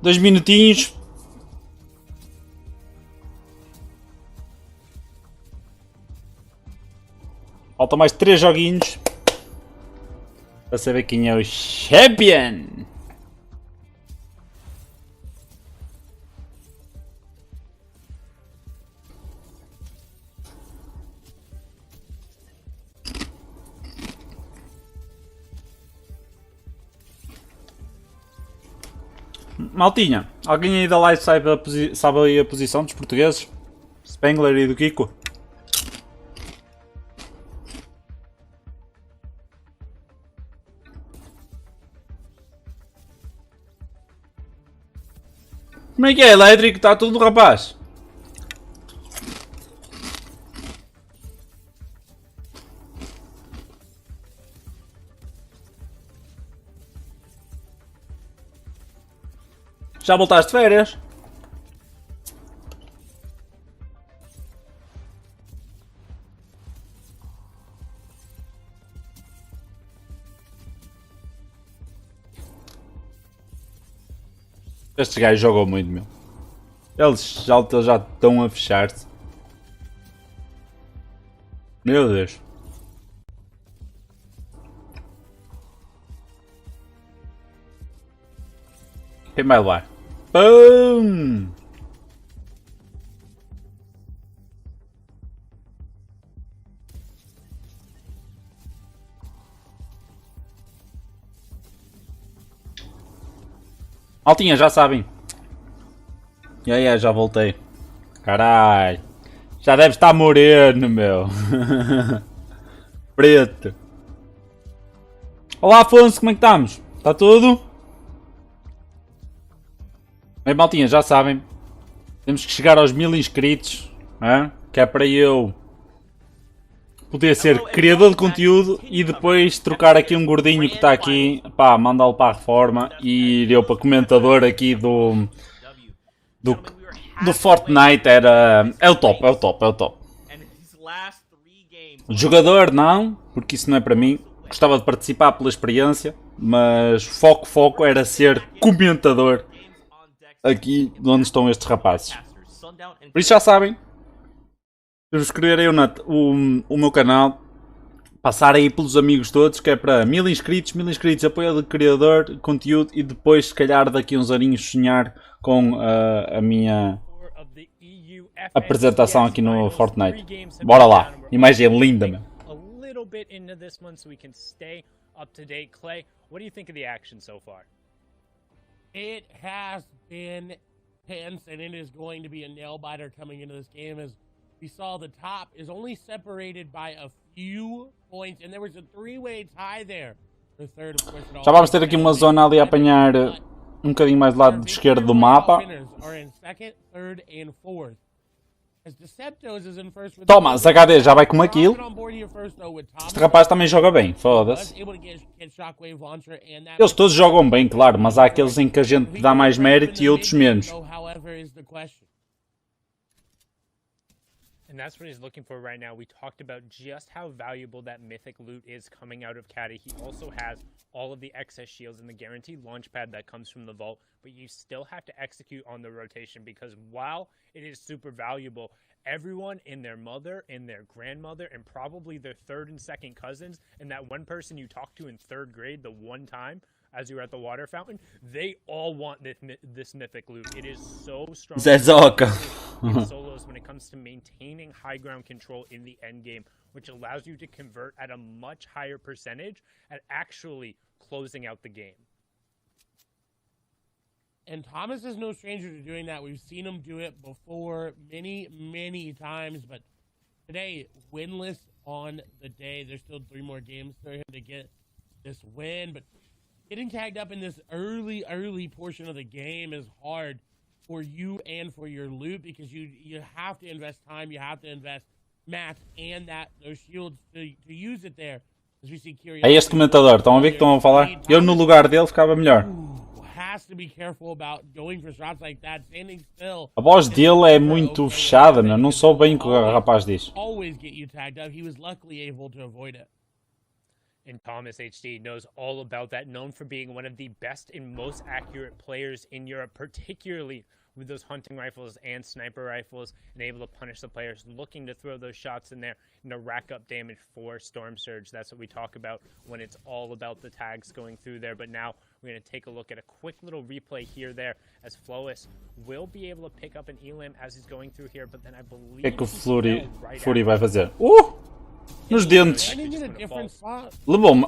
2 minutinhos. Faltam mais 3 joguinhos. Para saber quem é o Champion. Maltinha, alguém aí da live sabe aí a posição dos portugueses? Spengler e do Kiko? Como é que é, elétrico? Está tudo, rapaz? Já voltaste de férias? Estes gajos jogam muito, meu. Eles já estão a fechar-se. Meu Deus. Quem vai levar? Pum! Maltinha, já sabem. Já voltei. Carai. Já deve estar moreno, meu. Preto. Olá, Afonso, como é que estamos? Está tudo? Bem, maltinha, já sabem. Temos que chegar aos 1000 inscritos. Que é para eu poder ser criador de conteúdo e depois trocar aqui um gordinho que está aqui, pá, mandá-lo para a reforma e ir eu para comentador aqui do Fortnite. É o top. Jogador não, porque isso não é para mim. Gostava de participar pela experiência, mas foco era ser comentador aqui de onde estão estes rapazes. Por isso já sabem. Subscreverem o meu canal, passar aí pelos amigos todos, que é para 1000 inscritos, apoio de criador, conteúdo e depois, se calhar, daqui a uns aninhos sonhar com a minha apresentação aqui no Fortnite. Bora lá, imagem linda, meu. It has been tense, and it is going to be a nail biter coming into this game. As we saw, the top is only separated by a few points, and there was a three-way tie there. The third, of course, já vamos ter aqui uma zona ali a apanhar um bocadinho mais do lado esquerdo do mapa. Toma, HD já vai com aquilo. Este rapaz também joga bem, foda-se. Eles todos jogam bem, claro, mas há aqueles em que a gente dá mais mérito e outros menos. And that's what he's looking for right now. We talked about just how valuable that mythic loot is coming out of Caddy. He also has all of the excess shields and the guaranteed launch pad that comes from the vault, but you still have to execute on the rotation because while it is super valuable, everyone and their mother and their grandmother and probably their third and second cousins and that one person you talked to in 3rd grade the one time as you were at the water fountain, they all want this mythic loot. It is so strong in solos when it comes to maintaining high ground control in the end game, which allows you to convert at a much higher percentage at actually closing out the game. And Thomas is no stranger to doing that. We've seen him do it before many times, but today, winless on the day. There's still 3 more games for him to get this win, but getting tagged up in this early portion of the game is hard for you and for your loot because you have to invest time, you have to invest mats and those shields to use it there. As we see É este comentador, estão a ver que estão a falar? Eu no lugar dele ficava melhor. A voz dele é muito fechada, meu. Não sou bem o que o rapaz diz. And Thomas HD knows all about that, known for being one of the best and most accurate players in Europe, particularly with those hunting rifles and sniper rifles, and able to punish the players looking to throw those shots in there and to rack up damage for Storm Surge. That's what we talk about when it's all about the tags going through there. But now we're going to take a look at a quick little replay here there, as Flois will be able to pick up an Elam as he's going through here, but then I believe... O que é que o Flurry vai fazer? Nos dentes! Levou-me!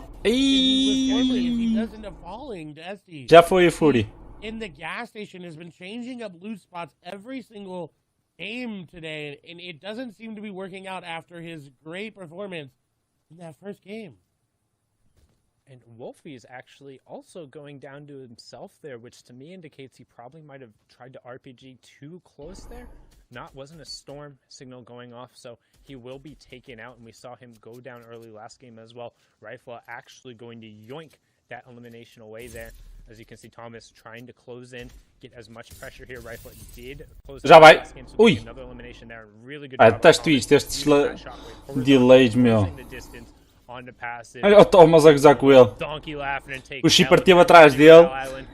Já foi o Flurry. In the gas station has been changing up loot spots every single game today, and it doesn't seem to be working out after his great performance in that first game. And Wolfie is actually also going down to himself there, which to me indicates he probably might have tried to RPG too close there. Wasn't a storm signal going off, so he will be taken out, and we saw him go down early last game as well. Rifle actually going to yoink that elimination away there. As you can see, Thomas trying to close in, get as much pressure here. Rifle did close Já vai! last game, so Ui! another elimination there. Really good Detesto isto, estes delays, meu. On passive. Olha o Thomas a gozar com ele. Donkey laughing and take O Shipper esteve atrás dele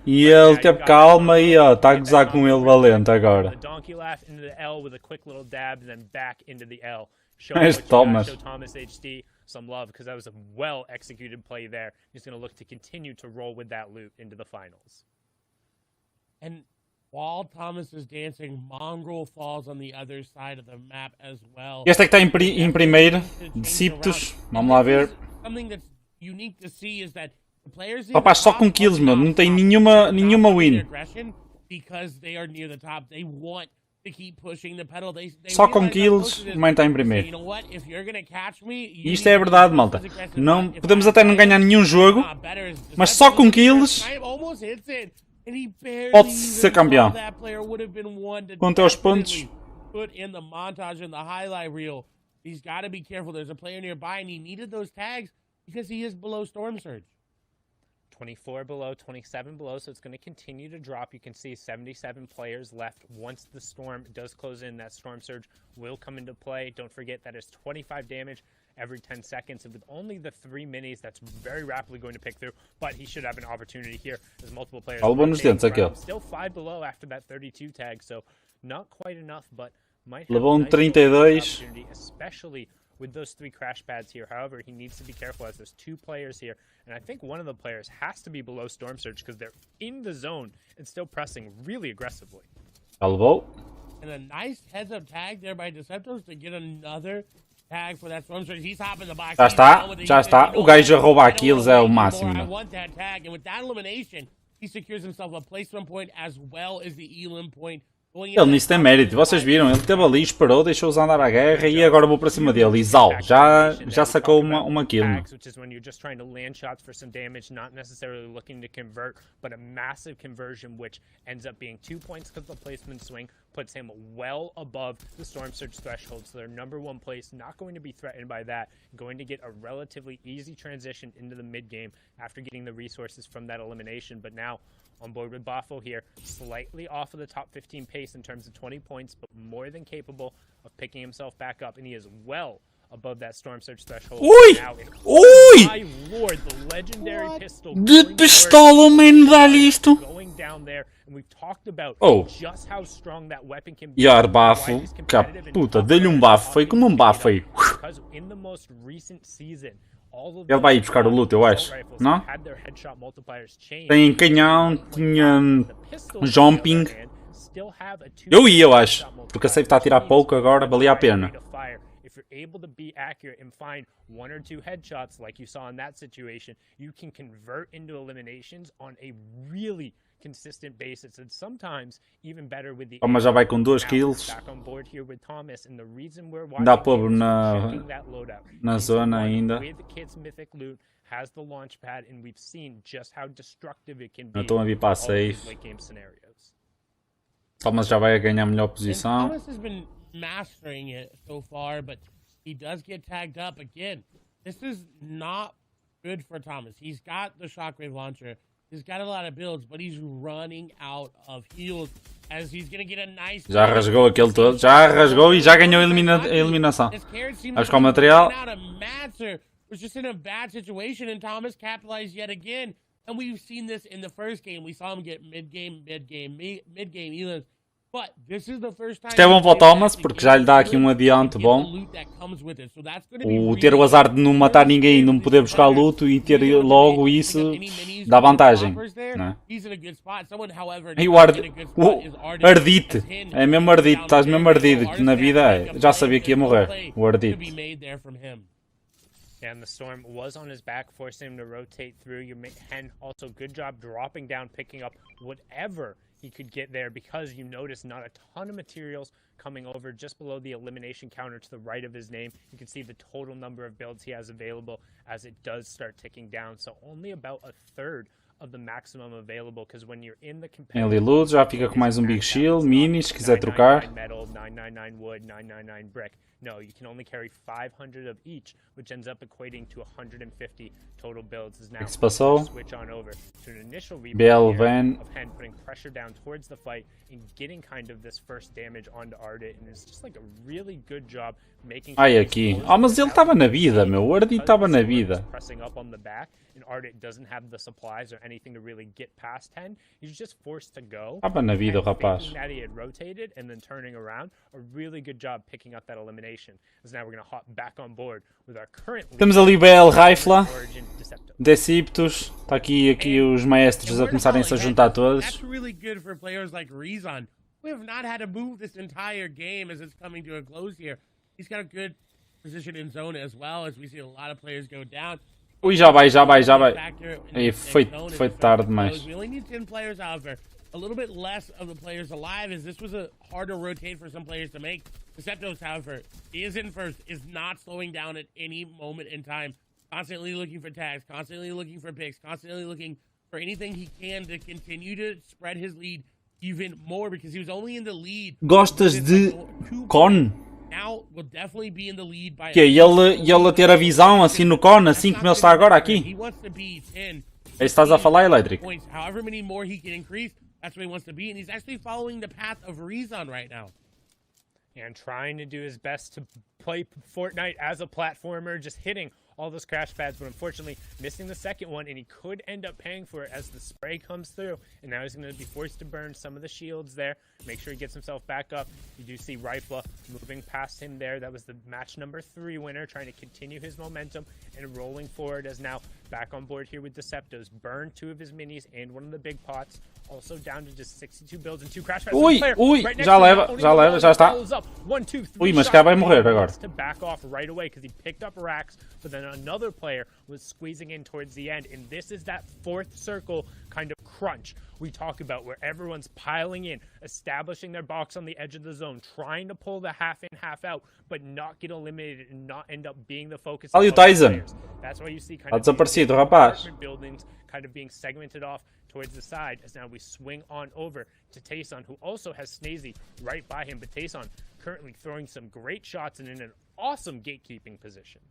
e ele teve calma e ó, está a gozar com ele valente agora. The donkey laugh into the L with a quick little dab and then back into the L. Show Thomas. show Thomas HD some love because that was a well executed play there. He's going to look to continue to roll with that loot into the finals. And while Thomas is dancing, Mongrel falls on the other side of the map as well. Este é que está em primeiro, Disciptus. Vamos lá ver. Something that's unique to see is that the players Rapaz, só com kills, meu. Não tem nenhuma win. Because they are near the top. They want to keep pushing the pedal. Só com kills, o mãe está em primeiro. E isto é verdade, malta. Não, podemos até não ganhar nenhum jogo, mas só com kills pode-se ser campeão. Quanto aos pontos, Put in the montage and the highlight reel. He's got to be careful. There's a player nearby, and he needed those tags because he is below Storm Surge. 24 below, 27 below, so it's going to continue to drop. You can see 77 players left. Once the storm does close in, that Storm Surge will come into play. Don't forget that is 25 damage every 10 seconds. And with only the 3 minis, that's very rapidly going to pick through. But he should have an opportunity here as multiple players. Still 5 below after that 32 tag, so not quite enough, but might have levou a nice 32, opportunity, especially with those 3 crash pads here. However, he needs to be careful as there's 2 players here. And I think one of the players has to be below Storm Surge because they're in the zone and still pressing really aggressively. levou. And a nice heads-up tag there by Deceptos to get another tag for that Storm Surge. He's hopping the box. Já está. O gajo a roubar kills é o máximo. I want that tag. And with that elimination, he secures himself a placement point as well as the Elam point. Ele nisso tem mérito, vocês viram, ele esteve ali, esperou, deixou-os andar à guerra e agora vou para cima dele. E Zal, já sacou uma kill. Which is when you're just trying to land shots for some damage, not necessarily looking to convert, but a massive conversion which ends up being 2 points because the placement swing puts him well above the Storm Surge threshold. So their number 1 place, not going to be threatened by that, going to get a relatively easy transition into the mid game after getting the resources from that elimination. But now on board with Bafo here, slightly off of the top 15 pace in terms of 20 points, but more than capable of picking himself back up, and he is well above that Storm Surge threshold. Ui! Ui! My lord, the legendary pistol. De pistola, man, dá-lhe isto. Going down there, and we've talked about just how strong that weapon can be. Yar bafo, que puta, dei-lhe bafo, foi como bafo aí. Because in the most recent season, ele vai ir buscar o loot, eu acho, não? Tem canhão, tinha jumping. Eu acho, porque a safe está a tirar pouco agora, valia a pena. If you're able to be accurate and find 1 or 2 headshots like you saw in that situation, you can convert into eliminations on a really consistent basis, and sometimes even better with the Mas já vai com 2 kills. Back on board here with Thomas, and the reason we're Dá watching pobre that loadout na zona ainda. with the kid's mythic loot, has the launch pad, and we've seen just how destructive it can be. Não estão a vir para a safe. Late game scenarios. Thomas já vai a ganhar a melhor posição. Thomas has been mastering it so far, but he does get tagged up again. This is not good for Thomas. He's got the shockwave launcher. He's got a lot of builds, but he's running out of heals as he's going to get a nice... Já rasgou aquele todo. Já rasgou e já ganhou a eliminação. Vai buscar o material. was just in a bad situation, and Thomas capitalized yet again. And we've seen this in the first game. We saw him get mid-game elims. But this is the first time Isto é bom para o Thomas, porque já lhe dá aqui um adianto bom. O ter o azar de não matar ninguém e não poder buscar luto e ter logo isso dá vantagem, não é? E o ardite, é mesmo ardite, estás mesmo ardido, que na vida já sabia que ia morrer, o ardite. And the storm was on his back, forcing him to rotate through. Your hen also good job dropping down, picking up whatever he could get there, because you notice not a ton of materials coming over just below the elimination counter to the right of his name. You can see the total number of builds he has available as it does start ticking down. So only about a third of the maximum available, because when you're in the Ele ilude, já fica com mais um Big Shield, mini, se quiser trocar. metal, 999 wood, 999 brick. No, you can only carry 500 of each, which ends up equating to 150 total builds. Is now que se passou? Switch on over to an initial Bell rebuild Van. of Hen putting pressure down towards the fight and getting kind of this first damage onto Ardit, and it's just like a really good job making. Ai, aqui. Ah, mas ele estava na vida, meu. O Ardit estava na vida. Pressing up on the back, and Ardit doesn't have the supplies or anything to really get past Hen. He's just forced to go. Estava na vida o rapaz. That he had rotated and then turning around, a really good job picking up that elimination. As now we're going to hop back on board with our current. Temos ali BL Rifla, Deceptus. Está aqui os maestros a começarem a se juntar todos. That's really good for players like Rezon, who have not had to move this entire game as it's coming to a close here. He's got a good position in zone as well, as we see a lot of players go down. Ui, já vai. Aí foi tarde demais. We only need 10 players, however. A little bit less of the players alive, as this was a harder rotate for some players to make. Deceptos, however, is in first, is not slowing down at any moment in time. Constantly looking for tags, constantly looking for picks, constantly looking for anything he can to continue to spread his lead even more, because he was only in the lead. Gostas de Con? Now will definitely be in the lead by Que é ele a ter a visão assim no Con, assim como ele está agora aqui. He wants to be 10. Aí estás a falar, Elétrico. Points, however many more he can increase, that's where he wants to be, and he's actually following the path of Rezon right now. And trying to do his best to play Fortnite as a platformer, just hitting all those crash pads, but unfortunately missing the second one, and he could end up paying for it as the spray comes through, and now he's going to be forced to burn some of the shields there, make sure he gets himself back up. You do see Rifla moving past him there. That was the match number 3 winner, trying to continue his momentum and rolling forward, as now back on board here with Deceptos. Burned 2 of his minis and one of the big pots. Also down to just 62 builds and 2 crash pads. Ui, já leva, já está. Ui, mas cá vai morrer agora. To back off right away because he picked up racks, but then another player was squeezing in towards the end, and this is that 4th circle kind of crunch we talk about, where everyone's piling in, establishing their box on the edge of the zone, trying to pull the half in, half out, but not get eliminated and not end up being the focus. Olha o Tyson. That's why you see kind Está of desaparecido, rapaz. buildings kind of being segmented off towards the side, as now we swing on over to Tayson, who also has Snazy right by him, but Tayson currently throwing some great shots and in an awesome gatekeeping position.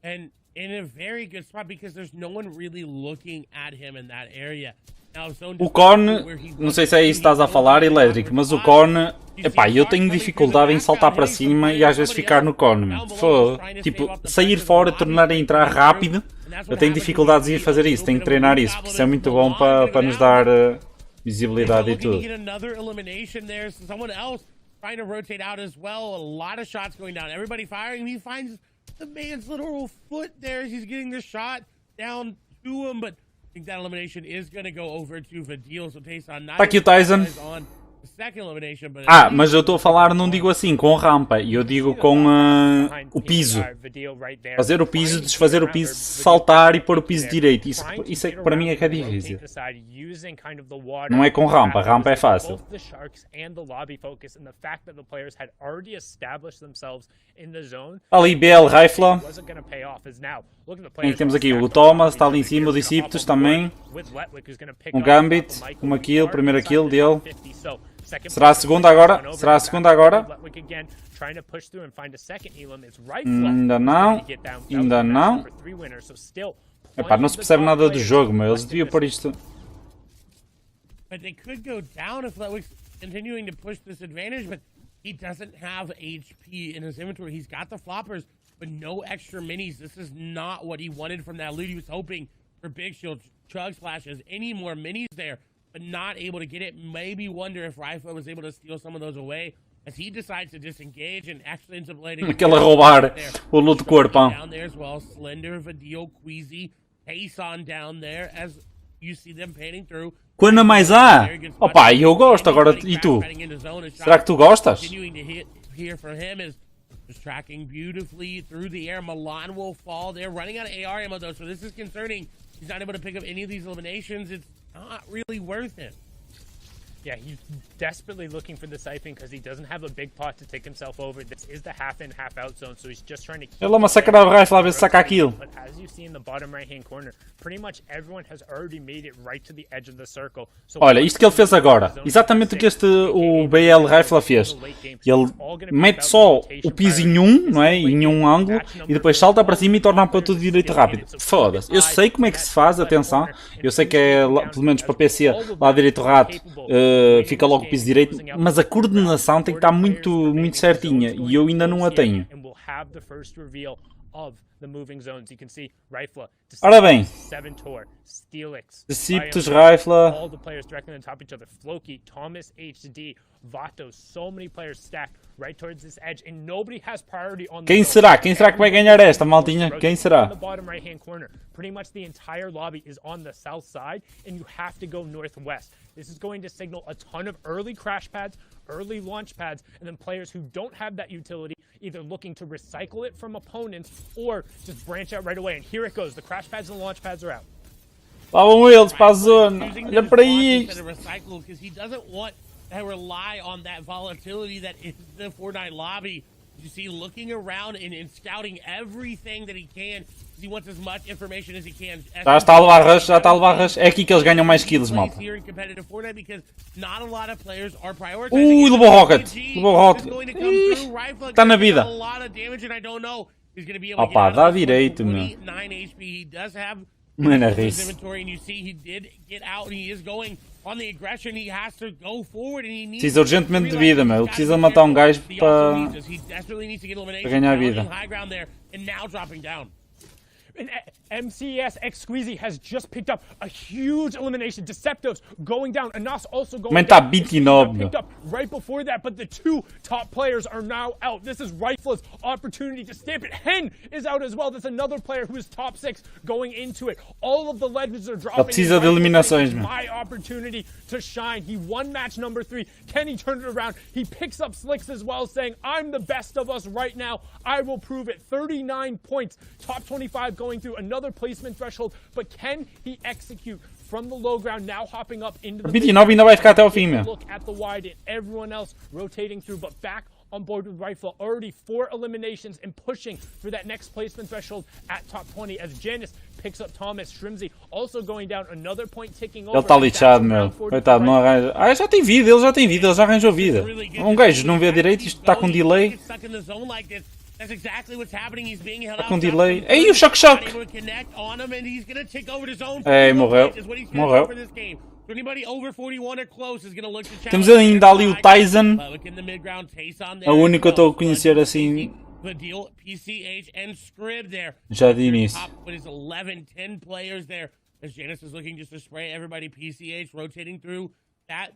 And in a very good spot, because there's no one really looking at him in that area. O Con, não sei se é isso que estás a falar, Elétrico, mas o Con, epá, eu tenho dificuldade em saltar para cima e às vezes ficar no Con. Tipo, sair fora, tornar a entrar rápido, eu tenho dificuldades em fazer isso, tenho que treinar isso, porque isso é muito bom para nos dar visibilidade e tudo. Trying to rotate out as well. A lot of shots going down. Everybody firing. He finds the man's literal foot there. He's getting the shot down to him, but I think that elimination is going to go over to Vadil. So Tayson not aqui o Tyson. On the second elimination, but mas eu estou a falar, não digo assim, com rampa. Eu digo com o piso. Fazer o piso, desfazer o piso, saltar e pôr o piso direito. Isso é que para mim é que é difícil. Não é com rampa, rampa é fácil. Ali BL Rifla. E temos aqui o Thomas, está ali em cima, o Deceptus também. Um Gambit, uma kill, primeira kill dele. Será a segunda agora? Será a segunda agora? Ainda não. Ainda não. Epá, não se percebe nada do jogo, mas eles deviam pôr isto. But they could go down if Letwick's continuing to push this advantage, but he doesn't have HP in his inventory. He's got the floppers, but no extra minis. This is not what he wanted from that loot. He was hoping for big shields, chug splashes, any more minis there, but not able to get it. Maybe wonder if Rifle was able to steal some of those away as he decides to disengage and actually ends up letting Aquela roubar o loot de corpo. down there as well. Slender, Vadil, Queasy, Ason down there as you see them panning through. Quando mais há? Opa, eu gosto agora. E tu? Será que tu gostas? Continuing to hit here for him is just tracking beautifully through the air. Milan will fall. They're running out of AR ammo though, so this is concerning. He's not able to pick up any of these eliminations. It's not really worth it. Yeah, he's desperately looking for the siphon because he doesn't have a big pot to take himself over. This is the half in, half out zone, so he's just trying to keep... Ele massacra o rifle a ver se saca aquilo. But as you see in the bottom right-hand corner, pretty much everyone has already made it right to the edge of the circle. So Olha, isto que ele fez agora, exatamente o que o BL Rifle fez. Ele mete só o piso em um, não é? Em um ângulo, e depois salta para cima e torna para tudo direito rápido. Foda-se. Eu sei como é que se faz, atenção. Eu sei que é, pelo menos para PC, lá direito rato, fica logo o piso direito, mas a coordenação tem que estar muito certinha, e eu ainda não a tenho. Ora bem, Deceptus, Rifle, all the players directly on top of each other. Floki, Thomas, HD, Vato, so many players stacked right towards this edge, and nobody has priority on. Quem será? Quem será que vai ganhar esta, maltinha? Quem será? The bottom right hand corner. Pretty much the entire lobby is on the south side, and you have to go northwest. This is going to signal a ton of early crash pads, early launch pads, and then players who don't have that utility either looking to recycle it from opponents or just branch out right away. And here it goes. The crash pads and the launch pads are out. Lá vão eles para a zona. Olha para isto. Because he doesn't want to rely on that volatility that is the Fortnite lobby. You see, looking around and scouting everything that he can. He wants as much information as he can. Já está a levar rush, já está a levar rush. É aqui que eles ganham mais kills, malta. Levou rocket. Levou rocket. Está na vida. Opa, dá direito, meu. Mano, é isso. Precisa urgentemente de vida, meu. Ele precisa matar um gajo para ganhar vida. And MCS X Squeezy has just picked up a huge elimination. Deceptos going down. Anas also going Man, down. tá 29, Picked up right before that, but the two top players are now out. This is Rifle's opportunity to stamp it. Hen is out as well. There's another player who is top 6 going into it. All of the legends are dropping. Precisa de eliminações, man. My opportunity to shine. He won match number 3. Can he turn it around? He picks up Slicks as well, saying, I'm the best of us right now. I will prove it. 39 points. Top 25 going through another placement threshold, but can he execute from the low ground, now hopping up into the 29 ainda vai ficar até o fim, meu. Look at the wide and everyone else rotating through, but back on board with Rifle. Already 4 eliminations and pushing for that next placement threshold at top 20 as Janice picks up Thomas. Shrimzy also going down, another point ticking over. Ele está lixado, meu. Coitado, não arranja. Ah, já tem vida, ele já tem vida, ele já arranjou vida. Um gajo não vê direito, isto está com delay. That's exactly what's happening. He's being held Está com delay. Ei, o choque. Ei, morreu. Morreu. Temos ainda ali o Tyson. É o único que eu estou a conhecer assim. Já de início. Janice is looking just to spray everybody. PCH rotating through that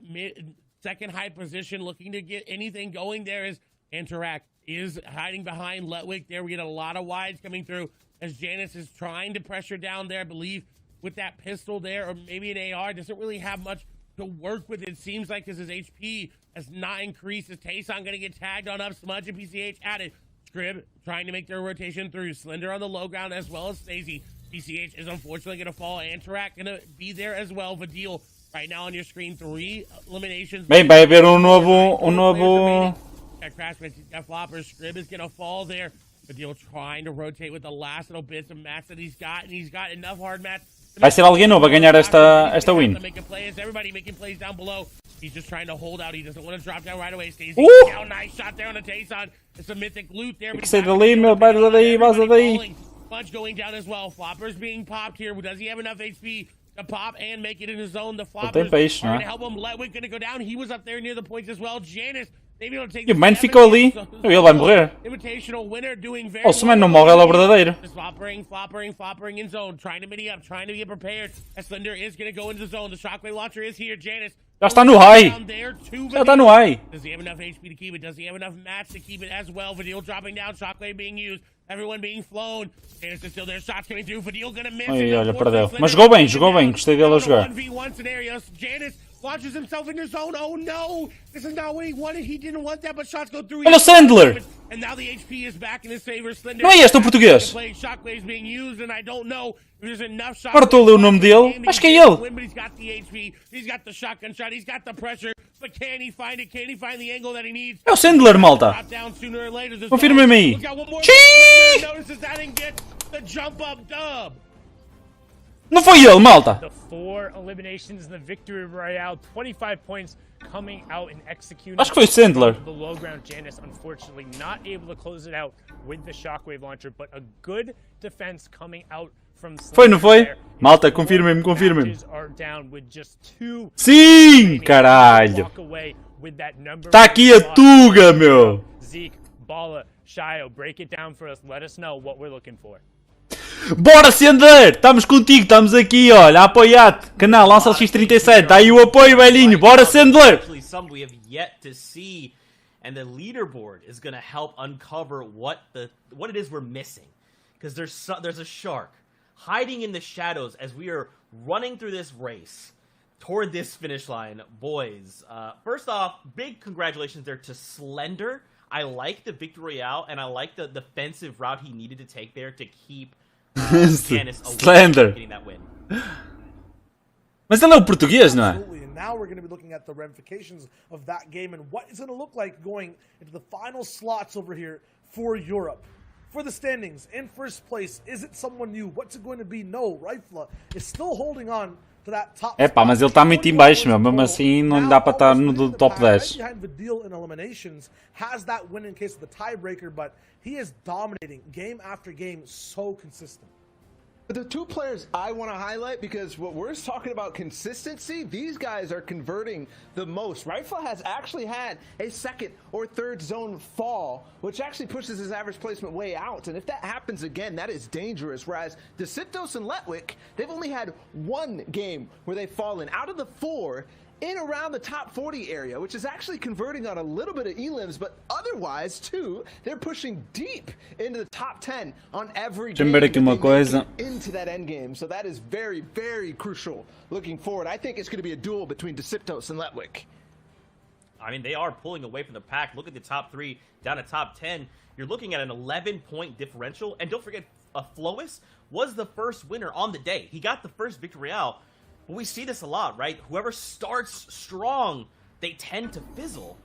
second high position, looking to get anything going. There is Interact is hiding behind Letwick there. We get a lot of wides coming through as Janice is trying to pressure down there. I believe with that pistol there, or maybe an AR, doesn't really have much to work with. It seems like as his HP has not increased. Is Tayson going to get tagged on up? Smudge and PCH added. Scrib trying to make their rotation through. Slender on the low ground as well as Stacey. PCH is unfortunately going to fall. Interact going to be there as well. Vadil right now on your screen. 3 eliminations. Bem, vai haver novo... That flopper. Scrib is gonna fall there. Vadil trying to rotate with the last little bits of mats that he's got, and he's got enough hard mats. Vai ser alguém novo a ganhar esta win. Everybody making plays down below. He's just trying to hold out. He doesn't want to drop down right away. Stays down. Nice shot there on the Tayson. It's a mythic loot there. Tem que sair dali, meu. Vai daí, vaza daí. Bunch going down as well. Flopper's being popped here. Does he have enough HP to pop and make it in his zone? The Floppers are going to help him. Letwick going to go down. He was up there near the points as well. Janice Maybe it'll take E o Man ficou ali. Ele vai morrer. Invitational winner doing very Oh, se o Man não morre, ele é o verdadeiro. Floppering in zone, trying to mini up, trying to get prepared. As Thunder is going to go into the zone. The shockwave launcher is here. Janice. Já está no high. Já está no high. Does he have enough HP to keep it? Does he have enough mats to keep it as well? Vadil dropping down, shockwave being used. Everyone being flown. Janice is still there. Shots coming through. Vadil gonna miss. Ai, olha, perdeu. Mas jogou bem. Gostei dele a jogar. 1v1 scenarios. Janice launches himself in his zone. Oh no! This is not what he wanted. He didn't want that, but shots go through. Olha o Sandler! And now the HP is back in his favor. Slender. Não é este o português? Shockwaves being used, and I don't know if there's enough shots. Agora estou a ler o nome dele. Acho que é ele. But he's got the HP. He's got the shotgun shot. He's got the pressure. But can he find it? Can he find the angle that he needs? É o Sandler, malta. Drop down sooner or later. Confirma-me aí. Look out, one more. Xiii! Notices that and gets the jump up dub. Não foi ele, malta. The 4 eliminations in the victory royale, 25 points coming out and executing. Acho que foi o Sandler. The low ground. Janice unfortunately not able to close it out with the shockwave launcher, but a good defense coming out from Foi, não foi? Malta, confirmem-me. are down with just 2. Sim, caralho. Walk away with that number. Tá aqui a Tuga, meu. Zeke, Bala, Shio, break it down for us. Let us know what we're looking for. Bora, Sender! Estamos contigo, estamos aqui, olha, a apoiar-te. Canal AnselX37, dá aí o apoio, velhinho. Bora, Sender! Actually, some we have yet to see, and the leaderboard is going to help uncover what it is we're missing, because there's a shark hiding in the shadows as we are running through this race toward this finish line, boys. First off, big congratulations there to Slender. I like the victory royale, and I like the defensive route he needed to take there to keep Janice away Slender. from getting that win. Mas ele é o português, não é? Absolutely. And now we're going to be looking at the ramifications of that game and what it's going to look like going into the final slots over here for Europe. For the standings, in first place, is it someone new? What's it going to be? No, Rifla is still holding on to that top É pá, mas ele está muito em baixo, meu. Mesmo assim, não lhe dá para estar no top 10. Behind Vadil in eliminations, has that win in case of the tiebreaker, but he is dominating game after game, so consistent. But the 2 players I want to highlight, because what we're talking about consistency, these guys are converting the most. Rifle has actually had a 2nd or 3rd zone fall, which actually pushes his average placement way out. And if that happens again, that is dangerous. Whereas Deciptos and Letwick, they've only had 1 game where they've fallen out of the 4 in around the top 40 area, which is actually converting on a little bit of elims, but otherwise, too, they're pushing deep into the top 10 on every game into that end game. So that is very, very crucial looking forward. I think it's going to be a duel between Deciptos and Letwick. I mean, they are pulling away from the pack. Look at the top 3 down to top 10. You're looking at an 11-point differential. And don't forget, Flois was the first winner on the day. He got the first victory royale. But we see this a lot, right? Whoever starts strong, they tend to fizzle.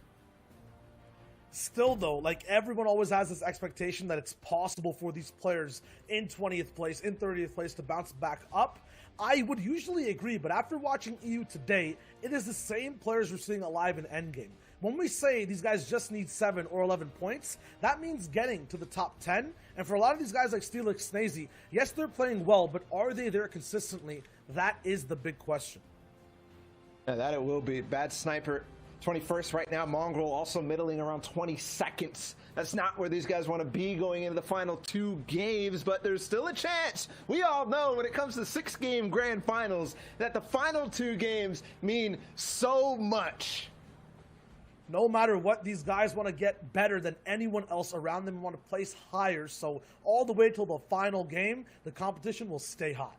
Still, though, like, everyone always has this expectation that it's possible for these players in 20th place, in 30th place to bounce back up. I would usually agree, but after watching EU today, it is the same players we're seeing alive in Endgame. When we say these guys just need 7 or 11 points, that means getting to the top 10. And for a lot of these guys like Steelix, Snazy, yes, they're playing well, but are they there consistently? That is the big question. Yeah, that it will be. Bad Sniper, 21st right now. Mongrel also middling around 22nd. That's not where these guys want to be going into the final 2 games, but there's still a chance. We all know when it comes to 6-game grand finals that the final 2 games mean so much. No matter what, these guys want to get better than anyone else around them, want to place higher. So all the way till the final game, the competition will stay hot.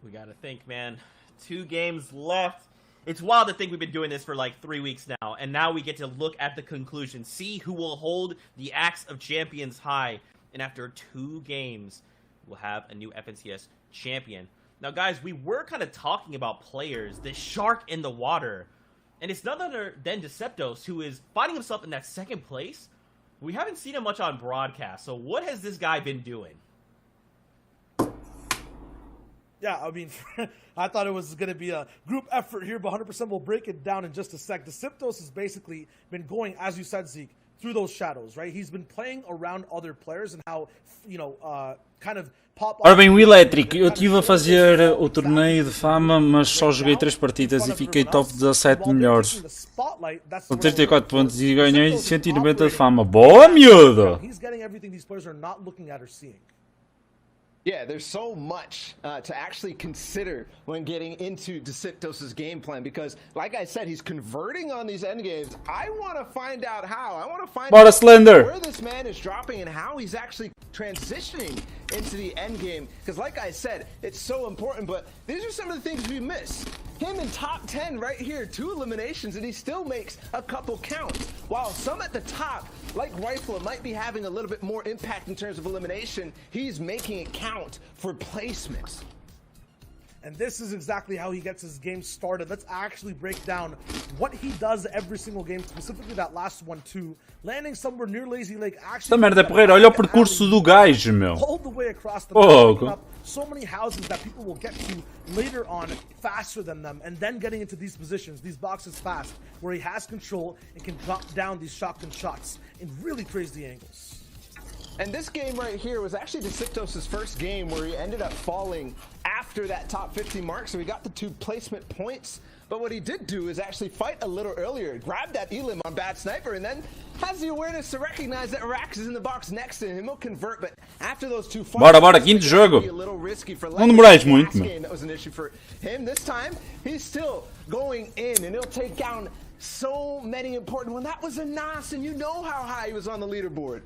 We got to think, man. 2 games left. It's wild to think we've been doing this for like 3 weeks now, and now we get to look at the conclusion, see who will hold the Axe of Champions high, and after 2 games, we'll have a new FNCS champion. Now, guys, we were kind of talking about players, the shark in the water, and it's none other than Deciptos, who is finding himself in that 2nd place. We haven't seen him much on broadcast, so what has this guy been doing? Yeah, I mean, I thought it was going to be a group effort here, but 100% we'll break it down in just a sec. Deciptos has basically been going, as you said, Zeke, through those shadows, right? He's been playing around other players and how, kind of pop. Ora bem, o elétrico, eu estive a fazer o torneio de fama, mas só joguei 3 partidas e fiquei top 17 melhores. Com 34 pontos e ganhei 190 de fama. Boa, miúdo! He's getting everything these players are not looking at or seeing. Yeah, there's so much to actually consider when getting into Deciptos's game plan because, like I said, he's converting on these end games. I want to find out how. I want to find out Slender. where this man is dropping and how he's actually transitioning into the end game. Because, like I said, it's so important. But these are some of the things we miss. Him in top 10 right here, 2 eliminations, and he still makes a couple counts. While some at the top, like Rifle, might be having a little bit more impact in terms of elimination, he's making it count for placements. And this is exactly how he gets his game started. Let's actually break down what he does every single game, specifically that last one too. Landing somewhere near Lazy Lake. Esta merda é porreira, olha o percurso do gajo, meu. All the way across the map, picking up so many houses that people will get to later on faster than them, and then getting into these positions, these boxes fast, where he has control and can drop down these shotgun shots in really crazy angles. And this game right here was actually Deciptos's first game where he ended up falling after that top 50 mark, so he got the 2 placement points. But what he did do is actually fight a little earlier, grab that elim on Bad Sniper, and then has the awareness to recognize that Rax is in the box next to him. He'll convert, but after those 2 fights, bora, quinto jogo. Não demorais muito, meu. That was an issue for him. This time, he's still going in, and he'll take down so many important ones. That was a Nas, and you know how high he was on the leaderboard.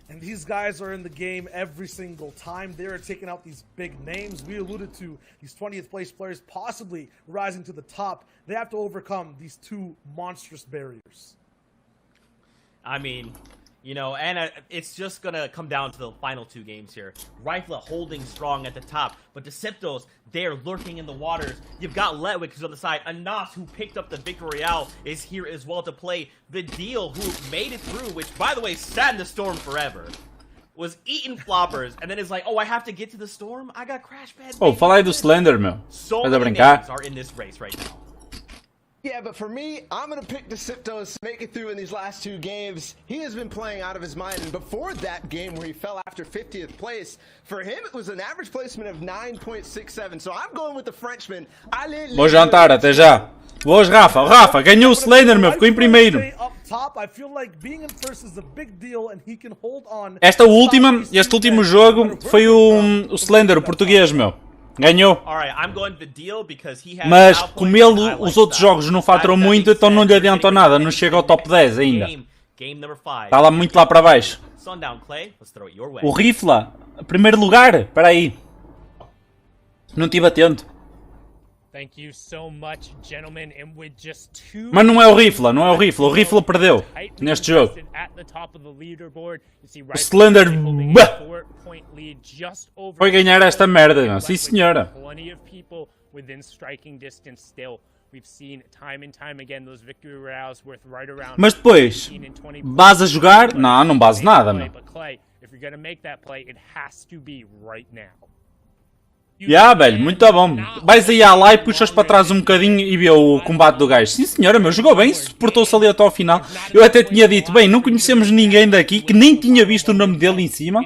And these guys are in the game every single time. They are taking out these big names. We alluded to these 20th place players possibly rising to the top. They have to overcome these 2 monstrous barriers. I mean, you know, and it's just gonna come down to the final 2 games here. Rifle holding strong at the top, but Deciptos, they're lurking in the waters. You've got Letwick who's on the side. Anas, who picked up the Victory Royale, is here as well to play. The Deal, who made it through, which, by the way, sat in the storm forever. Was eating floppers, and then is like, oh, I have to get to the storm? I got crash pads. Oh, fala aí do Slender, meu. So Estás a many brincar? names are in this race right now. Yeah, but for me, I'm going to pick Deciptos to make it through in these last 2 games. He has been playing out of his mind, and before that game where he fell after 50th place, for him it was an average placement of 9.67. So I'm going with the Frenchman. Vou jantar, até já. Boas, Rafa. Rafa, ganhou o Slender, meu. Ficou em primeiro. Este último jogo foi o Slender, o português, meu. Ganhou. Mas como ele, os outros jogos não faturam muito, então não lhe adiantou nada. Não chega ao top 10 ainda. Está lá muito lá para baixo. O Rifla, primeiro lugar. Espera aí. Não estive atento. Mas não é o Rifla, não é o Rifla. O Rifla perdeu neste jogo. O Slender foi ganhar esta merda, não? Sim, senhora. Mas depois, vas a jogar? Não, não bases nada, meu. Velho, muito bom. Vais aí à live, puxas para trás um bocadinho e vê o combate do gajo. Sim senhora, meu, jogou bem, suportou-se ali até ao final. Eu até tinha dito, bem, não conhecemos ninguém daqui, que nem tinha visto o nome dele em cima.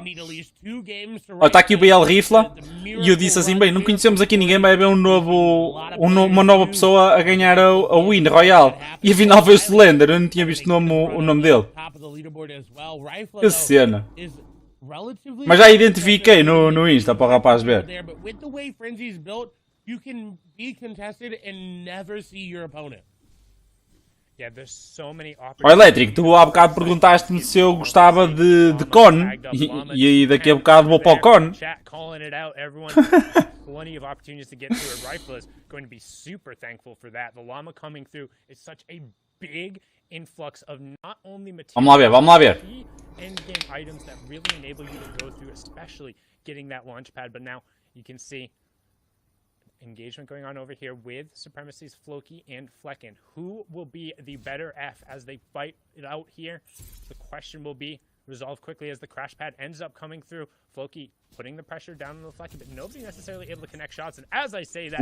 Olha, está aqui o BL Rifla. E eu disse assim, bem, não conhecemos aqui ninguém, vai haver uma nova pessoa a ganhar a Win Royal. E afinal foi o Slender, eu não tinha visto o nome dele. Que cena. Mas já identifiquei no Insta para o rapaz ver. Ó Elétrico, tu há bocado perguntaste-me se eu gostava de con e aí daqui a bocado vou para o con. Plenty of opportunities to get through it. Rifle is going to be super thankful for that. The llama coming through is such a big influx of not only material, vamos lá ver. End-game items that really enable you to go through, especially getting that launch pad. But now you can see engagement going on over here with Supremacy's Floki and Flecken. Who will be the better F as they fight it out here? The question will be resolved quickly as the crash pad ends up coming through. Floki putting the pressure down on the Flecken, but nobody necessarily able to connect shots. And as I say that,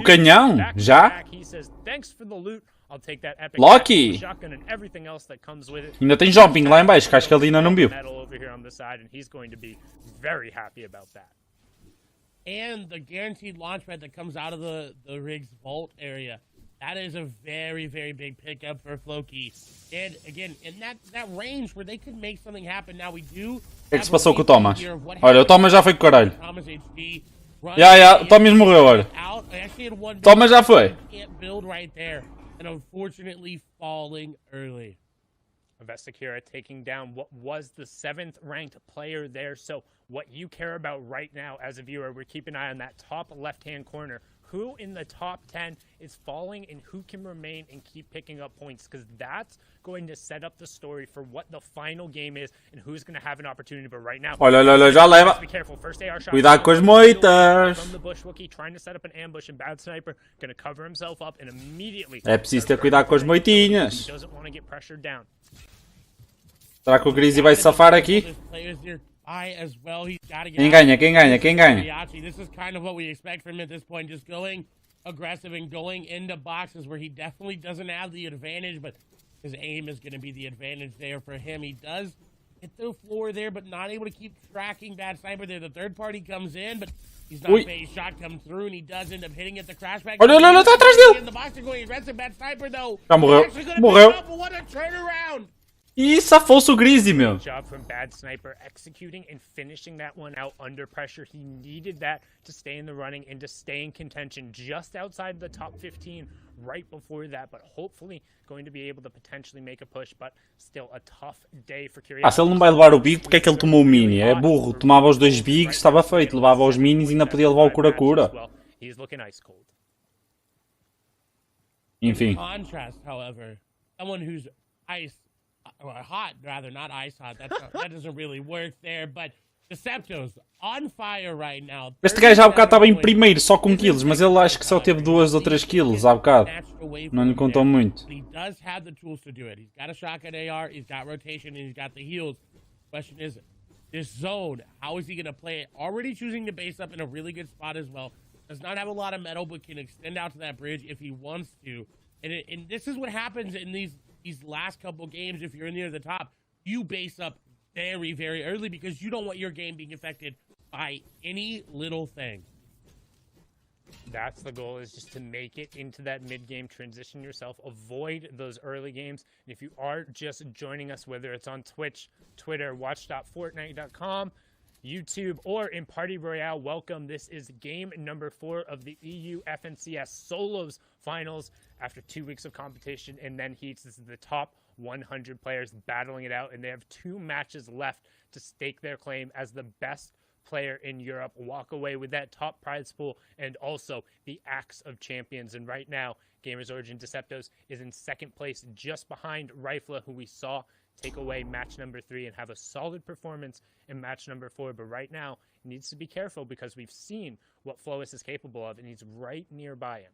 canhão, já? He says, thanks for the loot. I'll take that epic Lucky. shotgun and everything else that comes with it. Ainda tem jumping lá em baixo, que acho que ele ainda não viu. Metal over here on the side, and he's going to be very happy about that. And the guaranteed launch pad that comes out of the rig's vault area. That is a very, very big pickup for Floki. And again, in that range where they could make something happen. Now we do. O que é que se passou com o Thomas? Olha, o Thomas já foi com o caralho. Thomas HD. O Thomas morreu, olha. O Thomas já foi. Can't build right there. And unfortunately falling early. Vestakira taking down what was the 7th ranked player there. So what you care about right now as a viewer, we're keeping an eye on that top left-hand corner. Who in the top 10 is falling and who can remain and keep picking up points, because that's going to set up the story for what the final game is and who's going to have an opportunity. But right now, olha, já leva. be careful. First AR shot. Cuidado com as moitas. From the bush, Wookie trying to set up an ambush, and Bad Sniper going to cover himself up and immediately. É preciso ter cuidado com as moitinhas. He doesn't want to get pressured down. Será que o Grizzly vai safar aqui? As well. He's got to get Quem ganha? Quem ganha? Quem ganha? This is kind of what we expect from him at this point, just going aggressive and going into boxes where he definitely doesn't have the advantage, but his aim is going to be the advantage there for him. He does hit the floor there, but not able to keep tracking Bad Sniper there. The third party comes in, but he's not a shot comes through, and he does end up hitting at the crashback. Olha, tá atrás dele. In the box, they're going aggressive. Bad Sniper though. Já morreu. What a turnaround. Ih, safou-se o Grizzly, meu. Job from Bad Sniper executing and finishing that one out under pressure. He needed that to stay in the running and to stay in contention just outside the top 15 right before that, but hopefully going to be able to potentially make a push, but still a tough day for Curiosity. Se ele não vai levar o big, porque é que ele tomou o mini? É burro, tomava os 2 bigs, estava feito, levava os minis e ainda podia levar o cura-cura. He's looking ice cold. Enfim. In contrast, however, someone who's hot, rather, not ice hot. That doesn't really work there, but Decepto's on fire right now. Este gajo há bocado estava em primeiro, só com kills, mas ele acho que só teve 2 ou 3 kills há bocado. Não lhe contou muito. He does have the tools to do it. He's got a shotgun AR, he's got rotation, and he's got the heals. Question is, this zone, how is he going to play it? Already choosing to base up in a really good spot as well. Does not have a lot of metal, but can extend out to that bridge if he wants to. And this is what happens in these last couple games. If you're near the top, you base up very, very early because you don't want your game being affected by any little thing. That's the goal, is just to make it into that mid-game, transition yourself, avoid those early games. And if you are just joining us, whether it's on Twitch, Twitter, watch.fortnite.com, YouTube, or in Party Royale, welcome. This is game number 4 of the EU FNCS Solos Finals after 2 weeks of competition and then heats. This is the top 100 players battling it out, and they have 2 matches left to stake their claim as the best player in Europe, walk away with that top prize pool and also the Axe of Champions. And right now, Gamers Origin Deceptos is in 2nd place, just behind Rifla, who we saw take away match number 3 and have a solid performance in match number 4. But right now, he needs to be careful because we've seen what Flois is capable of, and he's right nearby him.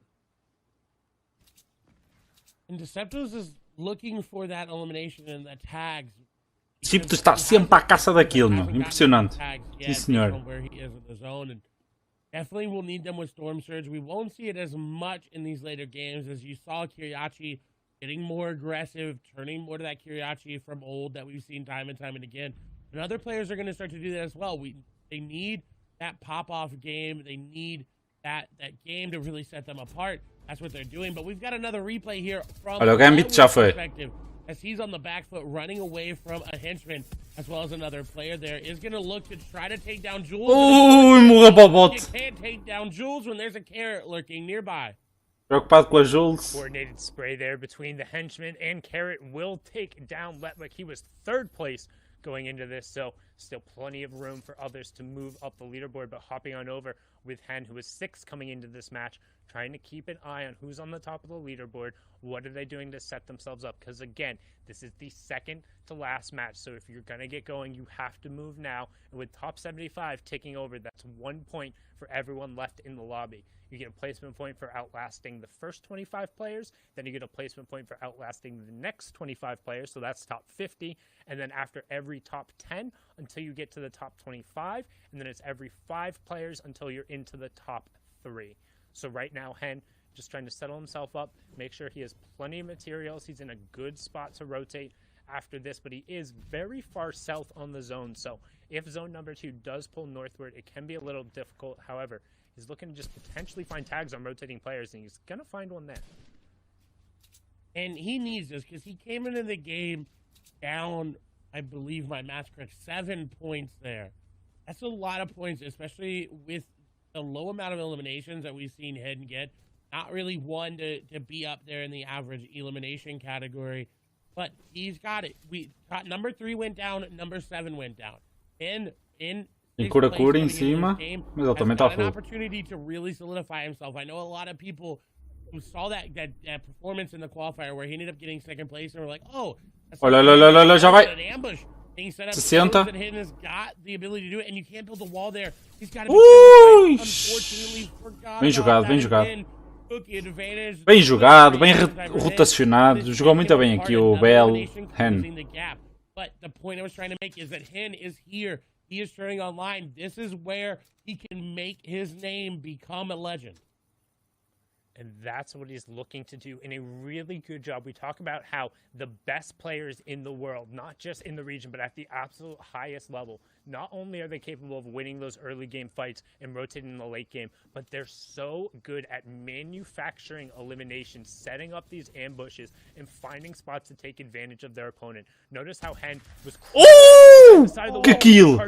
And Deceptos is looking for that elimination and the tags. Tipo, tu está sempre à caça daquilo, meu. Impressionante. Sim, senhor. Where he is in the zone, and definitely will need them with Storm Surge. We won't see it as much in these later games as you saw Kiriachi getting more aggressive, turning more to that Kiriachi from old that we've seen time and time and again. And other players are going to start to do that as well. They need that pop-off game. They need that game to really set them apart. That's what they're doing. But we've got another replay here from Olha, o Gambit já foi. Perspective, as he's on the back foot running away from a henchman, as well as another player there, is going to look to try to take down Jules. Ui, morreu para o bot. You can't take down Jules when there's a carrot lurking nearby. Preocupado com a Jules. Coordinated spray there between the henchman and Carrot will take down Letwick. He was 3rd place going into this, so still plenty of room for others to move up the leaderboard, but hopping on over with Hen, who was 6th coming into this match, trying to keep an eye on who's on the top of the leaderboard. What are they doing to set themselves up? Because again, this is the 2nd to last match, so if you're going to get going, you have to move now. And with top 75 ticking over, that's 1 point for everyone left in the lobby. You get a placement point for outlasting the first 25 players, then you get a placement point for outlasting the next 25 players, so that's top 50, and then after every top 10 until you get to the top 25, and then it's every 5 players until you're into the top 3. So right now, Hen, just trying to settle himself up, make sure he has plenty of materials. He's in a good spot to rotate after this, but he is very far south on the zone. So if zone number 2 does pull northward, it can be a little difficult. However, he's looking to just potentially find tags on rotating players, and he's going to find one there. And he needs this because he came into the game down, I believe my math's correct, 7 points there. That's a lot of points, especially with the low amount of eliminations that we've seen Hidden get. Not really one to be up there in the average elimination category, but he's got it. We got number 3 went down, number 7 went down. And in E cura em cima, mas ele também está an full. opportunity to really solidify himself. I know a lot of people who saw that performance in the qualifier where he ended up getting 2nd place and were like, oh, that's Olha, já vai. an ambush being set up. 60. That Hidden has got the ability to do it, and you can't build a wall there. He's got to be unfortunately forgot Bem jogado, about bem that jogado. again. Took the advantage. Bem jogado, bem rotacionado. Jogou muito bem aqui o Bell Hen. But the point I was trying to make is that Hen is here. He is turning online. This is where he can make his name become a legend. And that's what he's looking to do in a really good job. We talk about how the best players in the world, not just in the region, but at the absolute highest level, not only are they capable of winning those early game fights and rotating in the late game, but they're so good at manufacturing eliminations, setting up these ambushes, and finding spots to take advantage of their opponent. Notice how Hen was Que kill!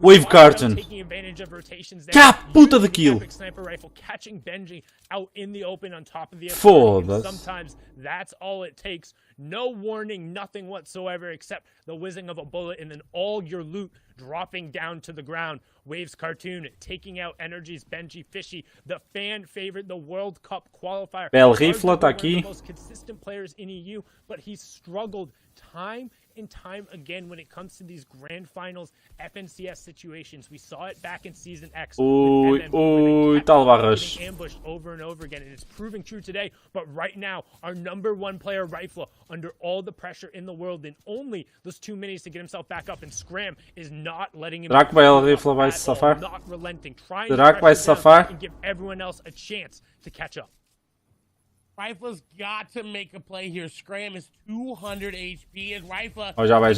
Wave carton. taking advantage of rotations there. Que a puta de kill! Epic sniper rifle, catching Benji out in the open on top of the Foda-se. Sometimes that's all it takes. No warning, nothing whatsoever except the whizzing of a bullet and then all your loot dropping down to the ground. Waves cartoon taking out Energy's Benji Fishy, the fan favorite, the World Cup qualifier. Bell Rifle tá One of the aqui. most consistent players in EU, but he's struggled time and time again when it comes to these grand finals FNCS situations. We saw it back in Season X. Ui, ui, Talvarras. Ambushed over and over again, and it's proving true today. But right now, our number 1 player, Rifle, under all the pressure in the world and only those 2 minis to get himself back up, and Scram is not letting him. Será que Bell Rifle vai se safar? Not relenting, trying Será que vai se to pressure down safar? and give everyone else a chance to catch up. Rifle's got to make a play here. Scram is 200 HP, and Rifle. Oh, já vai.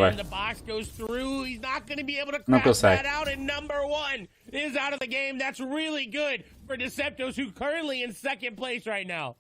And the box goes through. He's not going to be able to Não crash consegue. that out, and number 1 is out of the game. That's really good for Deceptos, who currently in 2nd place right now.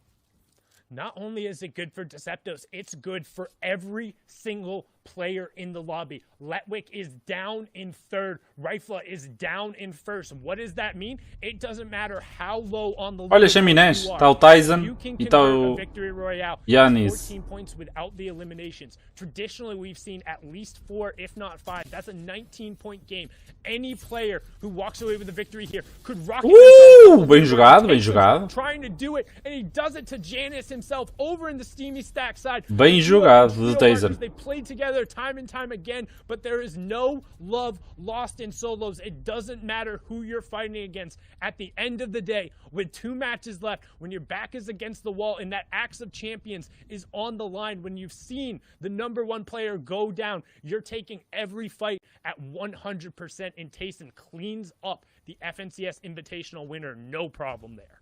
Not only is it good for Deceptos, it's good for every single player in the lobby. Letwick is down in 3rd. Rifle is down in 1st. What does that mean? It doesn't matter how low on the Olha, leaderboard Chaminés. you are. Está o Tyson You can e está convert a o victory royale to Yanis. 14 points without the eliminations. Traditionally, we've seen at least 4, if not 5. That's a 19-point game. Any player who walks away with a victory here could rocket himself Bem jogado, bem jogado. trying to do it, and he does it to Janice himself over in the Steamy Stack side. Bem jogado do Tyson. They played together time and time again, but there is no love lost in solos. It doesn't matter who you're fighting against. At the end of the day, with 2 matches left, when your back is against the wall and that Axe of Champions is on the line, when you've seen the number 1 player go down, you're taking every fight at 100%, and Tayson cleans up the FNCS Invitational winner. No problem there.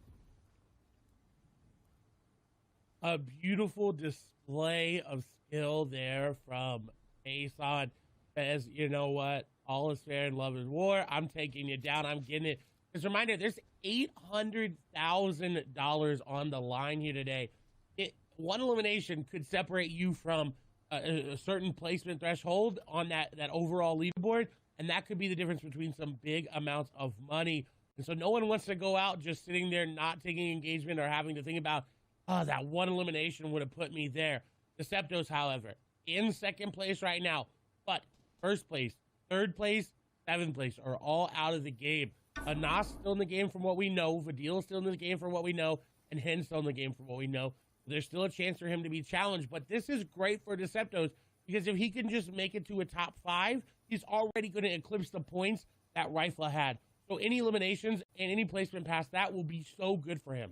A beautiful display of skill there from Ason. Says, you know what? All is fair in love is war. I'm taking you down. I'm getting it. Just a reminder, there's $800,000 on the line here today. One elimination could separate you from a certain placement threshold on that overall leaderboard, and that could be the difference between some big amounts of money. And so no one wants to go out just sitting there not taking engagement or having to think about, oh, that one elimination would have put me there. Deceptos, however, in 2nd place right now, but 1st place, 3rd place, 7th place are all out of the game. Anas still in the game from what we know. Vadil still in the game from what we know. And Hen still in the game from what we know. There's still a chance for him to be challenged. But this is great for Deceptos because if he can just make it to a top 5, he's already going to eclipse the points that Rifle had. So any eliminations and any placement past that will be so good for him.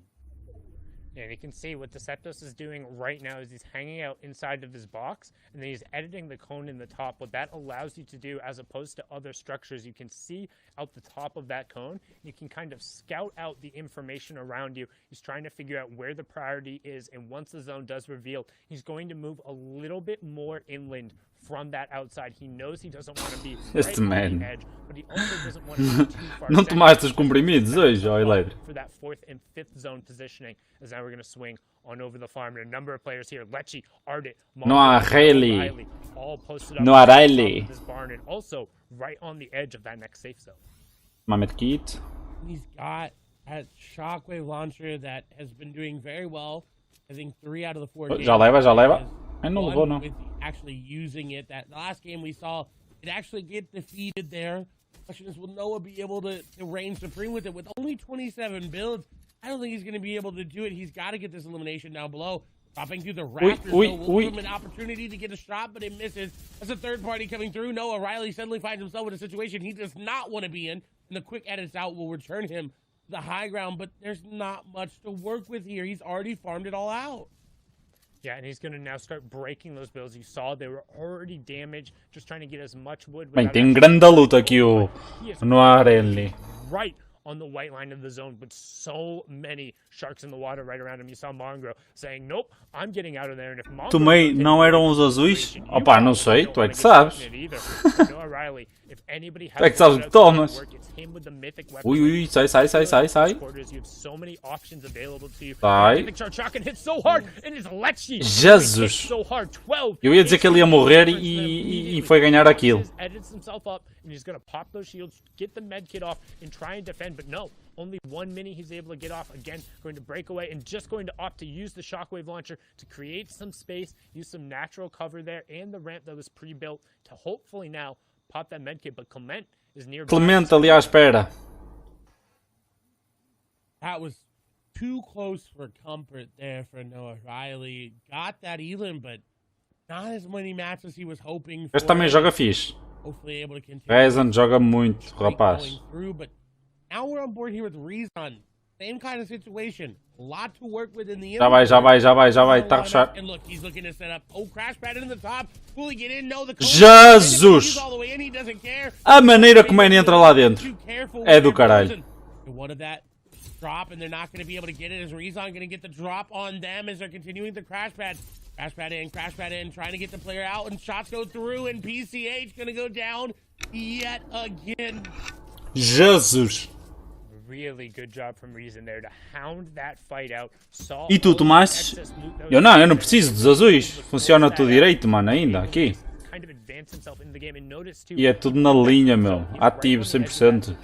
And you can see what Deceptos is doing right now is he's hanging out inside of his box, and then he's editing the cone in the top. What that allows you to do, as opposed to other structures, you can see out the top of that cone. You can kind of scout out the information around you. He's trying to figure out where the priority is, and once the zone does reveal, he's going to move a little bit more inland from that outside. He knows he doesn't want to be right on the edge, but he also doesn't want to be too far Não tomaste os comprimidos hoje, ó Electro. for that 4th and 5th zone positioning, as now we're going to swing on over the farm. And a number of players here, Lechi, Ardit, No Riley. all posted up No on Riley. top of this barn, and also right on the edge of that next safe zone. Mamet Kit. He's got a shockwave launcher that has been doing very well. I think 3 out of the 4 games. Já leva. Ai, não levou, One não. with actually using it. That last game we saw it actually get defeated there. Question is, will Noah be able to reign supreme with it? With only 27 builds, I don't think he's going to be able to do it. He's got to get this elimination down below. Dropping through the rafters, will give him an opportunity to get a shot, but it misses. As a third party coming through, Noah Riley suddenly finds himself in a situation he does not want to be in, and the quick edits out will return him to the high ground, but there's not much to work with here. He's already farmed it all out. Yeah, and he's going to now start breaking those builds. You saw they were already damaged, just trying to get as much wood. Bem, tem grande luta aqui o Noarelli. Right on the white line of the zone, but so many sharks in the water right around him. You saw Mongro saying, nope, I'm getting out of there. And if Mongro Tomei, não eram os azuis? Opa, não sei, tu é que sabes. Tu é que sabes o que tomas. Ui, sai. Sai. Jesus! Eu ia dizer que ele ia morrer e foi ganhar aquilo. And he's going to pop those shields, get the med kit off, and try and defend. But no, only 1 mini he's able to get off. Again, going to break away and just going to opt to use the shockwave launcher to create some space, use some natural cover there, and the ramp that was pre-built to hopefully now pop that med kit. But Clement is nearby. Clemente ali à espera. That was too close for comfort there for Noah Riley. Got that Elam, but not as many matches as he was hoping for. Este também joga fixe. Hopefully able to continue. Rezan joga muito, rapaz. Through, but now we're on board here with Rezan. Same kind of situation. A lot to work with in the Já vai. Tá a rushar. And look, he's looking to set up. Oh, crash pad in the top. Will he get in? No, the Jesus! A maneira como ele entra lá dentro é do caralho. What of that drop, and they're not going to be able to get it. Is Rezan going to get the drop on them as they're continuing the crash pad? Crash pad in, trying to get the player out, and shots go through, and PCH gonna go down yet again. Jesus! Really good job from Reason there to hound that fight out. E tu tomaste? Eu não preciso dos azuis. Funciona tudo direito, mano, ainda, aqui. E é tudo na linha, meu. Ativo 100%.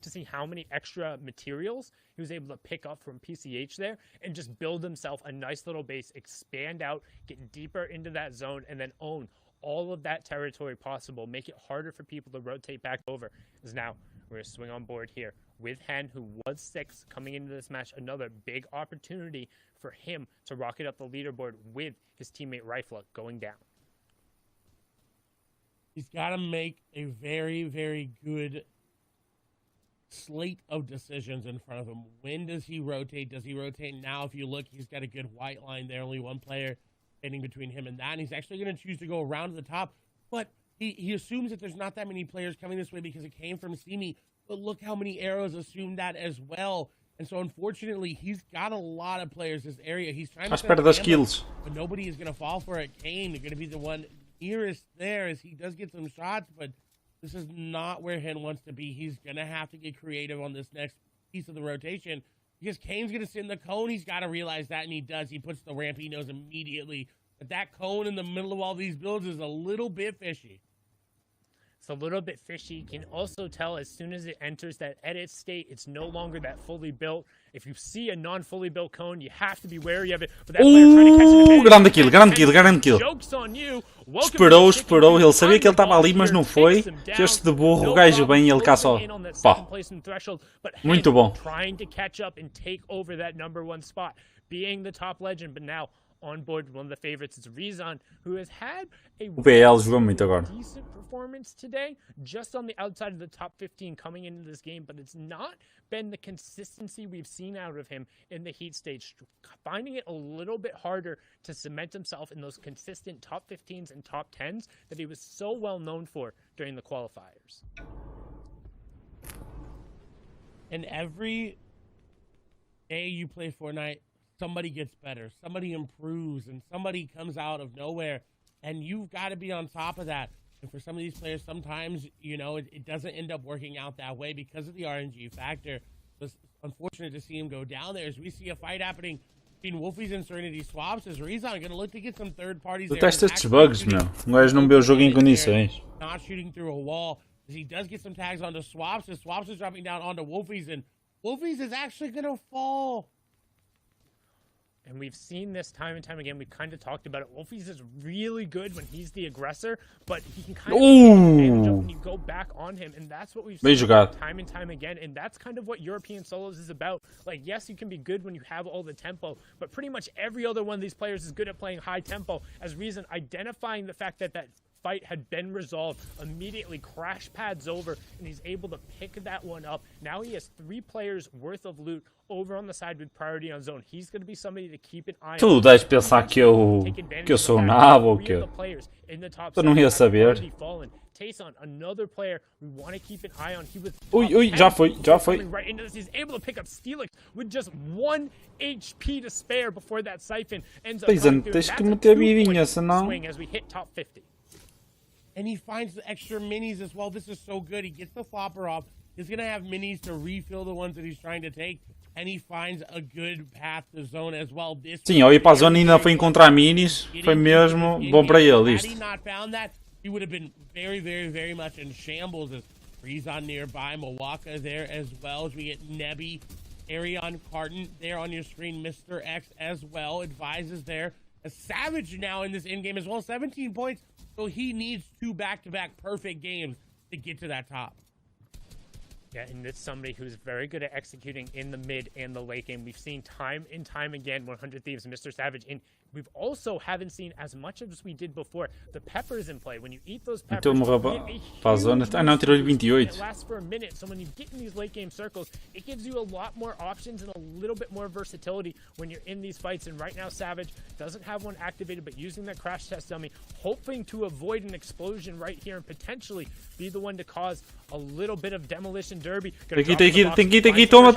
To see how many extra materials he was able to pick up from PCH there and just build himself a nice little base, expand out, get deeper into that zone, and then own all of that territory possible, make it harder for people to rotate back over. As now we're going to swing on board here with Hen, who was 6 coming into this match. Another big opportunity for him to rocket up the leaderboard with his teammate Rifla going down. He's got to make a very, very good slate of decisions in front of him. When does he rotate? Does he rotate now? If you look, he's got a good white line there. Only one player standing between him and that. And he's actually going to choose to go around to the top. But he assumes that there's not that many players coming this way because it came from Steamy. But look how many arrows assumed that as well. And so, unfortunately, he's got a lot of players this area. He's trying to set das kills. But nobody is going to fall for it. Kane is going to be the one nearest there as he does get some shots, but this is not where Hen wants to be. He's going to have to get creative on this next piece of the rotation because Kane's going to sit in the cone. He's got to realize that, and he does. He puts the ramp. He knows immediately that that cone in the middle of all these builds is a little bit fishy. It's a little bit fishy. You can also tell as soon as it enters that edit state, it's no longer that fully built. If you see a non-fully built cone, you have to be wary of it. But that player trying to catch an advantage. Grande kill. Joke's on you. Esperou. Ele sabia que ele estava ali, mas não foi. Este de burro, o gajo bem e ele cá só. Pá. Muito bom. Trying to catch up and take over that #1 spot, being the top legend, but now on board. One of the favorites is Rezon, who has had a O PL jogou muito agora. decent performance today, just on the outside of the top 15 coming into this game, but it's not been the consistency we've seen out of him in the heat stage, finding it a little bit harder to cement himself in those consistent top 15s and top 10s that he was so well known for during the qualifiers. And every day you play Fortnite, somebody gets better, somebody improves, and somebody comes out of nowhere, and you've got to be on top of that. And for some of these players, sometimes, you know, it doesn't end up working out that way because of the RNG factor. It's unfortunate to see him go down there as we see a fight happening between Wolfies and Serenity Swaps. As Rezon going to look to get some third parties there. Detesta estes bugs, meu. Um gajo não vê o jogo em condições. Not shooting through a wall. As he does get some tags onto Swaps, as Swaps is dropping down onto Wolfies, and Wolfies is actually going to fall. And we've seen this time and time again. We kind of talked about it. Wolfies is really good when he's the aggressor, but he can kind of take advantage of when you go back on him. And that's what we've Bem seen jogado. time and time again. And that's kind of what European solos is about. Like, yes, you can be good when you have all the tempo, but pretty much every other one of these players is good at playing high tempo. As Rezon identifying the fact that that fight had been resolved, immediately crash pads over, and he's able to pick that one up. Now he has 3 players worth of loot over on the side with priority on zone. He's going to be somebody to keep an eye Tu on. deves pensar que eu sou nabo ou que eu... Tu não ia saber. Tayson, another player we want to keep an eye on. He was Ui, já foi. right into this. He's able to pick up Steelix with just 1 HP to spare before that siphon ends up Tayson, coming through. tens That's que a meter 2-point vidinha, senão... swing as we hit top 50. And he finds the extra minis as well. This is so good. He gets the flopper off. He's going to have minis to refill the ones that he's trying to take. And he finds a good path to zone as well. This Sim, ao ir para a zona ainda foi encontrar minis. Foi mesmo bom para ele Had he isto. not found that, he would have been very, very, very much in shambles. As Rezon nearby, Mawaka there as well. As we get Nebby, Arion Carton there on your screen. Mr. X as well advises there. A Savage now in this in-game as well. 17 points. So he needs 2 back-to-back perfect games to get to that top. Yeah, and it's somebody who's very good at executing in the mid and the late game. We've seen time and time again 100 Thieves, Mr. Savage, and we've also haven't seen as much as we did before. The peppers in play. When you eat those peppers, Então morreu para a zona. Ah não, tirou-lhe 28. it lasts for a minute. So when you get in these late game circles, it gives you a lot more options and a little bit more versatility when you're in these fights. And right now, Savage doesn't have one activated, but using that crash test dummy, hoping to avoid an explosion right here and potentially be the one to cause a little bit of demolition derby. Tem que ir. Toma.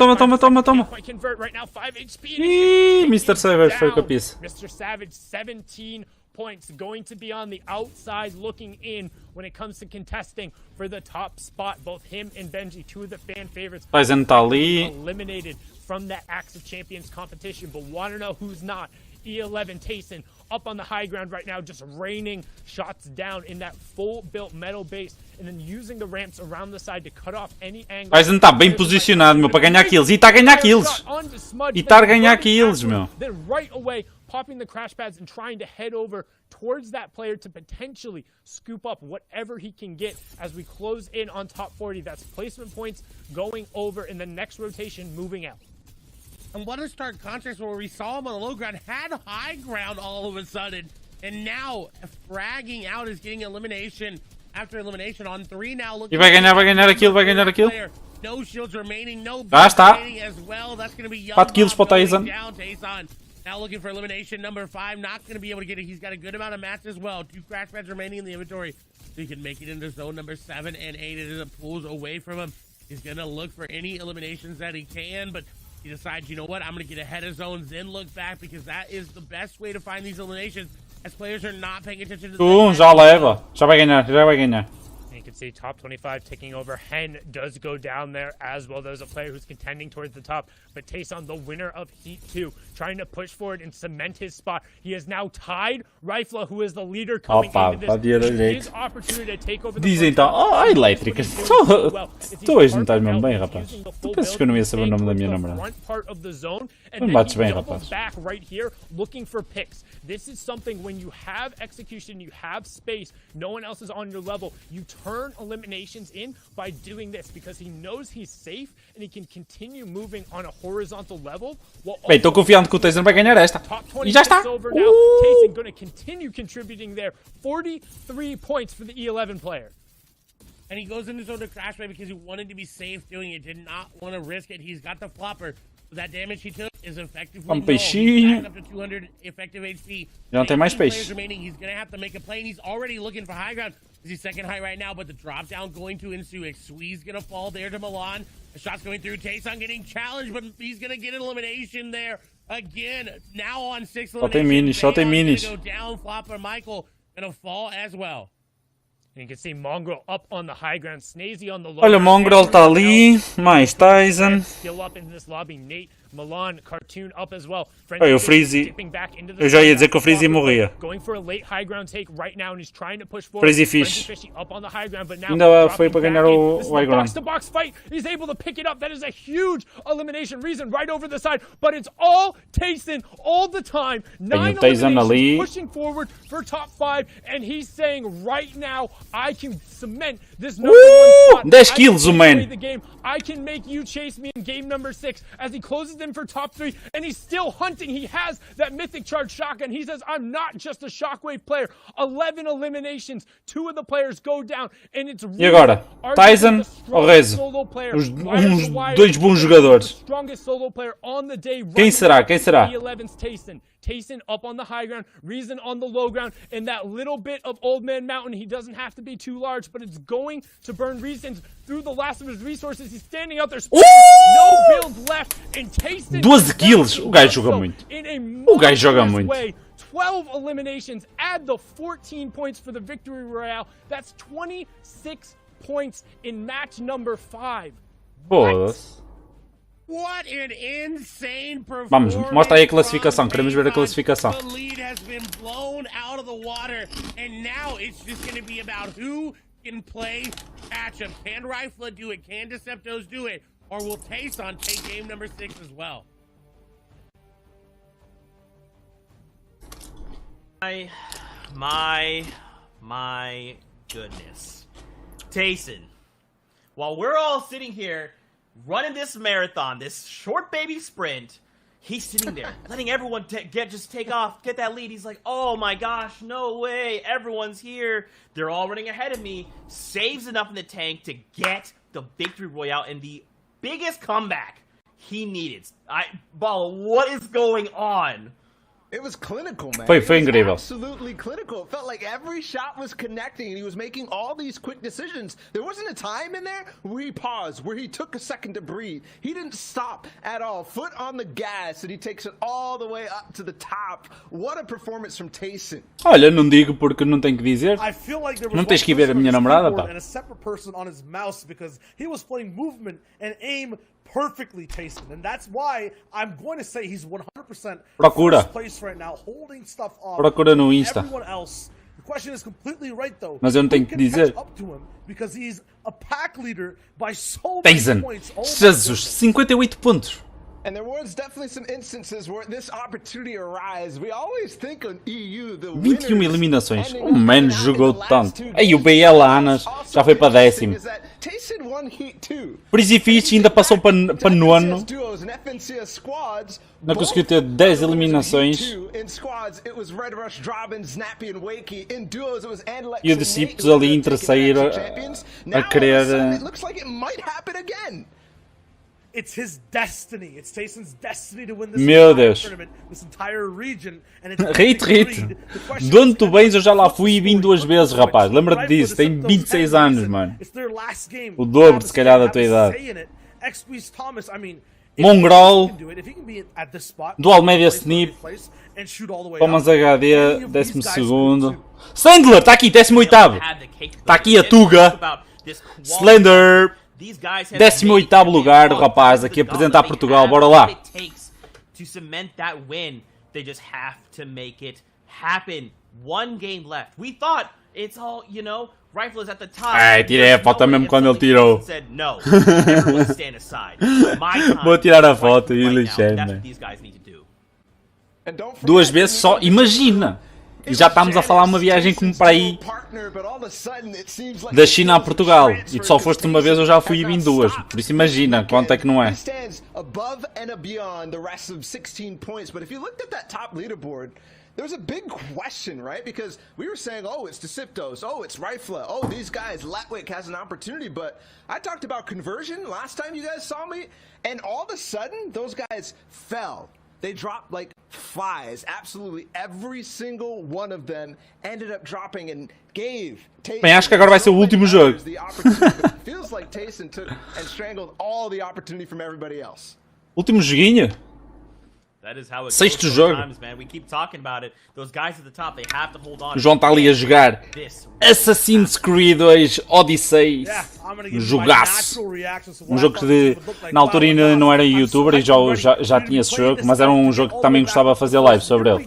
Convert right now, 5 HP. Ih, Mr. Savage foi com a pista. Mr. Savage, 17 points, going to be on the outside looking in when it comes to contesting for the top spot. Both him and Benji, 2 of the fan favorites, Tayson está ali. eliminated from that Axe of Champions competition. But want to know who's not? E11 Tayson up on the high ground right now, just raining shots down in that full built metal base, and then using the ramps around the side to cut off any angle. Tayson está bem posicionado, meu, para ganhar kills. E está a ganhar kills. E está a ganhar kills, meu. Then right away, popping the crash pads and trying to head over towards that player to potentially scoop up whatever he can get as we close in on top 40. That's placement points going over in the next rotation, moving out. And what a stark contrast where we saw him on the low ground, had high ground all of a sudden, and now fragging out is getting elimination after elimination on 3 now. E vai ganhar a kill. No shields remaining, no está. remaining as well. That's going to be 4 kills para o Tayson. Tayson now looking for elimination number 5. Not going to be able to get it. He's got a good amount of mats as well. 2 crash pads remaining in the inventory. So he can make it into zone number 7 and 8 as it pulls away from him. He's going to look for any eliminations that he can, but he decides, you know what, I'm going to get ahead of zones, then look back, because that is the best way to find these eliminations, as players are not paying attention to the Já leva. Já vai ganhar. You can see top 25 ticking over. Hen does go down there as well. There's a player who's contending towards the top. But Tayson, the winner of Heat 2, trying to push forward and cement his spot. He is now tied Rifla, who is the leader coming into this. His opportunity to take over the Dizem então, elétricas. Tu hoje não estás mesmo bem, rapaz. Tu pensas que eu não ia saber o nome da minha namorada? Não bates bem, rapaz. Back right here, looking for picks. This is something when you have execution, you have space, no one else is on your level, you turn burn eliminations in by doing this because he knows he's safe and he can continue moving on a horizontal level. Bem, estou confiante que o Tyson vai ganhar esta. E já está. Tyson going to continue contributing there. 43 points for the E11 player. And he goes into sort of Clashroyal because he wanted to be safe doing it, did not want to risk it. He's got the flopper. That damage he took is effectively peixinho. up to 200 effective HP. Já não tem mais peixe. Remaining. He's going to have to make a play, and he's already looking for high ground. He's second high right now, but the drop down going to ensue. Swee's going to fall there to Milan. The shot's going through. Tayson getting challenged, but he's going to get an elimination there. Again, now on 6 eliminations. Só tem minis. Go down, flopper Michael going to fall as well. And you can see Mongrel up on the high ground, Snazy on the low. Olha, o Mongrel está ali, mais Tyson. Still up in this lobby, Nate, Milan, Cartoon up as well. Olha, o Freezy. Eu já ia dizer que o Freezy morria. Going for a late high ground take right now and he's trying to push forward. Freezy Fish. Up on the high ground, but now Ainda foi para ganhar o high ground. Box to box fight. He's able to pick it up. That is a huge elimination reason right over the side, but it's all Tayson all the time. 9 eliminations pushing forward for top 5 and he's saying right now I can cement this number 1 spot. 10 kills, man. I can make you chase me in game number 6 as he closes in for top 3 and he's still hunting. He has that mythic charge shotgun. He says, I'm not just a shockwave player. 11 eliminations. 2 of the players go down and it's E agora? Tyson ou Rezo? Uns dois bons jogadores. Quem será? Quem será? Tayson up on the high ground, Reason on the low ground, and that little bit of Old Man Mountain, he doesn't have to be too large, but it's going to burn Reason through the last of his resources. He's standing out there, no build left, and Tayson 12 kills, o gajo joga muito. O gajo joga muito. 12 eliminations, add the 14 points for the victory royale. That's 26 points in match number 5. Foda-se. What an insane performance. Vamos, mostra aí a classificação. Queremos ver a classificação. The lead has been blown out of the water, and now it's just going to be about who can play catch-up. Can Rifla do it? Can Deceptos do it? Or will Tayson take game number 6 as well? My goodness. Tayson, while we're all sitting here running this marathon, this short baby sprint, he's sitting there letting everyone just take off, get that lead. He's like, oh my gosh, no way, everyone's here. They're all running ahead of me. Saves enough in the tank to get the victory royale and the biggest comeback he needed. Ball, what is going on? It was clinical, man. Foi incrível. Absolutely clinical. It felt like every shot was connecting and he was making all these quick decisions. There wasn't a time in there where he paused, where he took a second to breathe. He didn't stop at all. Foot on the gas and he takes it all the way up to the top. What a performance from Tayson. Olha, não digo porque não tenho que dizer. Não tens que ver a minha namorada, pá. And a separate person on his mouse because he was playing movement and aim perfectly, Tayson, and that's why I'm going to say he's 100% first place right now, holding stuff off. Procura no Insta. Everyone else. The question is completely right though. Mas eu não tenho que dizer. Up to him because he's a pack leader by so many Tayson, points. Oh Jesus, 58 pontos. And there was definitely some instances where this opportunity arises. We always think on EU, the 21 eliminações. O man jogou tanto. Aí o BL Anas já foi para 10º. Freezy Fish ainda passou para nono. Não conseguiu ter 10 eliminações. E o Deceptos ali em terceiro a querer. It's his destiny. It's Tayson's destiny to win this tournament, this entire region, and it's Hit. De onde tu vens, eu já lá fui e vim 2 vezes, rapaz. Lembra-te disso, tenho 26 anos, mano. O dobro, se calhar, da tua idade. Mongrel, Dual Media Snip, Thomas HD, 12º. Sandler, está aqui, 18º. Está aqui a Tuga. Slender. 18º lugar, o rapaz, aqui a apresentar Portugal, bora lá. Ai, tirei a foto mesmo quando ele tirou. Vou tirar a foto e lixei-me. 2 vezes só, imagina. E já estamos a falar uma viagem como para aí da China a Portugal. E tu só foste uma vez, eu já fui e vim duas. Por isso imagina quanto é que não é. There's a big question, right? Because we were saying, oh, it's Deceptos, oh, it's Rifla, oh, these guys, Latwick has an opportunity, but I talked about conversion last time you guys saw me, and all of a sudden, those guys fell. They dropped like flies. Absolutely every single one of them ended up dropping and gave Tayson. Bem, acho que agora vai ser o último jogo. Feels like Tayson took and strangled all the opportunity from everybody else. Último joguinho. That is how it Sexto goes jogo. sometimes, man. We keep talking about it. Those guys at the top, they have to hold on. O João está ali a jogar Assassin's Creed 2 Odyssey. Um jogaço. Um jogo que na altura ainda não era youtuber e já tinha esse jogo, mas era um jogo que também gostava de fazer live sobre ele.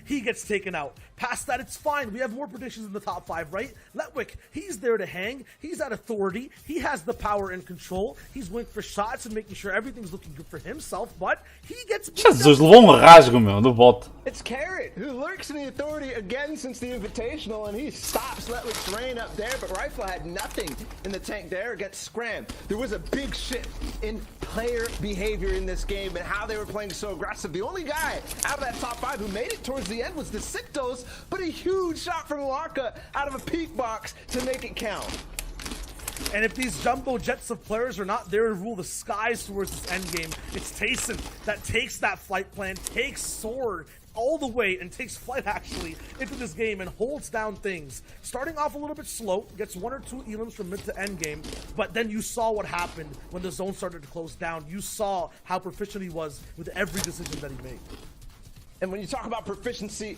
He gets taken out. Past that, it's fine. We have more predictions in the top 5, right? Latwick, he's there to hang. He's at authority. He has the power and control. He's waiting for shots and making sure everything's looking good for himself, but he gets... Jesus, levou um rasgo, meu, do bot. It's Carrot, who lurks in the authority again since the Invitational, and he stops Latwick's reign up there, but Rifle had nothing in the tank there against Scram. There was a big shift in player behavior in this game and how they were playing so aggressive. The only guy out of that top 5 who made it towards the end was the Deceptos, but a huge shot from Laka out of a peak box to make it count. And if these jumbo jets of players are not there to rule the skies towards this endgame, it's Tayson that takes that flight plan, takes Sword all the way, and takes flight actually into this game and holds down things. Starting off a little bit slow, gets 1 or 2 elims from mid to end game, but then you saw what happened when the zone started to close down. You saw how proficient he was with every decision that he made. And when you talk about proficiency,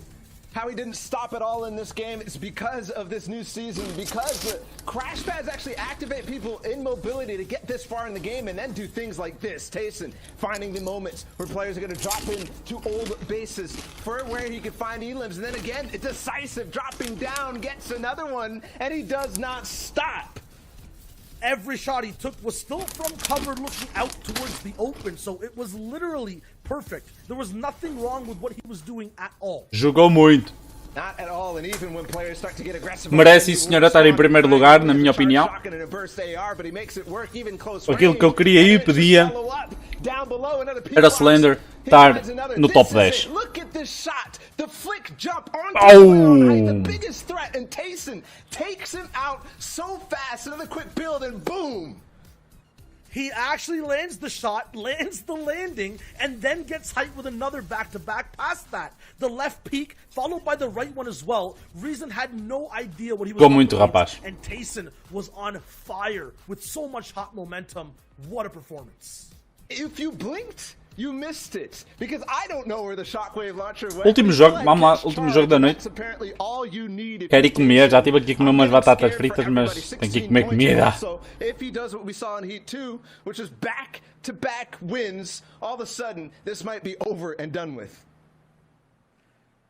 how he didn't stop at all in this game is because of this new season, because the crash pads actually activate people in mobility to get this far in the game and then do things like this. Tayson finding the moments where players are going to drop in to old bases for where he can find elims, and then again, it's decisive, dropping down, gets another one, and he does not stop. Every shot he took was still from cover looking out towards the open, so it was literally perfect. There was nothing wrong with what he was doing at all. Jogou muito. Not at all, and even when players start to get aggressive, Merece, senhora, estar em primeiro lugar, na minha opinião. Aquilo que eu queria e pedia era Slender estar no top 10. The flick jump on the biggest threat, and Tayson takes him out so fast. Another quick build, and boom! He actually lands the shot, lands the landing, and then gets hyped with another back-to-back past that. The left peak, followed by the right one as well. Reason had no idea what he was muito, rapaz. And Tayson was on fire with so much hot momentum. What a performance. If you blinked, you missed it, because I don't know where the shockwave launcher went. Último jogo, vamos lá, último jogo da noite. Quero ir comer, já estive aqui a comer umas batatas fritas, mas tenho que ir comer comida. If he does what we saw in Heat 2, which is back-to-back wins, all of a sudden, this might be over and done with.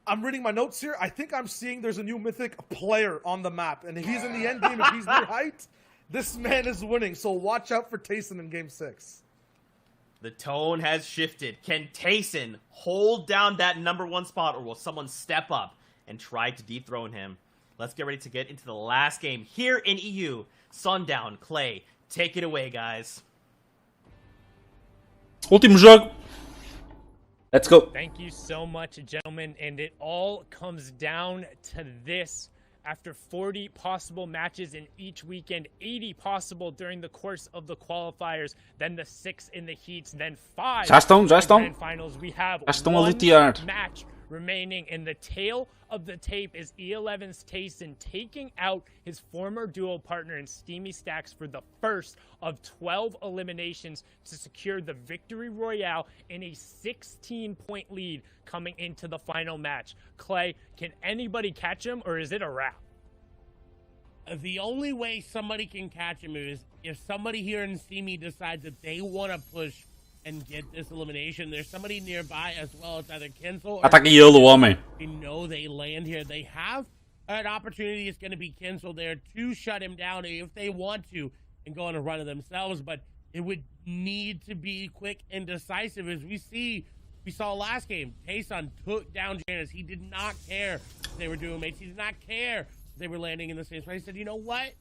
I'm reading my notes here. I think I'm seeing there's a new mythic player on the map, and if he's in the end game, if he's near height, this man is winning, so watch out for Tayson in Game 6. The tone has shifted. Can Tayson hold down that #1 spot, or will someone step up and try to dethrone him? Let's get ready to get into the last game here in EU. Sundown, Clay, take it away, guys. Último jogo. Let's go. Thank you so much, gentlemen, and it all comes down to this. After 40 possible matches in each weekend, 80 possible during the course of the qualifiers, then the 6 in the heats, then 5 já estão. in the grand finals. We have já estão a one lutear. match remaining, and the tail of the tape is E11's Tayson taking out his former duo partner in Steamy Stacks for the first of 12 eliminations to secure the victory royale in a 16-point lead coming into the final match. Clay, can anybody catch him, or is it a wrap? The only way somebody can catch him is if somebody here in Steamy decides that they want to push and get this elimination. There's somebody nearby as well. It's either Kinsel or... Ataque ele, o homem. We know they land here. They have an opportunity. It's going to be Kinsel there to shut him down if they want to and go on a run of themselves. But it would need to be quick and decisive. As we see We saw last game, Tayson took down Janice. He did not care if they were doing mates. He did not care if they were landing in the same spot. He said, you know what?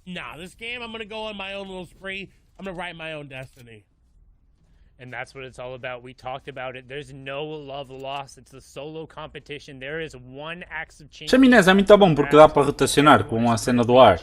Nah, this game, I'm going to go on my own little spree. I'm going to write my own destiny. And that's what it's all about. We talked about it. There's no love lost. It's the solo competition. There is one axe of change. Chaminés é muito bom porque dá para rotacionar com a cena do ar.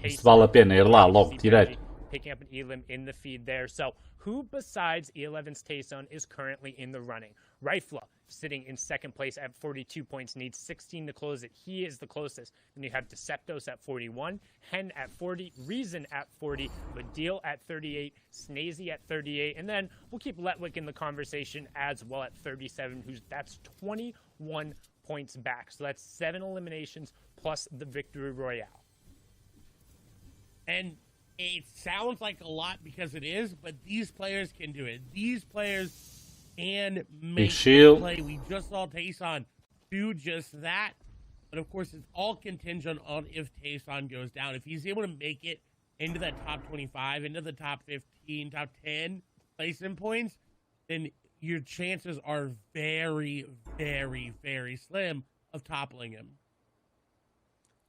Isso vale a pena ir lá logo, direto. Picking up an Elim in the feed there. So who besides E11's Tayson is currently in the running? Rifla sitting in second place at 42 points, needs 16 to close it. He is the closest. Then you have Deceptos at 41, Hen at 40, Reason at 40, Vadil at 38, Snazy at 38, and then we'll keep Letwick in the conversation as well at 37, that's 21 points back. So that's 7 eliminations plus the victory royale. And it sounds like a lot because it is, but these players can do it. These players can make the play. We just saw Tayson do just that. But of course, it's all contingent on if Tayson goes down. If he's able to make it into that top 25, into the top 15, top 10 placement points, then your chances are very, very, very slim of toppling him.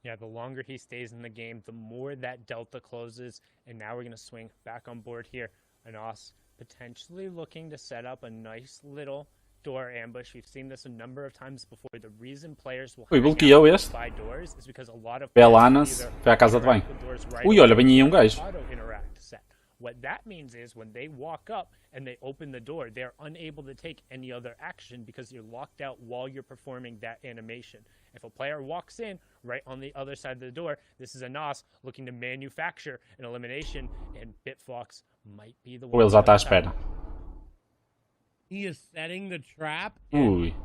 Yeah, the longer he stays in the game, the more that delta closes. And now we're going to swing back on board here. Anos potentially looking to set up a nice little door ambush. We've seen this a number of times before. The reason players will bloqueou este. by doors is because a lot of Belanas foi à casa de banho. Ui, olha, bem aí um gajo. What that means is when they walk up and they open the door, they're unable to take any other action because you're locked out while you're performing that animation. If a player walks in right on the other side of the door, this is a Nos looking to manufacture an elimination, and Bitfox might be the one. Ele já está à espera. He is setting the trap. Ui.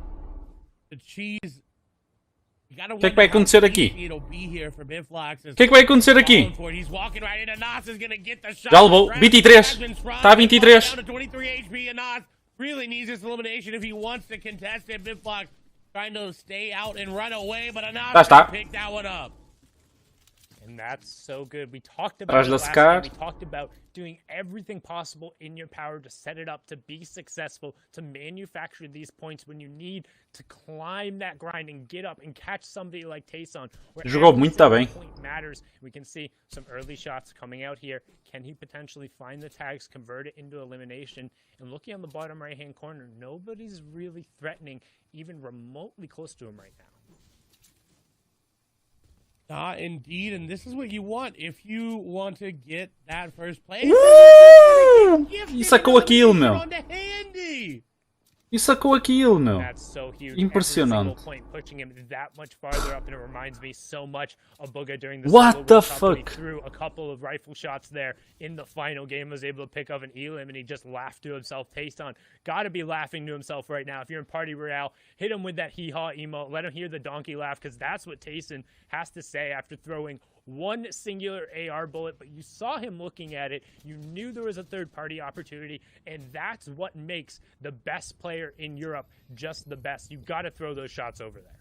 The cheese. O que é que vai acontecer aqui? O que é que vai acontecer aqui? Já levou 23. Está a 23. Really needs this elimination if he wants to contest it. Bitfox trying to stay out and run away, but Anas picked that one up. And that's so good. We talked about it last time. We talked about doing everything possible in your power to set it up, to be successful, to manufacture these points when you need to climb that grind and get up and catch somebody like Tayson. Jogou muito bem. Matters. We can see some early shots coming out here. Can he potentially find the tags, convert it into elimination? And looking on the bottom right-hand corner, nobody's really threatening even remotely close to him right now. Indeed, and this is what you want if you want to get that first place. E sacou aquilo, meu. E sacou aquilo, meu. Impressionante. What the fuck? Threw a couple of rifle shots there in the final game, was able to pick up an Elim, and he just laughed to himself. Tayson gotta be laughing to himself right now. If you're in Party Royale, hit him with that hee-haw emote. Let him hear the donkey laugh, because that's what Tayson has to say after throwing one singular AR bullet, but you saw him looking at it. You knew there was a third-party opportunity, and that's what makes the best player in Europe just the best. You've got to throw those shots over there.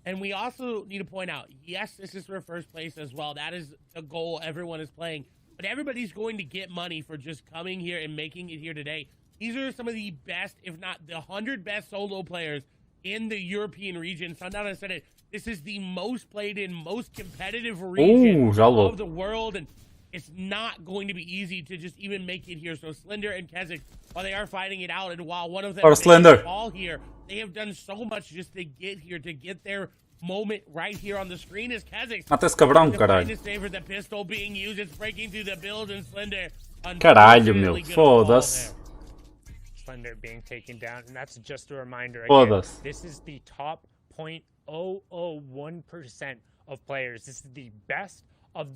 And we also need to point out, yes, this is for first place as well. That is the goal everyone is playing. But everybody's going to get money for just coming here and making it here today. These are some of the best, if not the 100 best solo players in the European region. So now that I said it, this is the most played in, most competitive region of the world, and it's not going to be easy to just even make it here. So Slender and Kezik, while they are fighting it out, and while one of them is all here, they have done so much just to get here, to get their moment right here on the screen. Is Kezik mata esse cabrão, caralho. The pistol being used, it's breaking through the build, and Slender. Caralho, meu, foda-se. Slender being taken down, and that's just a reminder again. This is the top 0.001% of players. This is the best of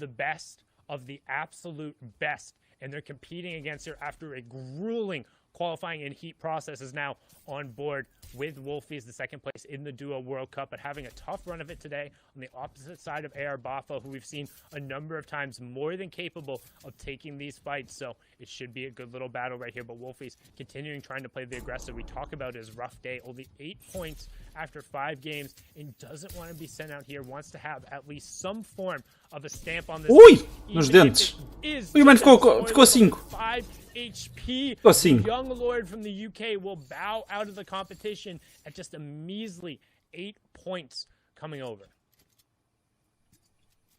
the absolute best, and they're competing against her after a grueling qualifying and heat process. Is now on board with Wolfie as the second place in the Duo World Cup, but having a tough run of it today on the opposite side of AR Bafa, who we've seen a number of times more than capable of taking these fights. So it should be a good little battle right here, but Wolfie's continuing trying to play the aggressor. We talk about his rough day, only 8 points after 5 games, and doesn't want to be sent out here, wants to have at least some form of a stamp on this. Ui! Nos dentes. Ui, mano, ficou 5. HP. Assim. Young Lord from the UK will bow out of the competition at just a measly 8 points coming over.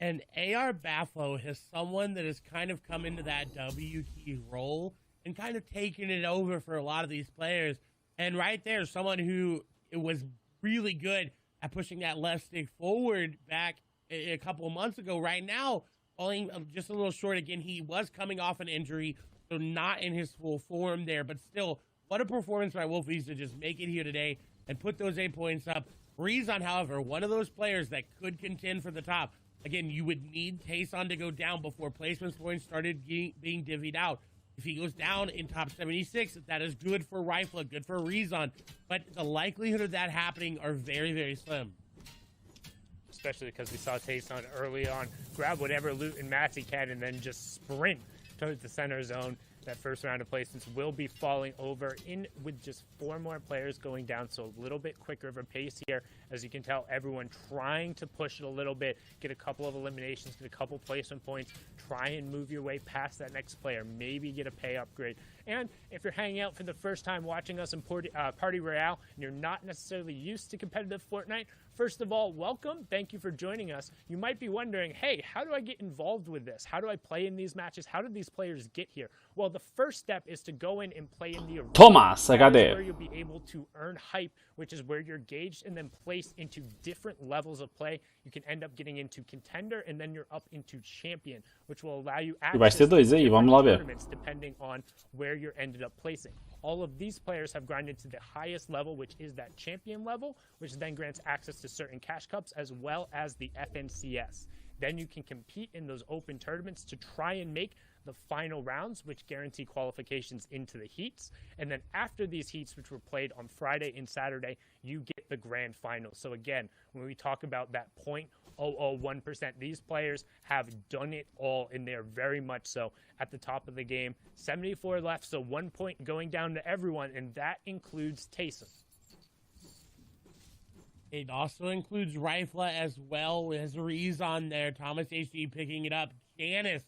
And AR Bafflo is someone that has kind of come into that W key role and kind of taken it over for a lot of these players. And right there, someone who was really good at pushing that left stick forward back a couple of months ago. Right now, falling just a little short again. He was coming off an injury, so not in his full form there. But still, what a performance by Wolfies to just make it here today and put those 8 points up. Rezon, however, one of those players that could contend for the top. Again, you would need Tayson to go down before placements points started being divvied out. If he goes down in top 76, that is good for Rifla, good for Rezon. But the likelihood of that happening are very, very slim. Especially because we saw Tayson early on grab whatever loot and mats he can and then just sprint towards the center zone. That first round of placements will be falling over in with just 4 more players going down, so a little bit quicker of a pace here. As you can tell, everyone trying to push it a little bit, get a couple of eliminations, get a couple placement points, try and move your way past that next player, maybe get a pay upgrade. And if you're hanging out for the first time watching us in Party Royale and you're not necessarily used to competitive Fortnite, first of all, welcome. Thank you for joining us. You might be wondering, hey, how do I get involved with this? How do I play in these matches? How did these players get here? Well, the first step is to go in and play in the arena. Thomas, That is HD. where you'll be able to earn hype, which is where you're gauged and then placed into different levels of play. You can end up getting into contender and then you're up into champion, which will allow you E vai ser dois aí, vamos lá ver. tournaments depending on where you're ended up placing. All of these players have grinded to the highest level, which is that champion level, which then grants access to certain cash cups as well as the FNCS. Then you can compete in those open tournaments to try and make the final rounds, which guarantee qualifications into the heats. And then after these heats, which were played on Friday and Saturday, you get the grand final. So again, when we talk about that 0.001%, these players have done it all, and they're very much so at the top of the game. 74 left, so 1 point going down to everyone, and that includes Tayson. It also includes Rifla as well as Rezon there. Thomas HD picking it up. Janice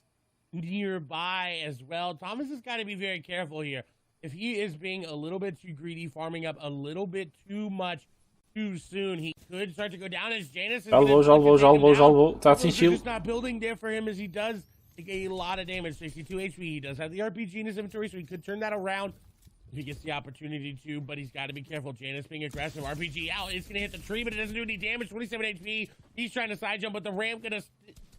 nearby as well. Thomas has got to be very careful here. If he is being a little bit too greedy, farming up a little bit too much too soon, he could start to go down as Janice is Já levou. Tá sem shield. just not building there for him as he does take a lot of damage. 62 HP. He does have the RPG in his inventory, so he could turn that around if he gets the opportunity to, but he's got to be careful. Janice being aggressive. RPG out. It's going to hit the tree, but it doesn't do any damage. 27 HP. He's trying to side jump, but the ramp going to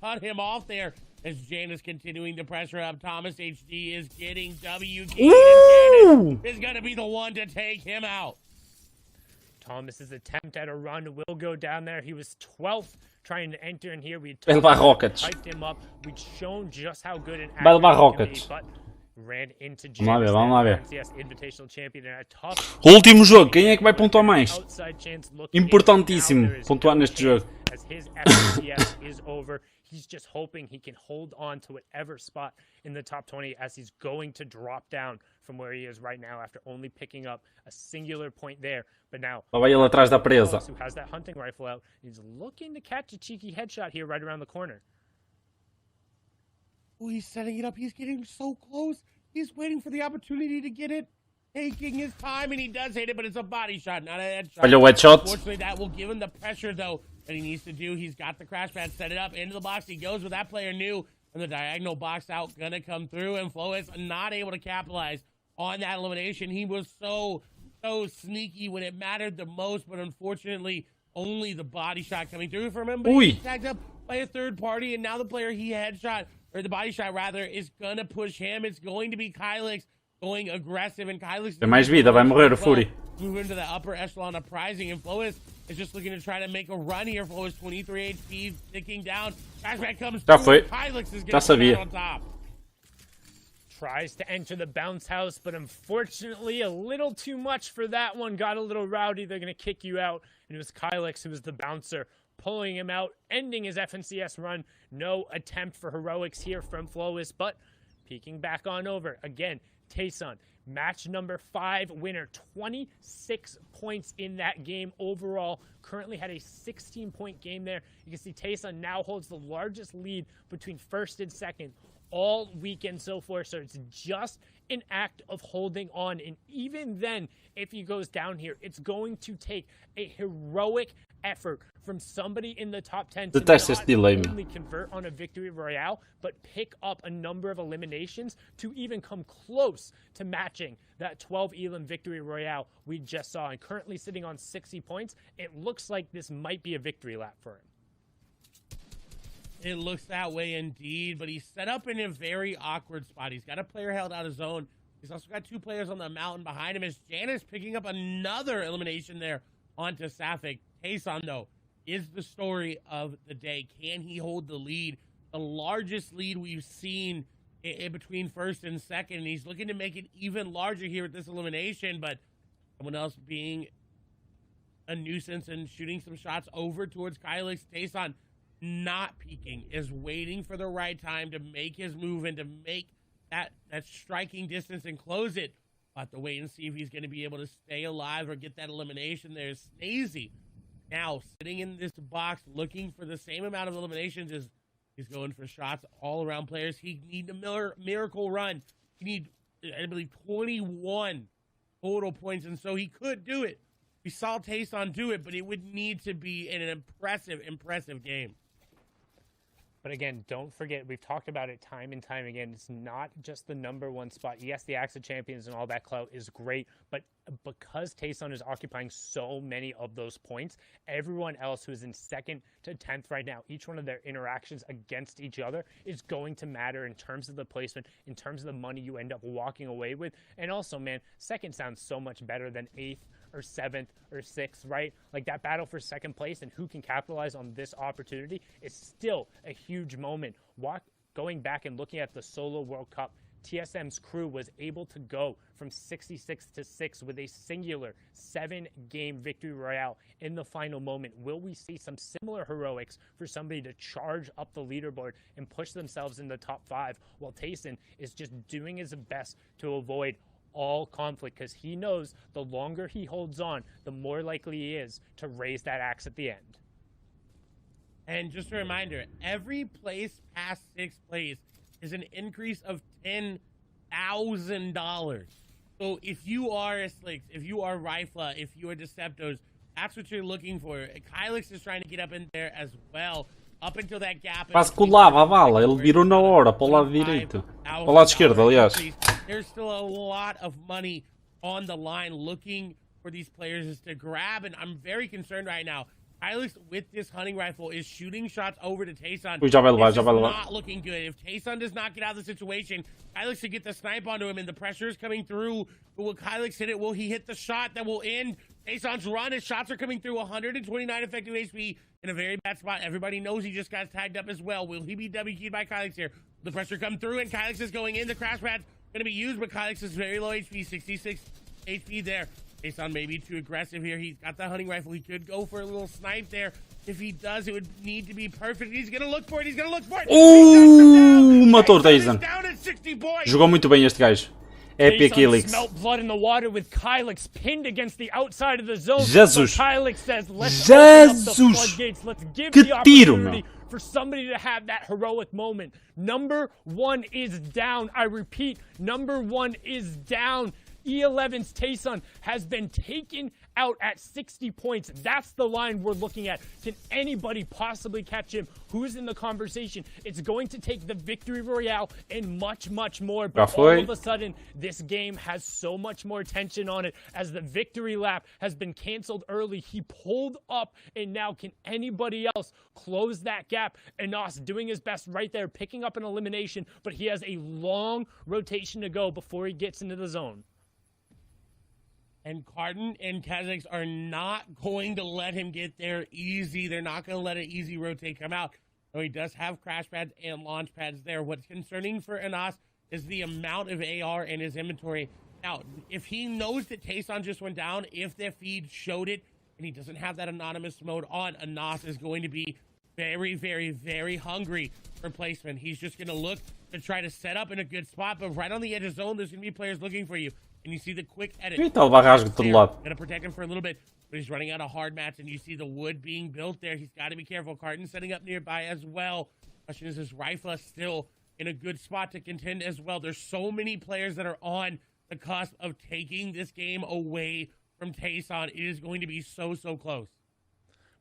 cut him off there as Janice continuing to pressure up. Thomas HD is getting W key, and Janice is going to be the one to take him out. Thomas's attempt at a run will go down there. He was 12th trying to enter in here. We Vai levar rockets. hyped him up. We'd shown just how good an Vai levar athlete he rockets. can be, but ran into Vamos lá ver. NCS Invitational Champion and a tough Último jogo, quem é que vai pontuar mais? outside chance looking in. Importantíssimo Now there is pontuar no neste chance jogo. As his FNCS is over. He's just hoping he can hold on to whatever spot in the top 20 as he's going to drop down from where he is right now after only picking up a singular point there. But now, Lá vai ele atrás da presa. who has that hunting rifle out, he's looking to catch a cheeky headshot here right around the corner. Oh, he's setting it up. He's getting so close. He's waiting for the opportunity to get it. Taking his time, and he does hit it, but it's a body shot, not a headshot. Falhou o headshot. Unfortunately, that will give him the pressure, though, that he needs to do. He's got the crash pad, set it up into the box. He goes with that player new, and the diagonal box out gonna come through, and Flo is not able to capitalize on that elimination. He was so sneaky when it mattered the most, but unfortunately, only the body shot coming through from him. But he's tagged up by a third party, and now the player he headshot, or the body shot rather, is gonna push him. It's going to be Kylix going aggressive, and Kylix Tem mais vida, vai morrer o Fury. move into the upper echelon of prizing, and Flois is just looking to try to make a run here. Flois 23 HP, ticking down. Flashback comes Já through. foi. Kylix is Já going to sabia. on top. Tries to enter the bounce house, but unfortunately a little too much for that one. Got a little rowdy. They're going to kick you out. And it was Kylix who was the bouncer, pulling him out, ending his FNCS run. No attempt for heroics here from Flois, but peeking back on over. Again, Tayson, match number 5 winner, 26 points in that game overall. Currently had a 16-point game there. You can see Tayson now holds the largest lead between first and second all weekend so far. So it's just an act of holding on. And even then, if he goes down here, it's going to take a heroic effort from somebody in the top 10 to not only convert on a victory royale, but pick up a number of eliminations to even come close to matching that 12 elim victory royale we just saw. And currently sitting on 60 points, it looks like this might be a victory lap for him. It looks that way indeed, but he's set up in a very awkward spot. He's got a player held out of zone. He's also got two players on the mountain behind him as Janice picking up another elimination there onto Sapphic. Tayson, though, is the story of the day. Can he hold the lead? The largest lead we've seen in between first and second. And he's looking to make it even larger here with this elimination, but someone else being a nuisance and shooting some shots over towards Kylix. Tayson not peeking, is waiting for the right time to make his move and to make that striking distance and close it. We'll have to wait and see if he's going to be able to stay alive or get that elimination. There's Snazy now sitting in this box looking for the same amount of eliminations as he's going for shots all around players. He need a miracle run. He need, I believe, 21 total points, and so he could do it. We saw Tayson do it, but it would need to be an impressive game. But again, don't forget, we've talked about it time and time again. It's not just the #1 spot. Yes, the Axe of Champions and all that clout is great, but because Tayson is occupying so many of those points, everyone else who's in 2nd to 10th right now, each one of their interactions against each other is going to matter in terms of the placement, in terms of the money you end up walking away with. And also, man, 2nd sounds so much better than 8th or 7th or 6th, right? Like that battle for 2nd place and who can capitalize on this opportunity is still a huge moment. Going back and looking at the Solo World Cup, TSM's crew was able to go from 66 to 6 with a singular 7-game victory royale in the final moment. Will we see some similar heroics for somebody to charge up the leaderboard and push themselves in the top 5 while Tayson is just doing his best to avoid all conflict, because he knows the longer he holds on, the more likely he is to raise that axe at the end. And just a reminder, every place past 6th place is an increase of $10,000. So if you are a Slicks, if you are Rifla, if you are Deceptos, that's what you're looking for. Kylix is trying to get up in there as well. Up until that gap. Quase colava a bala, ele virou na hora para o lado direito. Para o lado esquerdo, aliás. There's still a lot of money on the line looking for these players to grab, and I'm very concerned right now. Kylix with this hunting rifle is shooting shots over to Tayson. Já vai levar, já vai levar. Not looking good. If Tayson does not get out of the situation, Kylix should get the snipe onto him, and the pressure is coming through. But will Kylix hit it? Will he hit the shot that will end Tayson's run? His shots are coming through. 129 effective HP in a very bad spot. Everybody knows he just got tagged up as well. Will he be W-keyed by Kylix here? The pressure come through, and Kylix is going in. The crash pad's going to be used, but Kylix is very low HP, 66 HP there. Tayson may be too aggressive here. He's got the hunting rifle. He could go for a little snipe there. If he does, it would need to be perfect. He's going to look for it. He's going to look for it. Matou o Tayson. Jogou muito bem este gajo. Epic Helix. Smelt blood in the water with Kylix pinned against the outside of the zone. Jesus. Kylix says, let's open up the floodgates. Let's give the opportunity for somebody to have that heroic moment. #1 is down. I repeat, #1 is down. E11's Tayson has been taken out at 60 points. That's the line we're looking at. Can anybody possibly catch him? Who's in the conversation? It's going to take the victory royale and much, much more. But all of a sudden, this game has so much more tension on it as the victory lap has been canceled early. He pulled up, and now can anybody else close that gap? Anas doing his best right there, picking up an elimination, but he has a long rotation to go before he gets into the zone. And Cardin and Kazakh are not going to let him get there easy. They're not going to let an easy rotate come out. So he does have crash pads and launch pads there. What's concerning for Anas is the amount of AR in his inventory. Now, if he knows that Tayson just went down, if their feed showed it, and he doesn't have that anonymous mode on, Anas is going to be very, very, very hungry for placement. He's just going to look to try to set up in a good spot, but right on the edge of zone, there's going to be players looking for you. And you see the quick edit. Gonna protect him for a little bit, but he's running out of hard mats, and you see the wood being built there. He's got to be careful. Carton setting up nearby as well. Question is Rifla still in a good spot to contend as well. There's so many players that are on the cusp of taking this game away from Tayson. It is going to be so close.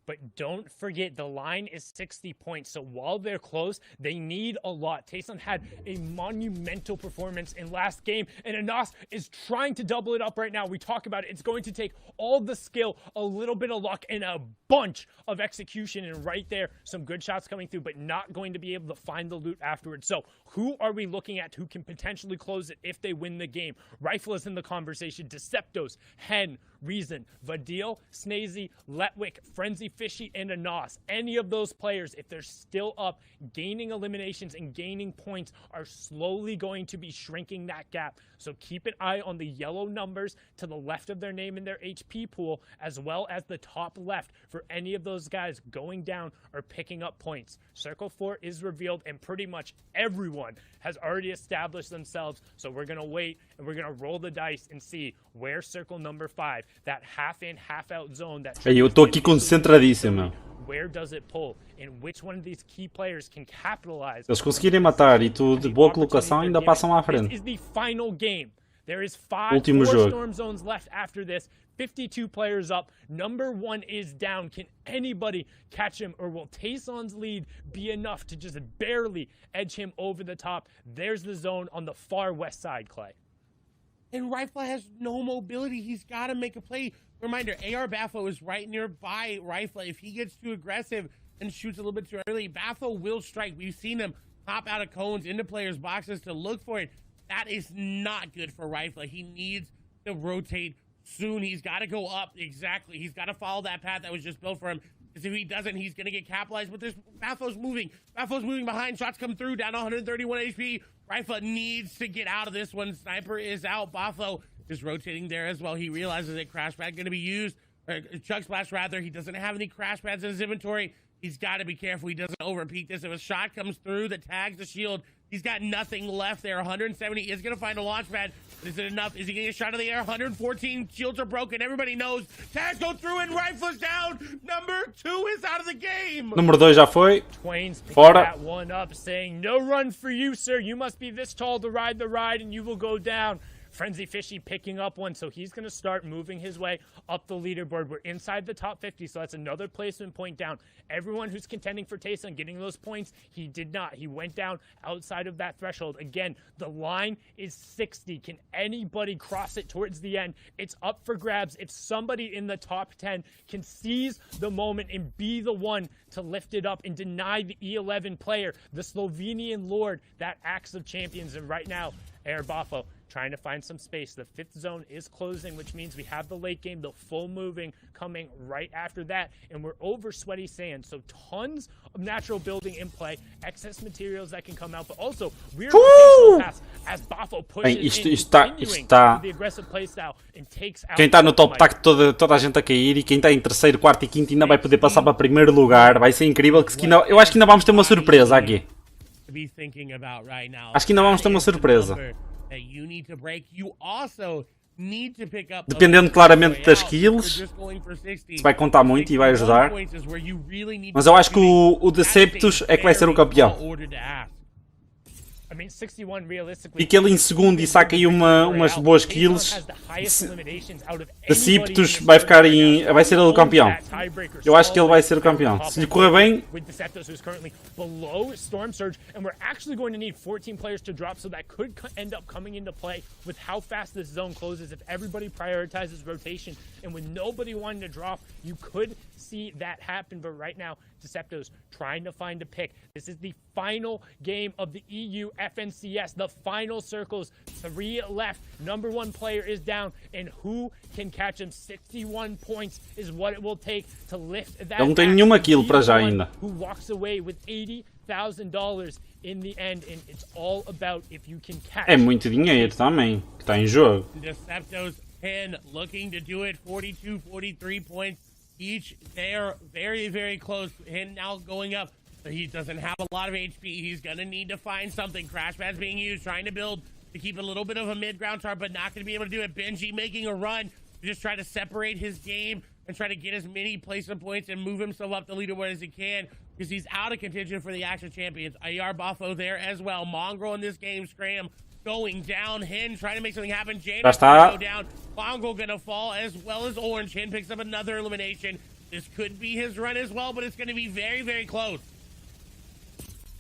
But don't forget, the line is 60 points. So while they're close, they need a lot. Tayson had a monumental performance in last game, and Anas is trying to double it up right now. We talk about it. It's going to take all the skill, a little bit of luck, and a bunch of execution. And right there, some good shots coming through, but not going to be able to find the loot afterwards. So who are we looking at who can potentially close it if they win the game? Rifle is in the conversation. Deceptos, Hen, Reason, Vadil, Snazy, Letwick, Frenzy, Fishy, and Anas. Any of those players, if they're still up, gaining eliminations and gaining points, are slowly going to be shrinking that gap. So keep an eye on the yellow numbers to the left of their name in their HP pool, as well as the top left for any of those guys going down or picking up points. Circle 4 is revealed, and pretty much everyone has already established themselves. So we're going to wait, and we're going to roll the dice and see where circle number 5, that half in, half out zone that Eu tô aqui concentradíssimo. where does it pull, and which one of these key players can capitalize. Se eles conseguirem matar e tu de boa colocação ainda passam à frente. This is the final game. There is 4 Último jogo. storm zones left after this. 52 players up. Number 1 is down. Can anybody catch him, or will Tayson's lead be enough to just barely edge him over the top? There's the zone on the far west side, Clay. And Rifle has no mobility. He's got to make a play. Reminder, AR Baffo is right nearby Rifle. If he gets too aggressive and shoots a little bit too early, Baffo will strike. We've seen him pop out of cones into players' boxes to look for it. That is not good for Rifle. He needs to rotate soon. He's got to go up. Exactly. He's got to follow that path that was just built for him. Because if he doesn't, he's going to get capitalized. But this Baffo's moving. Baffo's moving behind. Shots come through. Down to 131 HP. Rifle needs to get out of this one. Sniper is out. Baffo is rotating there as well. He realizes that crash pad going to be used. Or chug splash, rather. He doesn't have any crash pads in his inventory. He's got to be careful he doesn't overpeak this. If a shot comes through that tags the shield, he's got nothing left there. 170 is going to find a launch pad. But is it enough? Is he going to get a shot in the air? 114 shields are broken. Everybody knows. Tags go through and Rifle's down. Number 2 is out of the game. Número 2 já foi. Twain's picking Fora. that one up, saying, no run for you, sir. You must be this tall to ride the ride, and you will go down. Frenzy Fishy picking up one, so he's going to start moving his way up the leaderboard. We're inside the top 50, so that's another placement point down. Everyone who's contending for Tayson getting those points, he did not. He went down outside of that threshold. Again, the line is 60. Can anybody cross it towards the end? It's up for grabs. If somebody in the top 10 can seize the moment and be the one to lift it up and deny the E11 player, the Slovenian Lord, that Axe of Champions. And right now, Air Bafo trying to find some space. The 5th zone is closing, which means we have the late game, the full moving coming right after that, and we're over sweaty sand, so tons of natural building in play, excess materials that can come out, but also rear rotational pass as Bafo pushes in, continuing the aggressive playstyle and takes out. Quem está no top está toda a gente a cair, e quem está em terceiro, quarto e quinto ainda vai poder passar para primeiro lugar. Vai ser incrível, que eu acho que ainda vamos ter uma surpresa aqui. Acho que ainda vamos ter uma surpresa. Dependendo claramente das kills, isso vai contar muito e vai ajudar. Mas eu acho que o Deceptos é que vai ser o campeão. Fica ele em segundo e saca aí umas boas kills. Deceptos vai ser ele o campeão. Eu acho que ele vai ser o campeão. Se lhe correr bem. Below Storm Surge, and we're actually going to need 14 players to drop, so that could end up coming into play with how fast this zone closes. If everybody prioritizes rotation, and with nobody wanting to drop, you could see that happen. But right now, Deceptos trying to find a pick. This is the final game of the EU FNCS, the final circles. 3 left. Number 1 player is down, and who can catch him? 61 points is what it will take to lift that. Ele não tem nenhuma kill para já ainda. Who walks away with $80,000 in the end, and it's all about if you can catch. É muito dinheiro também que está em jogo. Deceptos 10 looking to do it. 42, 43 points each. They are very, very close. And now going up. He doesn't have a lot of HP. He's going to need to find something. Crash pads being used, trying to build to keep a little bit of a mid-ground chart, but not going to be able to do it. Benji making a run to just try to separate his game and try to get as many placement points and move himself up the leaderboard as he can. because he's out of contention for the Action Champions. AR Buffo there as well. Mongrel in this game. Scram going down. Hen trying to make something happen. Jane Já está. go down. Mongrel gonna fall as well as Orange. Hen picks up another elimination. This could be his run as well, but it's going to be very, very close.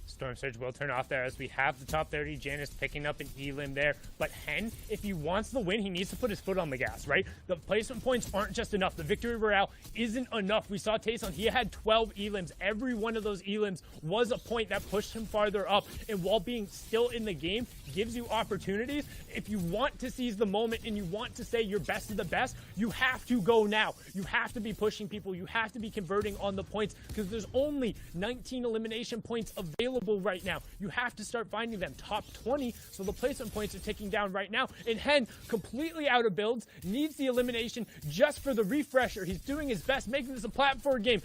Storm Surge will turn off there as we have the top 30. Janice picking up an elim there. But Hen, if he wants the win, he needs to put his foot on the gas, right? The placement points aren't just enough. The victory royale isn't enough. We saw Tayson, he had 12 elims. Every one of those elims was a point that pushed him farther up. And while being still in the game gives you opportunities, if you want to seize the moment and you want to say you're best of the best, you have to go now. You have to be pushing people. You have to be converting on the points because there's only 19 elimination points available right now. You have to start finding them. Top 20, so the placement points are ticking down right now. And Hen, completely out of builds, needs the elimination just for the refresher. He's doing his best, making this a platform game.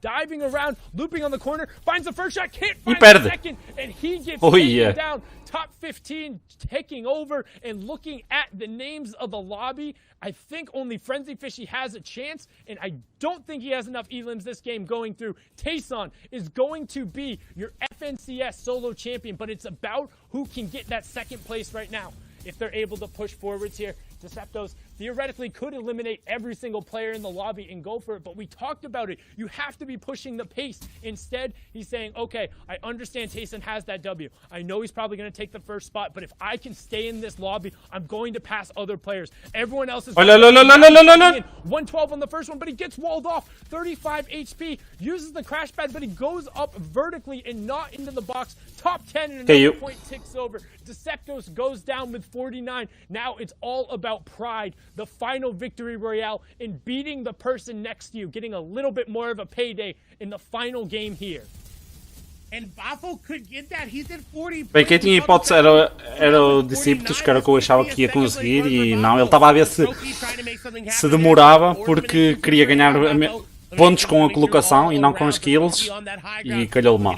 Diving around, looping on the corner, finds the first shot, can't find the second, and he gets taken down. Top 15 taking over and looking at the names of the lobby. I think only Frenzy Fishy has a chance, and I don't think he has enough elims this game going through. Tayson is going to be your FNCS solo champion, but it's about who can get that second place right now. If they're able to push forwards here, Deceptos theoretically could eliminate every single player in the lobby and go for it, but we talked about it. You have to be pushing the pace. Instead, he's saying, okay, I understand Tayson has that W. I know he's probably going to take the first spot, but if I can stay in this lobby, I'm going to pass other players. Everyone else is 112 on the first one, but he gets walled off. 35 HP, uses the crash pad, but he goes up vertically and not into the box. Top 10 and another point ticks over. Deceptos goes down with 49. Now it's all about pride. The final victory royale in beating the person next to you, getting a little bit more of a payday in the final game here. And Buffo could get that. He's at 40. Bem, quem tinha hipótese era o Discípulos, que era o que eu achava que ia conseguir, e não, ele estava a ver se demorava, porque queria ganhar pontos com a colocação e não com as kills, e calhou mal.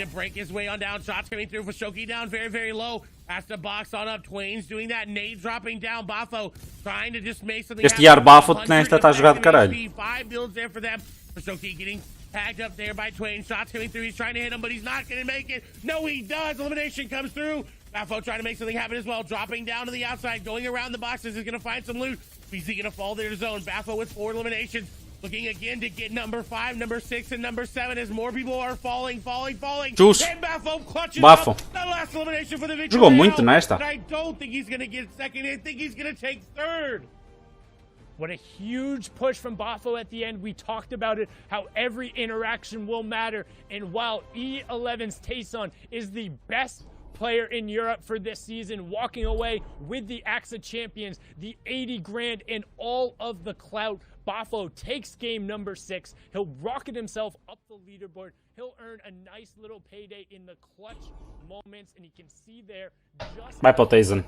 Este Buffo nesta está a jogar de caralho. Tagged up there by Twain. Shots coming through. He's trying to hit him, but he's not going to make it. No, he does. Elimination comes through. Buffo trying to make something happen as well. Dropping down to the outside, going around the boxes. He's going to find some loot. Is he going to fall there to zone? Buffo with 4 eliminations. Looking again to get number 5, number 6, and number 7 as more people are falling. Justo. And Buffo clutches Buffo. up the last elimination for the victory. Jogou muito nesta. I don't think he's going to get second. I think he's going to take third. What a huge push from Buffo at the end. We talked about it, how every interaction will matter. And while E11's Tayson is the best player in Europe for this season, walking away with the AXA champions, the 80 grand, and all of the clout, Buffo takes game number 6. He'll rocket himself up the leaderboard. He'll earn a nice little payday in the clutch moments, and you can see there just Vai para o Tayson.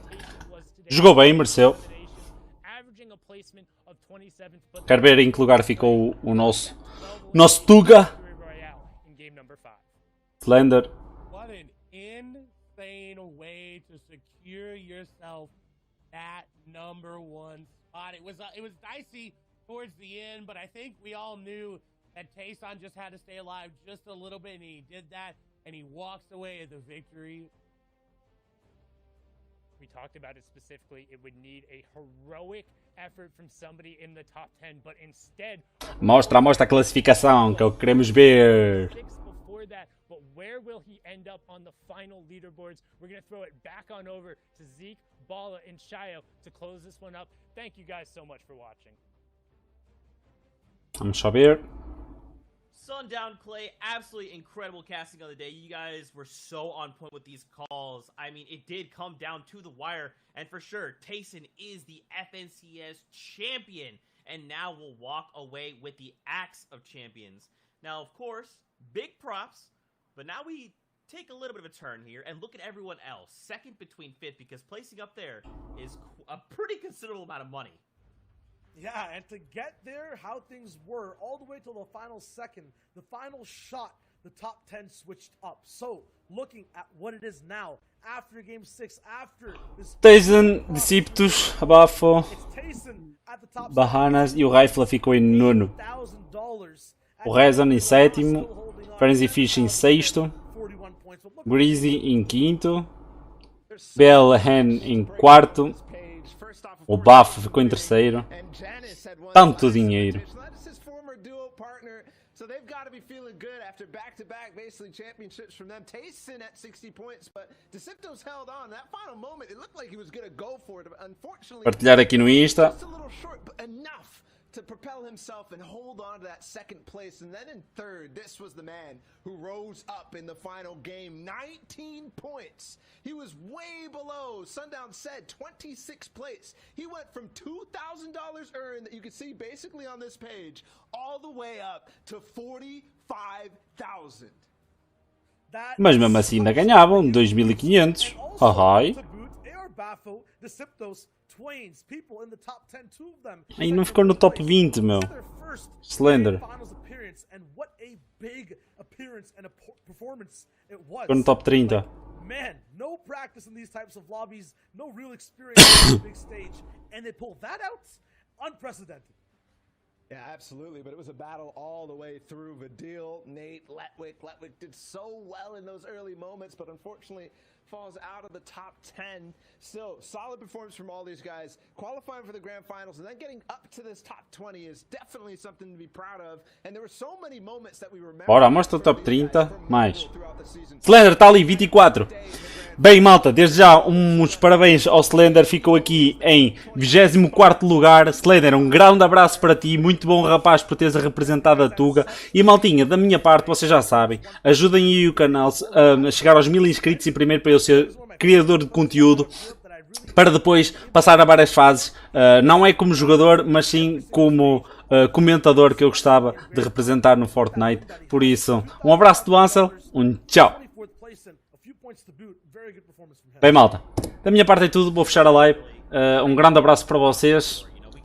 Jogou bem, mereceu. Quero ver em que lugar ficou o nosso Tuga. Slender. What an insane way to secure yourself that number 1 spot. It was dicey towards the end, but I think we all knew that Tayson just had to stay alive just a little bit, and he did that, and he walks away with the victory. We talked about it specifically. It would need a heroic effort from somebody in the top 10, but instead Mostra a classificação que é o que queremos ver. Before that, but where will he end up on the final leaderboards? We're going to throw it back on over to Zeke, Bala, and Shayo to close this one up. Thank you guys so much for watching. Vamos só ver. Sundown Clay, absolutely incredible casting of the day. You guys were so on point with these calls. I mean, it did come down to the wire. And for sure, Tayson is the FNCS champion. And now will walk away with the Axe of Champions. Now, of course, big props. But now we take a little bit of a turn here and look at everyone else. Second between fifth, because placing up there is a pretty considerable amount of money. Yeah, and to get there, how things were, all the way till the final second, the final shot, the top 10 switched up. So, looking at what it is now, after game 6, after this... Tayson, Discípulos, Buffo, It's Tayson at the top Bahanas e o Rifle ficou em nono. O Rezon em sétimo Frenzy Fish em sexto. Greasy em quinto. Bell Hen em quarto. O Bafo ficou em terceiro. Tanto dinheiro. So they've got to be feeling good after back-to-back basically championships from them. Tayson at 60 points, but Decepto's held on. That final moment, it looked like he was going to go for it, but unfortunately, Partilhar aqui no Insta. just a little short, but enough to propel himself and hold on to that second place. And then in third, this was the man who rose up in the final game. 19 points. He was way below Sundown said 26th place. He went from $2,000 earned that you can see basically on this page all the way up to 45,000. Mas mesmo assim ainda ganhavam 2.500. Ahai. Aí não ficou no top 20, meu. Slender. Ficou no top 30. Man, no practice in these types of lobbies, no real experience on the big stage, and they pull that out? Unprecedented. Yeah, absolutely, but it was a battle all the way through. Vadil, Nate, Letwick. Letwick did so well in those early moments, but unfortunately falls out of the top 10. Still, solid performance from all these guys. Qualifying for the grand finals and then getting up to this top 20 is definitely something to be proud of. And there were so many moments that we remember. Bora, mostra o top 30. Mais. Slender está ali, 24. Bem, malta, desde já uns parabéns ao Slender, ficou aqui em 24º lugar. Slender, um grande abraço para ti, muito bom rapaz por teres representado a Tuga. E maltinha, da minha parte, vocês já sabem, ajudem aí o canal a chegar aos 1000 inscritos em primeiro para eu ser criador de conteúdo, para depois passar a várias fases, não é como jogador, mas sim como comentador que eu gostava de representar no Fortnite. Por isso, um abraço do Ansel, tchau. Bem malta, da minha parte é tudo, vou fechar a live, um grande abraço para vocês